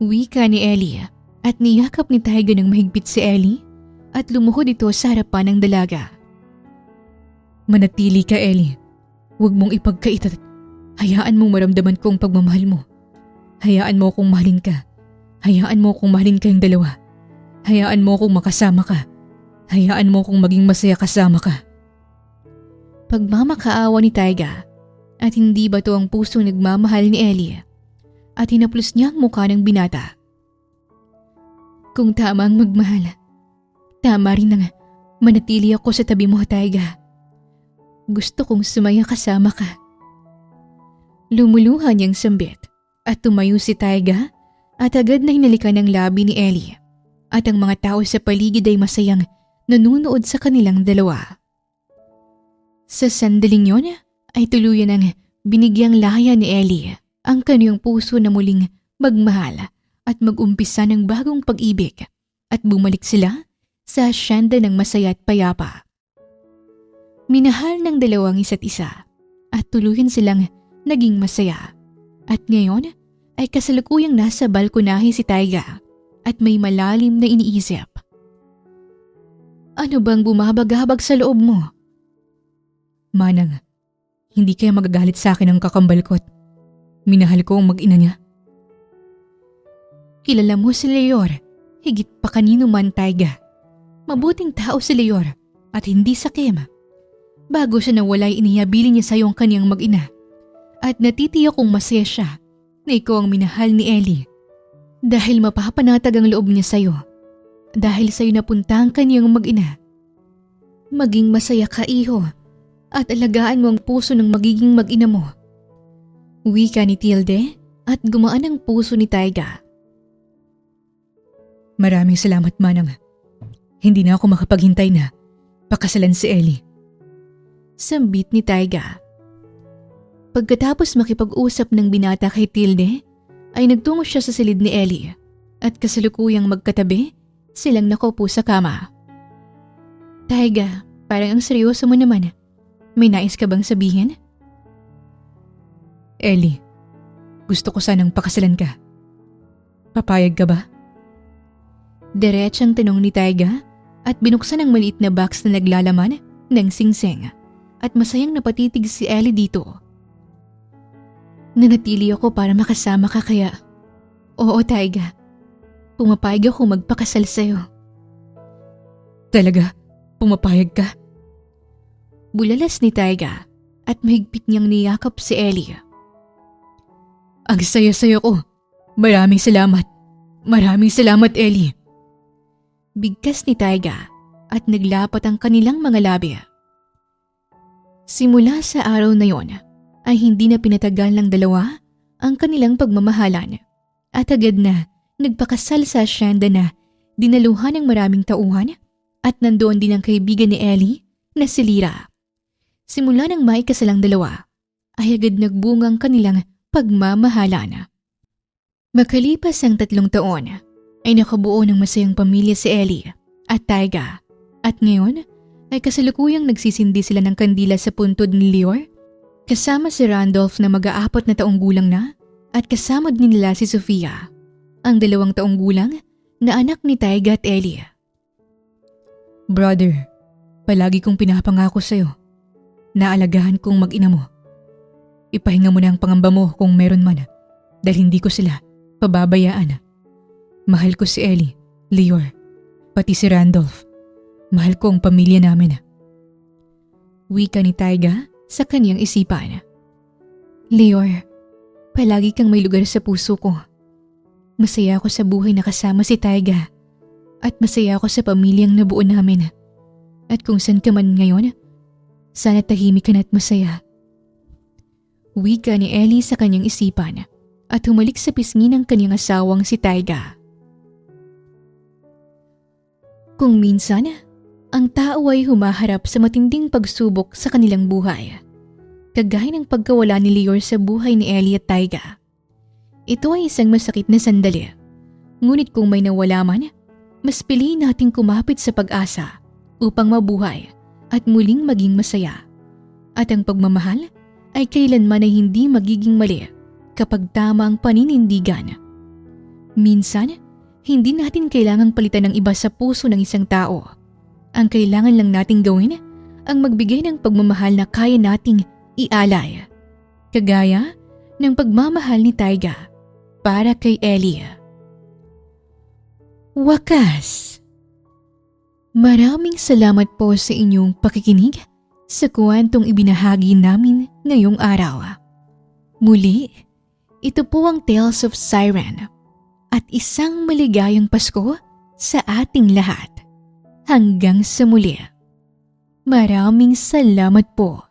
Wika ni Ellie at niyakap ni Taiga ng mahigpit si Ellie at lumuhod ito sa harapan ng dalaga. Manatili ka, Ellie. Huwag mong ipagkaitat. Hayaan mong maramdaman ko ang pagmamahal mo. Hayaan mo akong mahalin ka. Hayaan mo akong mahalin kayong dalawa. Hayaan mo akong makasama ka. Hayaan mo akong maging masaya kasama ka. Pagmamakaawa ni Taiga at hindi ba to ang puso nagmamahal ni Ellie at hinaplos niya ang mukha ng binata. Kung tama ang magmahal, tama rin ang manatili ako sa tabi mo, Taiga. Gusto kong sumaya kasama ka. Lumuluha niyang sambit at tumayo si Taiga at agad na hinalikan ng labi ni Ellie at ang mga tao sa paligid ay masayang nanunood sa kanilang dalawa. Sa sandaling yon ay tuluyan ang binigyang laya ni Ellie ang kanyang puso na muling magmahal at mag-umpisa ng bagong pag-ibig at bumalik sila sa asyenda ng masaya at payapa. Minahal ng dalawang isa't isa at tuluyan silang naging masaya at ngayon ay kasalukuyang nasa balkonahe si Taiga at may malalim na iniisip. Ano bang bumabagabag sa loob mo? Manang, hindi kaya magagalit sa akin ang kakambal ko't minahal ko ang mag-ina niya. Kilala mo si Leor, higit pa kanino man, Taiga. Mabuting tao si Leor at hindi sakim. Bago siya nawalay, inihabilin niya sa iyo ang kaniyang mag-ina. At natitiyak kong masaya siya na ikaw ang minahal ni Ellie. Dahil mapapanatag ang loob niya sa iyo. Dahil sa iyo napunta ang kaniyang mag-ina. Maging masaya ka, iho, at alagaan mo ang puso ng magiging mag-ina mo. Wika ni Tilde at gumaan ang puso ni Taiga. Maraming salamat, Manang. Hindi na ako makapaghintay na pakasalan si Ellie. Sambit ni Taiga. Pagkatapos makipag-usap ng binata kay Tilde, ay nagtungo siya sa silid ni Ellie at kasalukuyang magkatabi, silang nakaupo sa kama. Taiga, parang ang seryoso mo naman. May nais ka bang sabihin? Ellie, gusto ko sanang pakasalan ka. Papayag ka ba? Diretsang tanong ni Taiga at binuksan ang maliit na box na naglalaman ng singsing at masayang napatitig si Ellie dito. Nanatili ako para makasama ka kaya. Oo, Taiga. Pumapayag ako magpakasal sa'yo. Talaga? Pumapayag ka? Bulalas ni Taiga at mahigpit niyang niyakap si Ellie. Ang saya-saya ko. Maraming salamat. Maraming salamat, Ellie. Bigkas ni Taiga at naglapat ang kanilang mga labi. Simula sa araw na yon ay hindi na pinatagal ng dalawa ang kanilang pagmamahalan at agad na nagpakasal sa asyenda na dinaluhan ng maraming tauhan at nandoon din ang kaibigan ni Ellie na si Lyra. Simula ng maikasalang dalawa ay agad nagbunga ang kanilang pagmamahalan. Makalipas ang 3 taon ay nakabuo ng masayang pamilya si Ellie at Taiga at ngayon ay kasalukuyang nagsisindi sila ng kandila sa puntod ni Leor kasama si Randolph na mag-4 na taong gulang na at kasama din nila si Sofia, ang 2 taong gulang na anak ni Taiga at Ellie. Brother, palagi kong pinapangako sa'yo na alagahan kong mag-ina mo. Ipahinga mo na ang pangamba mo kung meron man dahil hindi ko sila pababayaan. Mahal ko si Ellie, Leor, pati si Randolph. Mahal ko ang pamilya namin. Wika ni Taiga sa kanyang isipan. Leor, palagi kang may lugar sa puso ko. Masaya ako sa buhay na kasama si Taiga at masaya ako sa pamilyang nabuo namin. At kung saan ka man ngayon, sana tahimik ka na at masaya. Wika ni Ellie sa kanyang isipan at humalik sa pisngi ng kanyang asawang si Taiga. Kung minsan, ang tao ay humaharap sa matinding pagsubok sa kanilang buhay, kagaya ng pagkawala ni Leor sa buhay ni Ellie at Taiga. Ito ay isang masakit na sandali, ngunit kung may nawala man, mas piliin nating kumapit sa pag-asa upang mabuhay at muling maging masaya. At ang pagmamahal ay kailanman ay hindi magiging mali kapag tama ang paninindigan. Minsan, hindi natin kailangang palitan ng iba sa puso ng isang tao. Ang kailangan lang nating gawin ang magbigay ng pagmamahal na kaya nating ialay. Kagaya ng pagmamahal ni Taiga para kay Ellie. Wakas! Maraming salamat po sa inyong pakikinig sa kwentong ibinahagi namin ngayong araw. Muli, ito po ang Tales of Siren at isang maligayang Pasko sa ating lahat. Hanggang sa muli. Maraming salamat po.